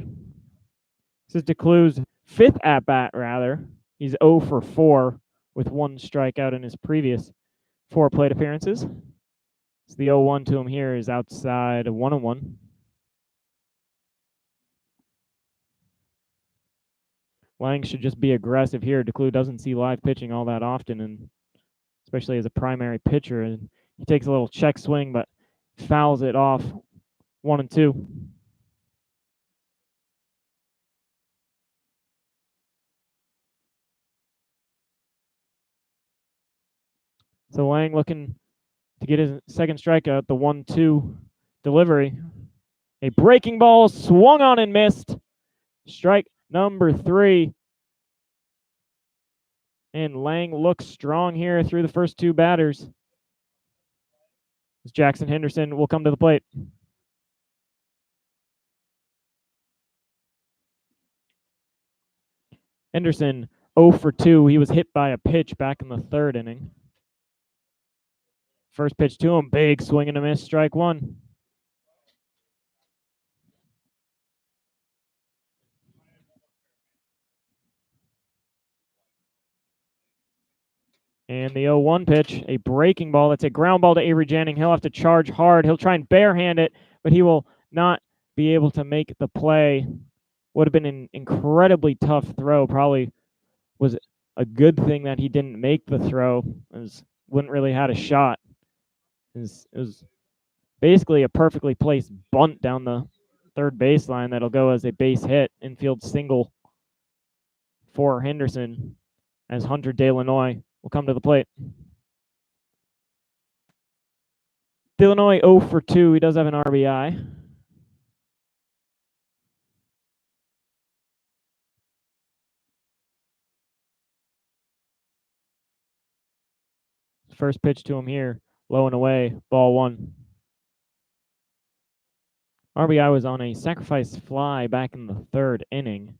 [SPEAKER 1] This is DeClue's 5th at bat, rather. He's 0 for 4 with 1 strikeout in his previous 4 plate appearances. So the 0-1 to him here is outside of 1-1. Lang should just be aggressive here. DeClue doesn't see live pitching all that often, and especially as a primary pitcher. And he takes a little check swing, but fouls it off. 1-2. So Lang looking to get his second strikeout, the 1-2 delivery. A breaking ball swung on and missed. Strike number 3. And Lang looks strong here through the first 2 batters. As Jackson Henderson will come to the plate. Henderson 0 for 2. He was hit by a pitch back in the 3rd inning. First pitch to him, big swing and a miss, strike 1. And the 0-1 pitch, a breaking ball. That's a ground ball to Avery Janning. He'll have to charge hard. He'll try and barehand it, but he will not be able to make the play. Would have been an incredibly tough throw. Probably was a good thing that he didn't make the throw, as wouldn't really had a shot. It was basically a perfectly placed bunt down the third baseline that'll go as a base hit, infield single for Henderson, as Hunter Delanoy will come to the plate. Delanoy 0 for 2. He does have an RBI. First pitch to him here, low and away, ball 1. RBI was on a sacrifice fly back in the 3rd inning.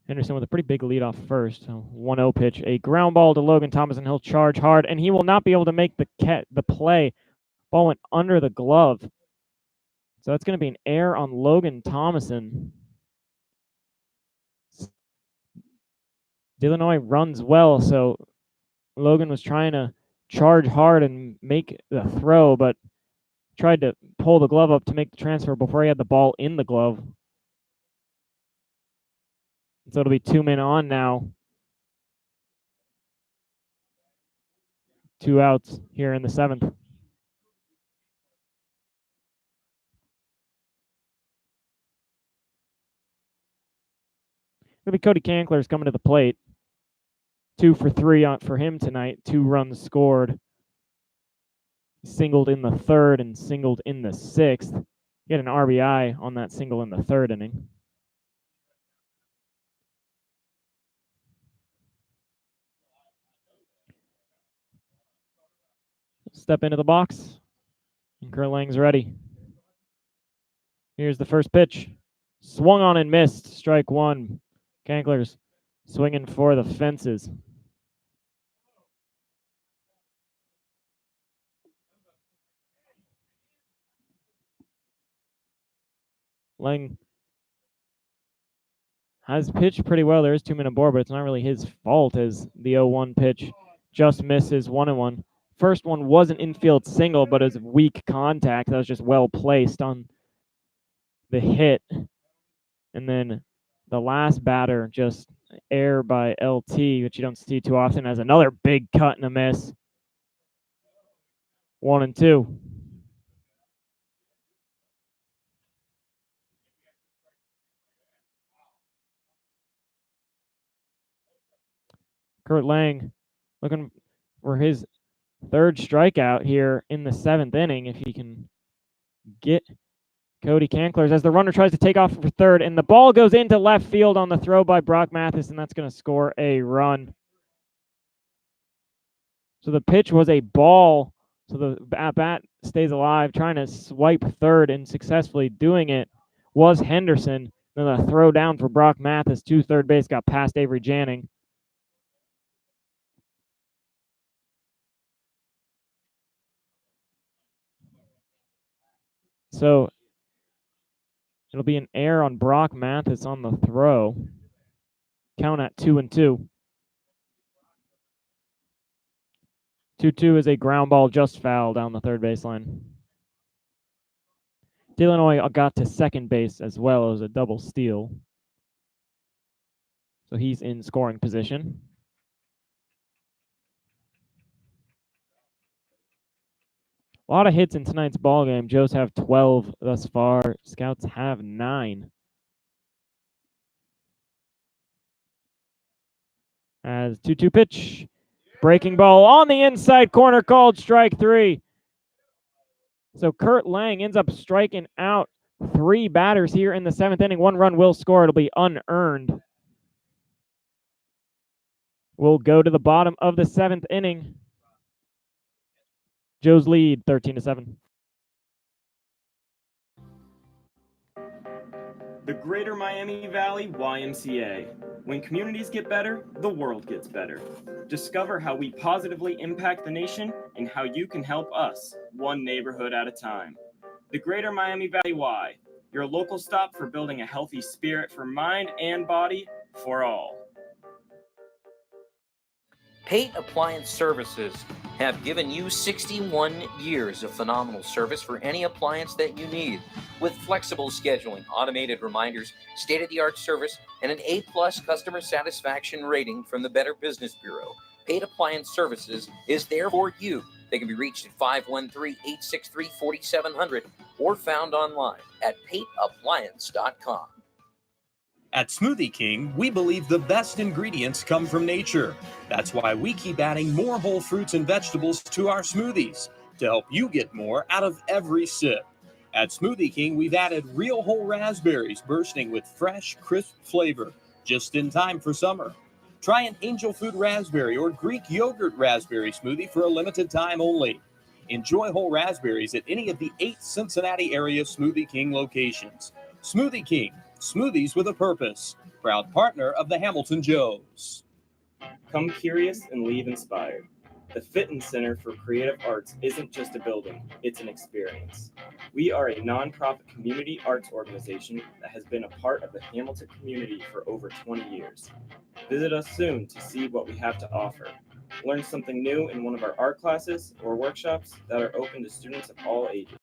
[SPEAKER 1] Henderson with a pretty big lead off first. 1-0 pitch, a ground ball to Logan Thomas, and he'll charge hard, and he will not be able to make the play. Ball went under the glove. So that's going to be an error on Logan Thomason. Delanoy runs well, so Logan was trying to charge hard and make the throw, but tried to pull the glove up to make the transfer before he had the ball in the glove. So it'll be 2 men on now. 2 outs here in the 7th. It'll be Cody Kankler's coming to the plate. 2 for 3 for him tonight. 2 runs scored. Singled in the 3rd and singled in the 6th. He had an RBI on that single in the 3rd inning. Step into the box. And Kurt Lang's ready. Here's the first pitch. Swung on and missed. Strike 1. Kankler's swinging for the fences. Lang has pitched pretty well. There is 2 men aboard, but it's not really his fault as the 0-1 pitch just misses 1-1. First one was an infield single, but it was weak contact. That was just well placed on the hit. And then the last batter, just error by LT, which you don't see too often, as another big cut and a miss. 1-2. Kurt Lang looking for his 3rd strikeout here in the 7th inning. If he can get Cody Kankler's as the runner tries to take off for 3rd, and the ball goes into left field on the throw by Brock Mathis, and that's going to score a run. So the pitch was a ball, so the at-bat stays alive, trying to swipe 3rd, and successfully doing it was Henderson. Then a throw down for Brock Mathis to 3rd base, got past Avery Janning. So it'll be an error on Brock Mathis on the throw. Count at 2-2. 2-2 is a ground ball just foul down the 3rd baseline. Delanoy got to 2nd base as well. It was a double steal. So he's in scoring position. A lot of hits in tonight's ball game. Joes have 12 thus far. Scouts have 9. As 2-2 pitch. Breaking ball on the inside corner, called strike 3. So Kurt Lang ends up striking out 3 batters here in the 7th inning. 1 run will score. It'll be unearned. We'll go to the bottom of the 7th inning. Joe's lead 13-7.
[SPEAKER 5] The Greater Miami Valley YMCA. When communities get better, the world gets better. Discover how we positively impact the nation and how you can help us, one neighborhood at a time. The Greater Miami Valley Y, your local stop for building a healthy spirit for mind and body for all.
[SPEAKER 6] Pate Appliance Services have given you 61 years of phenomenal service for any appliance that you need. With flexible scheduling, automated reminders, state-of-the-art service, and an A+ customer satisfaction rating from the Better Business Bureau, Pate Appliance Services is there for you. They can be reached at 513-863-4700 or found online at pateappliance.com.
[SPEAKER 2] At Smoothie King, we believe the best ingredients come from nature. That's why we keep adding more whole fruits and vegetables to our smoothies to help you get more out of every sip. At Smoothie King, we've added real whole raspberries bursting with fresh, crisp flavor just in time for summer. Try an angel food raspberry or Greek yogurt raspberry smoothie for a limited time only. Enjoy whole raspberries at any of the 8 Cincinnati area Smoothie King locations. Smoothie King, smoothies with a purpose. Proud partner of the Hamilton Joes.
[SPEAKER 5] Come curious and leave inspired. The Fitton Center for Creative Arts isn't just a building, it's an experience. We are a nonprofit community arts organization that has been a part of the Hamilton community for over 20 years. Visit us soon to see what we have to offer. Learn something new in one of our art classes or workshops that are open to students of all ages.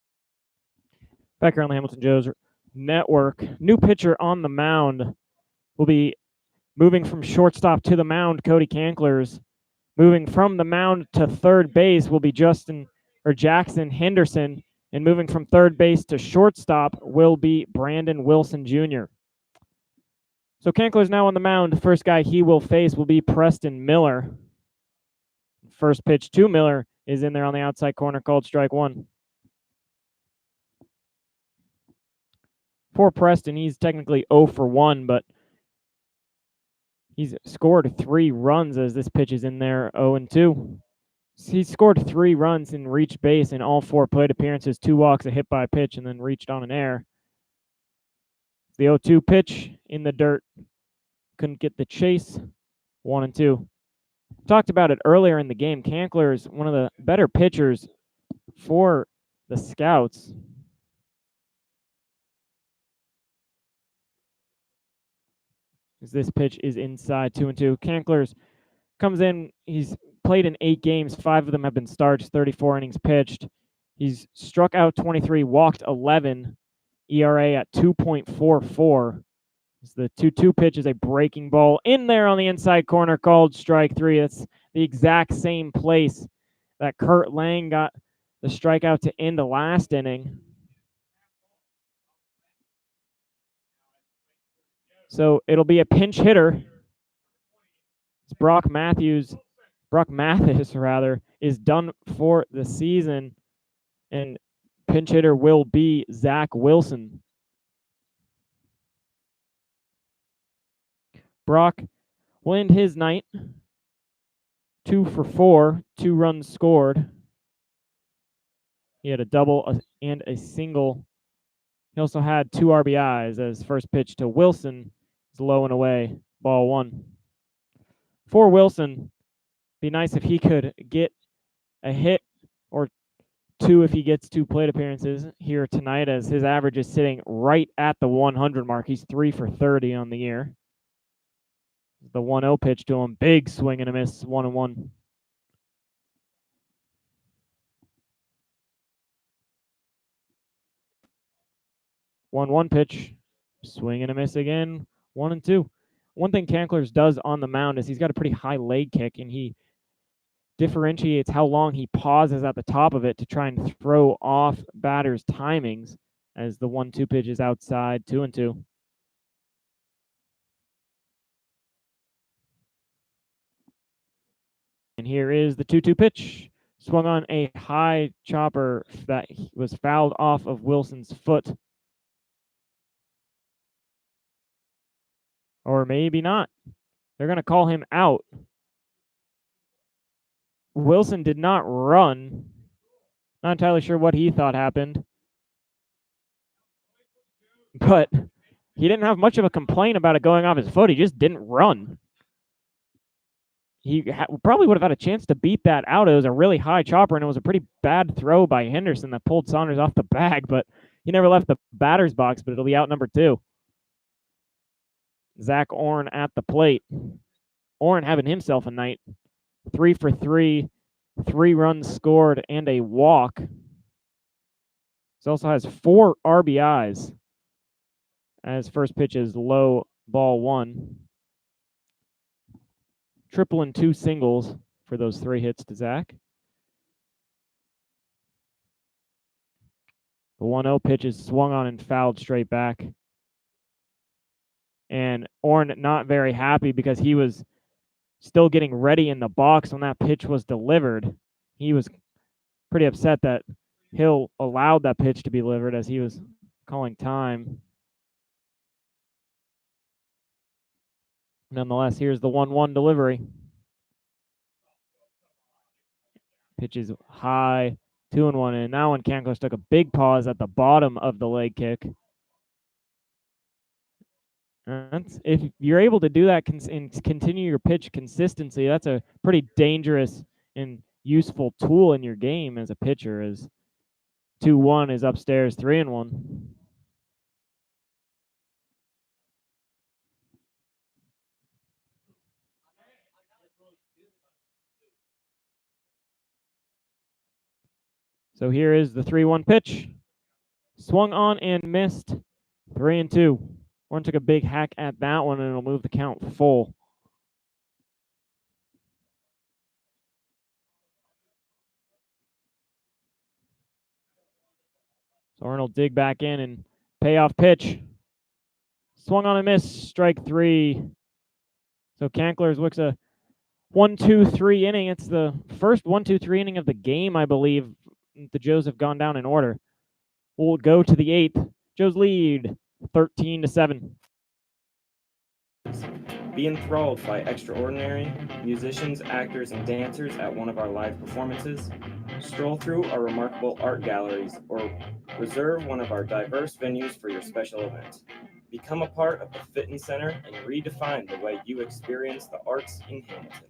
[SPEAKER 1] Back here on the Hamilton Joes Network, new pitcher on the mound will be moving from shortstop to the mound, Cody Canklers. Moving from the mound to third base will be Jackson Henderson, and moving from third base to shortstop will be Brandon Wilson Jr. So Canklers now on the mound. The first guy he will face will be Preston Miller. First pitch to Miller is in there on the outside corner, called strike one. For Preston, he's technically 0 for 1, but he's scored 3 runs as this pitch is in there, 0-2. He's scored 3 runs and reached base in all 4 plate appearances, 2 walks, a hit by pitch, and then reached on an error. The 0-2 pitch in the dirt. Couldn't get the chase, 1-2. Talked about it earlier in the game. Cankler is one of the better pitchers for the Scouts. This pitch is inside, 2-2. Canklers comes in. He's played in 8 games. 5 of them have been starts, 34 innings pitched. He's struck out 23, walked 11, ERA at 2.44. The 2-2 pitch is a breaking ball in there on the inside corner, called strike 3. That's the exact same place that Kurt Lang got the strikeout to end the last inning. So it'll be a pinch hitter. It's Brock Mathis is done for the season, and pinch hitter will be Zach Wilson. Brock will end his night 2 for 4, 2 runs scored. He had a double and a single. He also had 2 RBIs as first pitch to Wilson is low and away, ball 1. For Wilson, be nice if he could get a hit or 2 if he gets 2 plate appearances here tonight, as his average is sitting right at the 100 mark. He's 3 for 30 on the year. The 1-0 pitch to him, big swing and a miss, 1-1. One pitch, swing and a miss again, 1-2. One thing Canklers does on the mound is he's got a pretty high leg kick, and he differentiates how long he pauses at the top of it to try and throw off batters' timings, as the 1-2 pitch is outside, 2-2. And here is the 2-2 pitch. Swung on a high chopper that was fouled off of Wilson's foot. Or maybe not. They're going to call him out. Wilson did not run. Not entirely sure what he thought happened. But he didn't have much of a complaint about it going off his foot. He just didn't run. He probably would have had a chance to beat that out. It was a really high chopper, and it was a pretty bad throw by Henderson that pulled Saunders off the bag, but he never left the batter's box, but it'll be out number 2. Zach Orn at the plate. Orn having himself a night. 3 for 3, 3 runs scored, and a walk. He also has 4 RBIs as first pitch is low, ball 1. Triple and 2 singles for those 3 hits to Zach. The 1-0 pitch is swung on and fouled straight back. And Orn not very happy because he was still getting ready in the box when that pitch was delivered. He was pretty upset that Hill allowed that pitch to be delivered as he was calling time. Nonetheless, here's the 1-1 delivery. Pitch is high, 2-1, and now when Cankos took a big pause at the bottom of the leg kick. If you're able to do that and continue your pitch consistency, that's a pretty dangerous and useful tool in your game as a pitcher. As 2-1 is upstairs, 3-1. So here is the 3-1 pitch. Swung on and missed. 3-2. Orn took a big hack at that one, and it'll move the count full. So Orn will dig back in and payoff pitch. Swung on and missed. Strike 3. So Kanklers looks a 1-2-3 inning. It's the first 1-2-3 inning of the game, I believe. The Joes have gone down in order. We'll go to the 8th. Joes lead 13-7.
[SPEAKER 5] Be enthralled by extraordinary musicians, actors, and dancers at one of our live performances. Stroll through our remarkable art galleries or reserve one of our diverse venues for your special event. Become a part of the Fitness Center and redefine the way you experience the arts in Hamilton.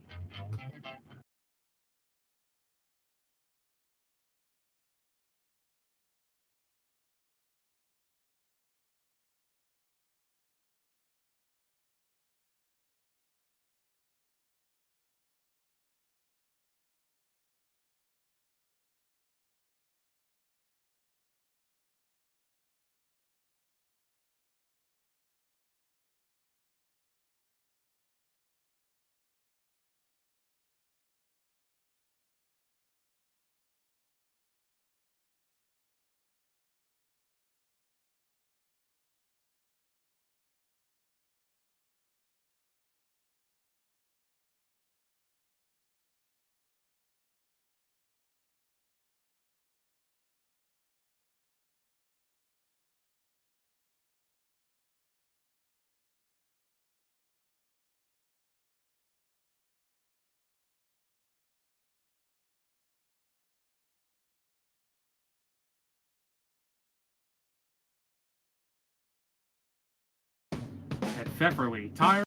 [SPEAKER 3] At Pfefferly Tire.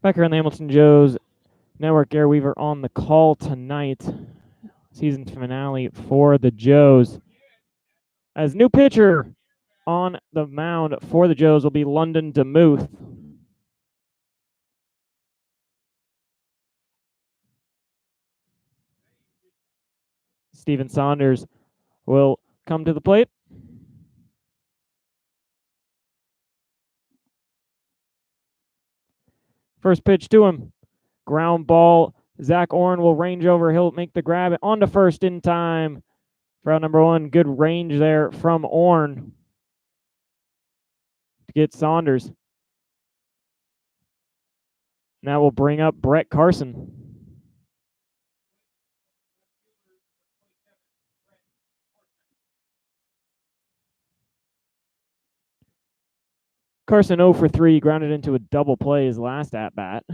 [SPEAKER 1] Back here on the Hamilton Joes Network, Gary Weaver on the call tonight. Season finale for the Joes. As new pitcher on the mound for the Joes will be London DeMuth. Steven Saunders will come to the plate. First pitch to him. Ground ball. Zach Orn will range over. He'll make the grab on to first in time. For out number 1, good range there from Orn to get Saunders. And that will bring up Brett Carson. Carson 0 for 3, grounded into a double play his last at-bat.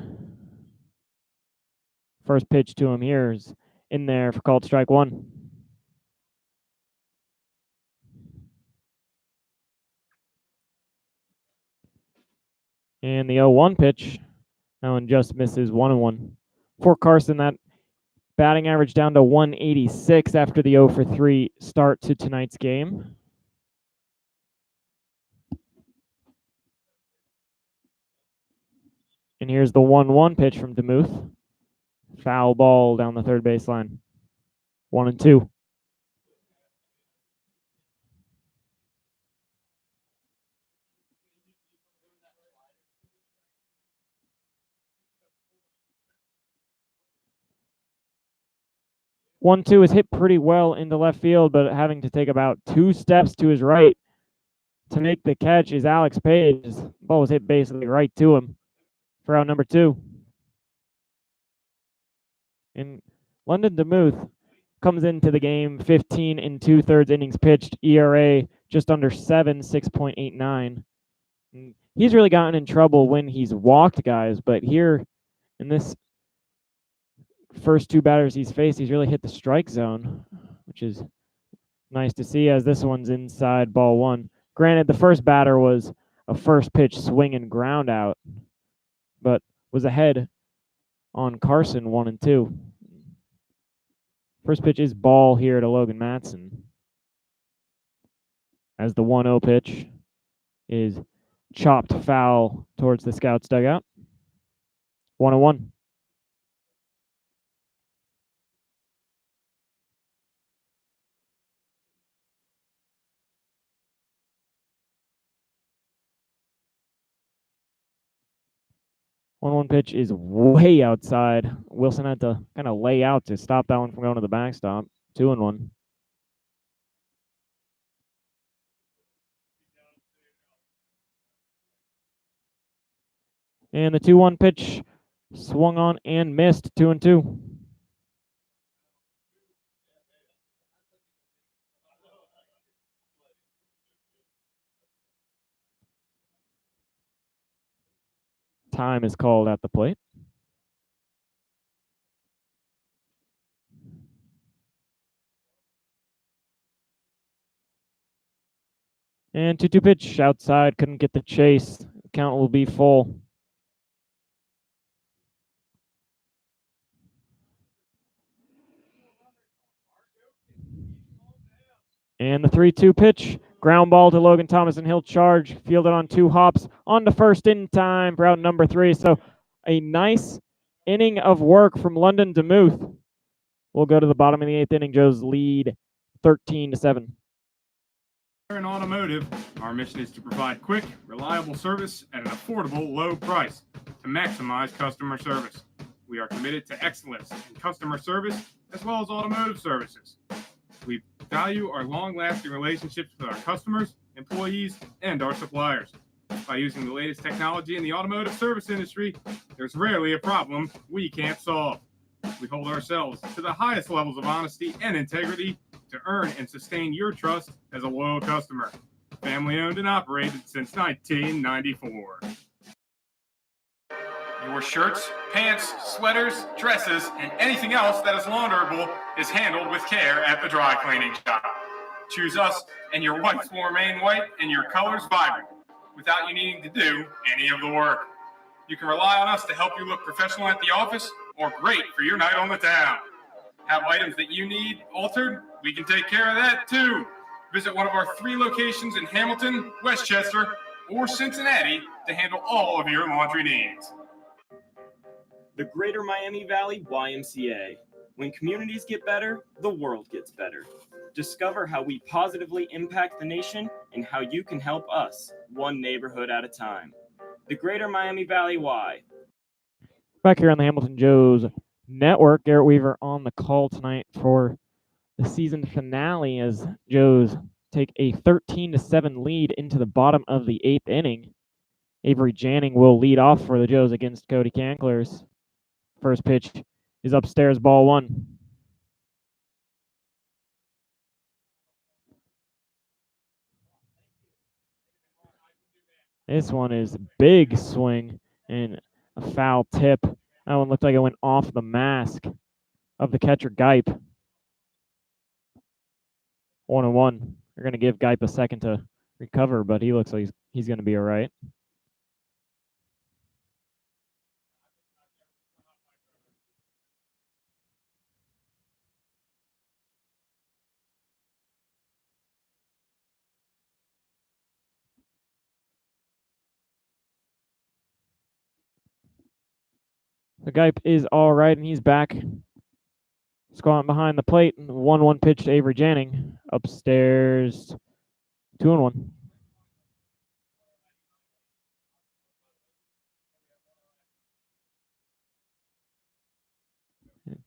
[SPEAKER 1] First pitch to him here is in there for called strike 1. And the 0-1 pitch, that one just misses 1-1. For Carson, that batting average down to 186 after the 0 for 3 start to tonight's game. And here's the 1-1 pitch from DeMuth. Foul ball down the third baseline. 1-2. One two is hit pretty well into left field, but having to take about 2 steps to his right to make the catch is Alex Page. The ball was hit basically right to him for out number 2. And London DeMuth comes into the game 15 and 2/3 innings pitched, ERA just under 7, 6.89. He's really gotten in trouble when he's walked guys, but here in this first 2 batters he's faced, he's really hit the strike zone, which is nice to see as this one's inside, ball 1. Granted, the first batter was a first pitch swing and ground out, but was ahead on Carson 1-2. First pitch is ball here to Logan Matson, as the 1-0 pitch is chopped foul towards the Scouts dugout. 1-1. One pitch is way outside. Wilson had to kind of lay out to stop that one from going to the backstop. 2-1. And the 2-1 pitch swung on and missed. 2-2. Time is called at the plate. And 2-2 pitch outside, couldn't get the chase. Count will be full. And the 3-2 pitch, ground ball to Logan Thomas, and he'll charge, fielded on 2 hops, on to first in time for out number 3. So a nice inning of work from London DeMuth. We'll go to the bottom of the 8th inning. Joe's lead 13-7.
[SPEAKER 3] In automotive, our mission is to provide quick, reliable service at an affordable, low price to maximize customer service. We are committed to excellence in customer service as well as automotive services. We value our long-lasting relationships with our customers, employees, and our suppliers. By using the latest technology in the automotive service industry, there's rarely a problem we can't solve. We hold ourselves to the highest levels of honesty and integrity to earn and sustain your trust as a loyal customer. Family owned and operated since 1994. Your shirts, pants, sweaters, dresses, and anything else that is launderable is handled with care at the dry cleaning shop. Choose us and your whites will remain white and your colors vibrant without you needing to do any of the work. You can rely on us to help you look professional at the office or great for your night on the town. Have items that you need altered? We can take care of that too. Visit one of our 3 locations in Hamilton, Westchester, or Cincinnati to handle all of your laundry needs.
[SPEAKER 5] The Greater Miami Valley YMCA. When communities get better, the world gets better. Discover how we positively impact the nation and how you can help us, one neighborhood at a time. The Greater Miami Valley Y.
[SPEAKER 1] Back here on the Hamilton Joes Network, Garrett Weaver on the call tonight for the season finale as Joes take a 13-7 lead into the bottom of the 8th inning. Avery Janning will lead off for the Joes against Cody Canklers. First pitch is upstairs, ball 1. This one is big swing and a foul tip. That one looked like it went off the mask of the catcher, Gipe. 1-1. They're going to give Gipe a second to recover, but he looks like he's going to be all right. McGuipe is all right, and he's back. Squatting behind the plate. 1-1 pitch to Avery Janning. Upstairs, 2-1.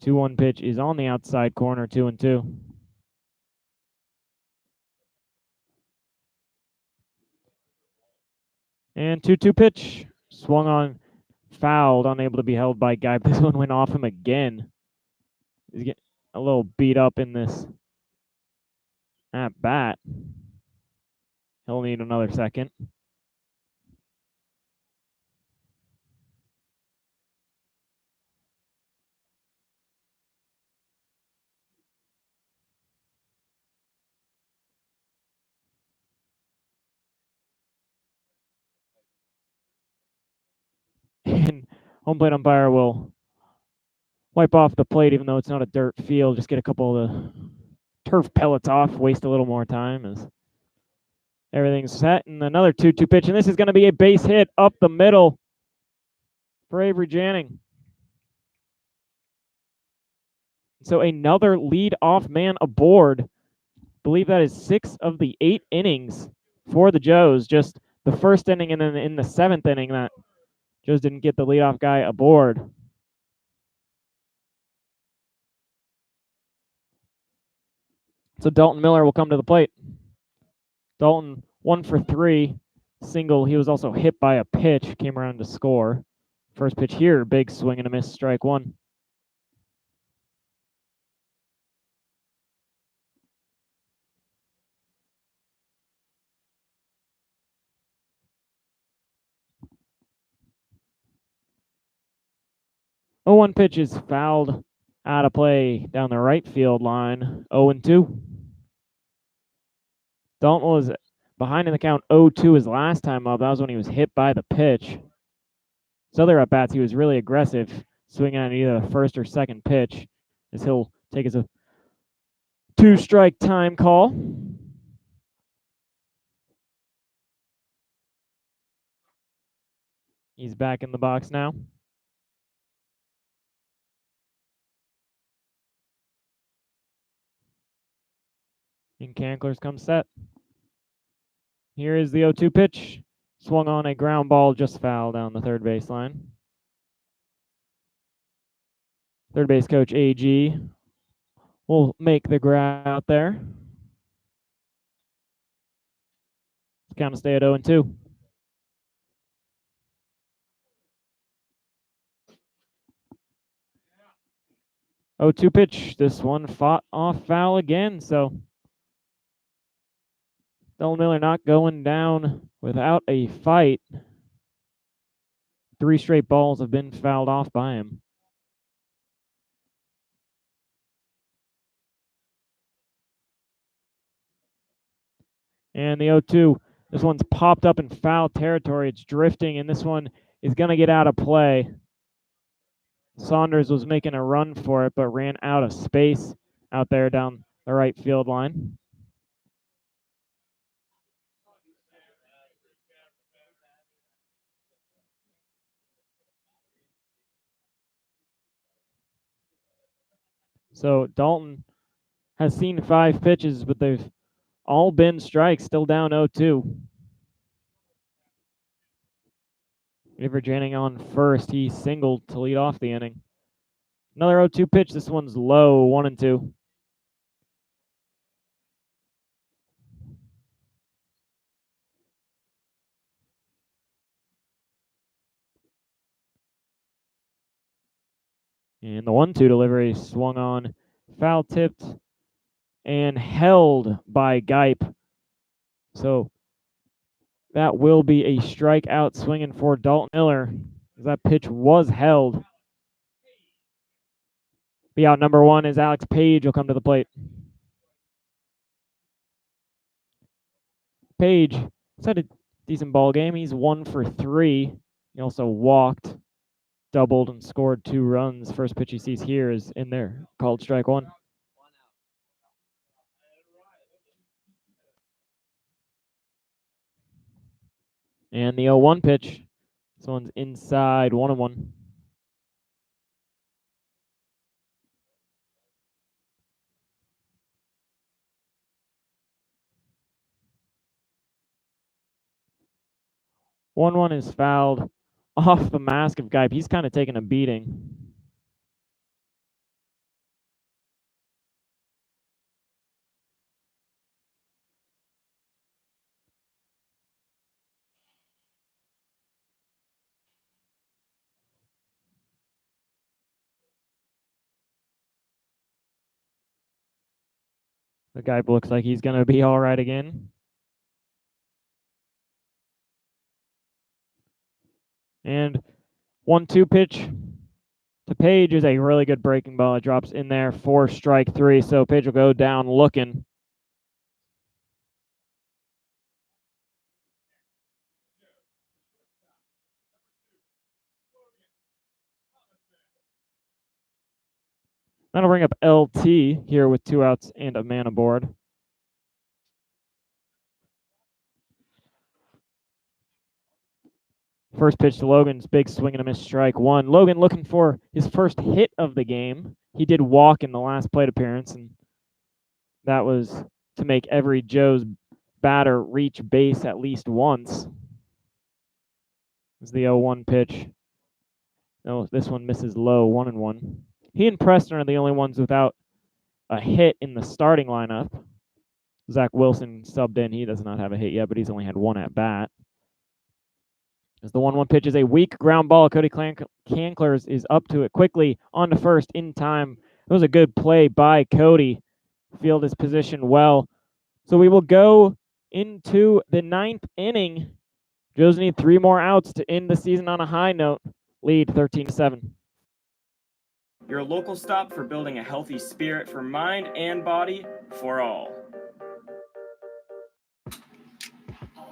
[SPEAKER 1] 2-1 pitch is on the outside corner, 2-2. And 2-2 pitch. Swung on, fouled, unable to be held by Guy. This one went off him again. He's getting a little beat up in this at bat. He'll need another second. And home plate umpire will wipe off the plate, even though it's not a dirt field. Just get a couple of the turf pellets off, waste a little more time as everything's set. And another 2-2 pitch, and this is going to be a base hit up the middle for Avery Janning. So another lead-off man aboard. I believe that is 6 of the 8 innings for the Joes. Just the first inning, and then in the 7th inning, that Joes didn't get the leadoff guy aboard. So Dalton Miller will come to the plate. Dalton 1 for 3, single. He was also hit by a pitch, came around to score. First pitch here, big swing and a miss, strike one. Oh, 1 pitch is fouled out of play down the right field line. 0-2. Dalton was behind in the count 0-2 his last time up. That was when he was hit by the pitch. His other at bats, he was really aggressive, swinging at either the first or second pitch, as he'll take as a 2-strike time call. He's back in the box now. And Cankler's come set. Here is the 0-2 pitch. Swung on a ground ball, just foul down the third baseline. Third base coach AG will make the grab out there. Count to stay at 0-2. Oh, 2 pitch. This one fought off foul again, so Dalton Miller not going down without a fight. 3 straight balls have been fouled off by him. And the 0-2, this one's popped up in foul territory. It's drifting, and this one is going to get out of play. Saunders was making a run for it, but ran out of space out there down the right field line. So Dalton has seen 5 pitches, but they've all been strikes, still down 0-2. Avery Janning on first. He singled to lead off the inning. Another 0-2 pitch. This one's low, 1-2. And the 1-2 delivery swung on, foul tipped, and held by Gipe. So that will be a strikeout swinging for Dalton Miller. That pitch was held. Be out number 1 is Alex Page will come to the plate. Page has had a decent ball game. He's 1 for 3. He also walked, doubled, and scored 2 runs. First pitch he sees here is in there, called strike 1. And the 0-1 pitch. This one's inside, 1-1. 1-1 is fouled off the mask of Geip. He's kind of taking a beating. The Geip looks like he's going to be all right again. And 1-2 pitch to Page is a really good breaking ball. It drops in there for strike 3. So Page will go down looking. That'll bring up LT here with 2 outs and a man aboard. First pitch to Logan's big swing and a miss, strike 1. Logan looking for his first hit of the game. He did walk in the last plate appearance, and that was to make every Joe's batter reach base at least once. This is the 0-1 pitch. No, this one misses low, 1-1. He and Preston are the only ones without a hit in the starting lineup. Zach Wilson subbed in. He does not have a hit yet, but he's only had 1 at bat. As the 1-1 pitch is a weak ground ball, Cody Canklers is up to it quickly on to first in time. It was a good play by Cody. Field his position well. So we will go into the 9th inning. Joes need 3 more outs to end the season on a high note. Lead 13-7.
[SPEAKER 5] Your local stop for building a healthy spirit for mind and body for all.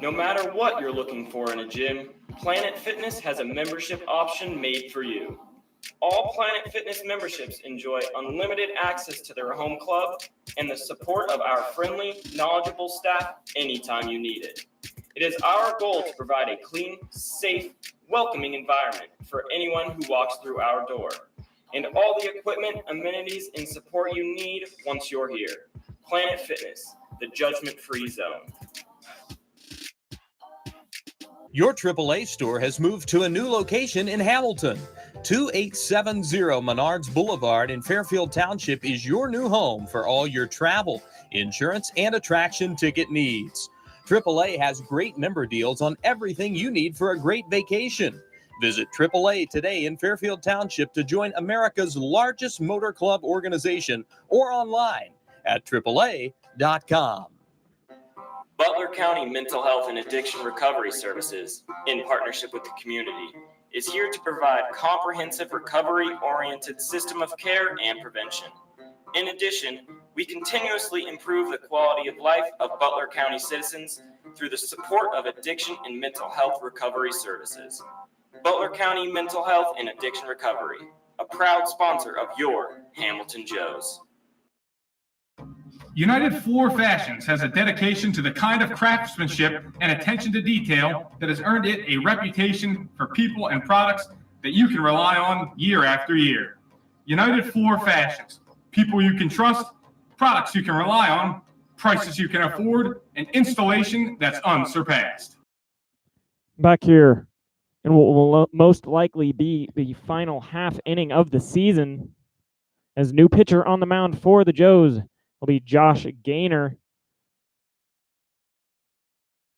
[SPEAKER 5] No matter what you're looking for in a gym, Planet Fitness has a membership option made for you. All Planet Fitness memberships enjoy unlimited access to their home club and the support of our friendly, knowledgeable staff anytime you need it. It is our goal to provide a clean, safe, welcoming environment for anyone who walks through our door, and all the equipment, amenities, and support you need once you're here. Planet Fitness, the judgment-free zone.
[SPEAKER 2] Your AAA store has moved to a new location in Hamilton. 2870 Menards Boulevard in Fairfield Township is your new home for all your travel, insurance, and attraction ticket needs. AAA has great member deals on everything you need for a great vacation. Visit AAA today in Fairfield Township to join America's largest motor club organization or online at AAA.com.
[SPEAKER 5] Butler County Mental Health and Addiction Recovery Services, in partnership with the community, is here to provide comprehensive recovery-oriented system of care and prevention. In addition, we continuously improve the quality of life of Butler County citizens through the support of addiction and mental health recovery services. Butler County Mental Health and Addiction Recovery, a proud sponsor of your Hamilton Joes.
[SPEAKER 3] United Floor Fashions has a dedication to the kind of craftsmanship and attention to detail that has earned it a reputation for people and products that you can rely on year after year. United Floor Fashions, people you can trust, products you can rely on, prices you can afford, and installation that's unsurpassed.
[SPEAKER 1] Back here, and what will most likely be the final half inning of the season, as new pitcher on the mound for the Joes will be Josh Gaynor.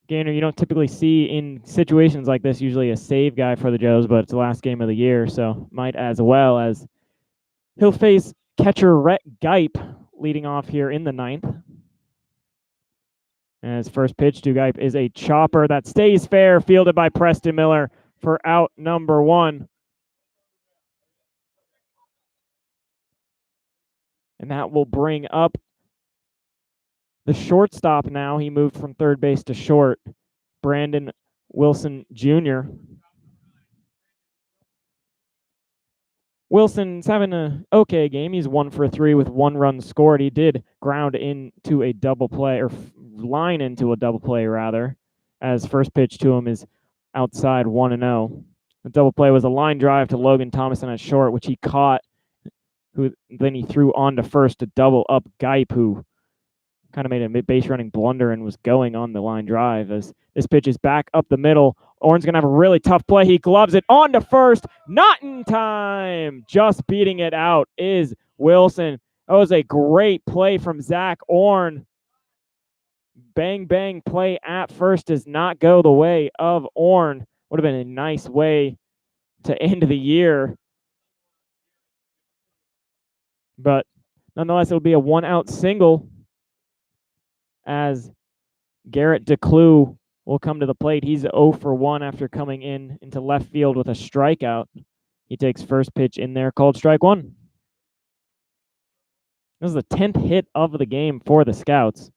[SPEAKER 1] Gaynor, you don't typically see in situations like this, usually a save guy for the Joes, but it's the last game of the year, so might as well, as he'll face catcher Rhett Geip leading off here in the 9th. And his first pitch to Geip is a chopper that stays fair, fielded by Preston Miller for out number 1. And that will bring up the shortstop now. He moved from third base to short, Brandon Wilson Jr. Wilson's having an okay game. He's 1 for 3 with 1 run scored. He did ground into a double play, or line into a double play rather, as first pitch to him is outside 1-0. The double play was a line drive to Logan Thomason at short, which he caught, who then he threw on to first to double up Geip, who kind of made a base running blunder and was going on the line drive. As this pitch is back up the middle, Orn's going to have a really tough play. He gloves it on to first. Not in time. Just beating it out is Wilson. That was a great play from Zach Orn. Bang, bang play at first does not go the way of Orn. Would have been a nice way to end the year. But nonetheless, it'll be a 1-out single as Garrett DeClue will come to the plate. He's 0 for 1 after coming into left field with a strikeout. He takes first pitch in there, called strike one. This is the 10th hit of the game for the Scouts.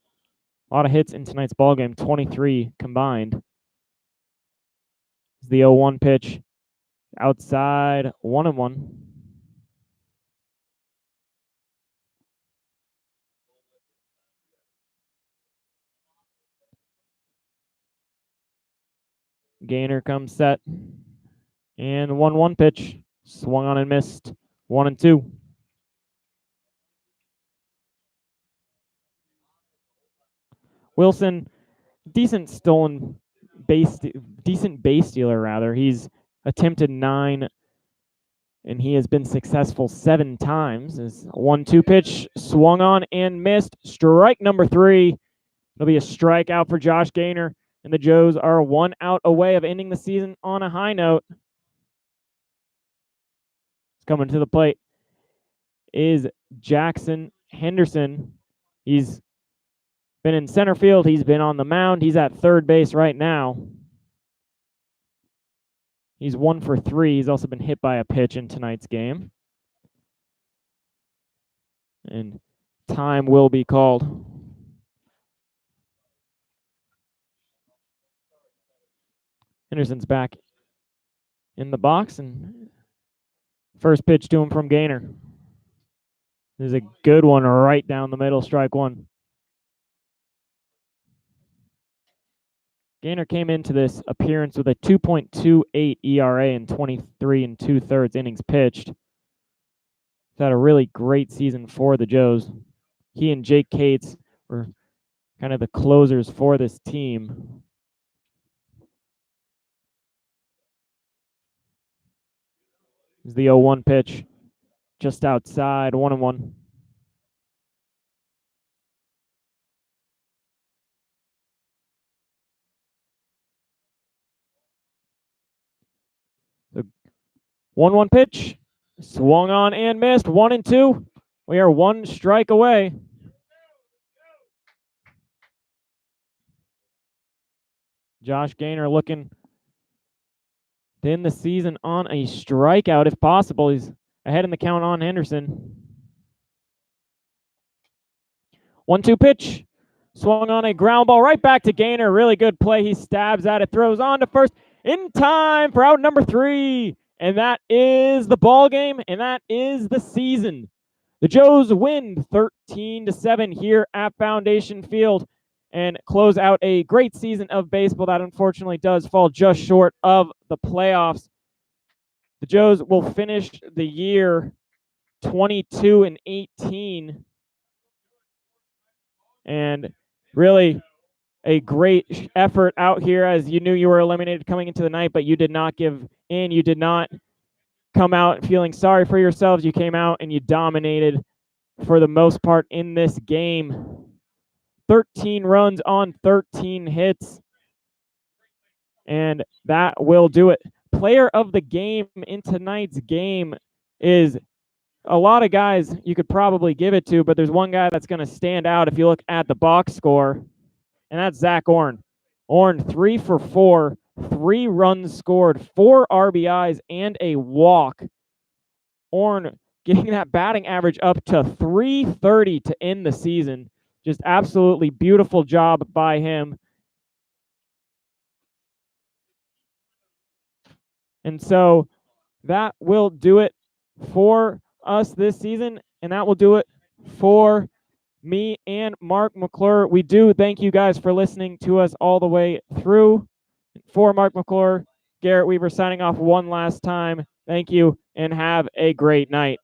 [SPEAKER 1] A lot of hits in tonight's ball game, 23 combined. The 0-1 pitch outside, 1-1. Gainer comes set. And 1-1 pitch. Swung on and missed. 1-2. Wilson, decent base stealer rather. He's attempted 9 and he has been successful 7 times. His 1-2 pitch swung on and missed. Strike number 3. It'll be a strikeout for Josh Gainer, and the Joes are 1 out away of ending the season on a high note. Coming to the plate is Jackson Henderson. He's been in center field. He's been on the mound. He's at third base right now. He's 1 for 3. He's also been hit by a pitch in tonight's game. And time will be called. Henderson's back in the box, and first pitch to him from Gainer. This is a good one right down the middle, strike one. Gainer came into this appearance with a 2.28 ERA in 23 2/3 innings pitched. He's had a really great season for the Joes. He and Jake Cates were kind of the closers for this team. This is the 0-1 pitch, just outside, 1-1. The 1-1 pitch, swung on and missed, 1-2. We are 1 strike away. Josh Gainer looking to end the season on a strikeout if possible. He's ahead in the count on Henderson. 1-2 pitch, swung on a ground ball right back to Gainer. Really good play. He stabs at it, throws on to first in time for out number 3. And that is the ball game, and that is the season. The Joes win 13-7 here at Foundation Field and close out a great season of baseball that unfortunately does fall just short of the playoffs. The Joes will finish the year 22-18. And really a great effort out here, as you knew you were eliminated coming into the night, but you did not give in. You did not come out feeling sorry for yourselves. You came out and you dominated for the most part in this game. 13 runs on 13 hits. And that will do it. Player of the game in tonight's game is a lot of guys you could probably give it to, but there's one guy that's going to stand out if you look at the box score, and that's Zach Orn. Orn, 3 for 4, 3 runs scored, 4 RBIs, and a walk. Orn getting that batting average up to .330 to end the season. Just absolutely beautiful job by him. And so that will do it for us this season, and that will do it for me and Mark McClure. We do thank you guys for listening to us all the way through. For Mark McClure, Garrett Weaver signing off one last time. Thank you, and have a great night.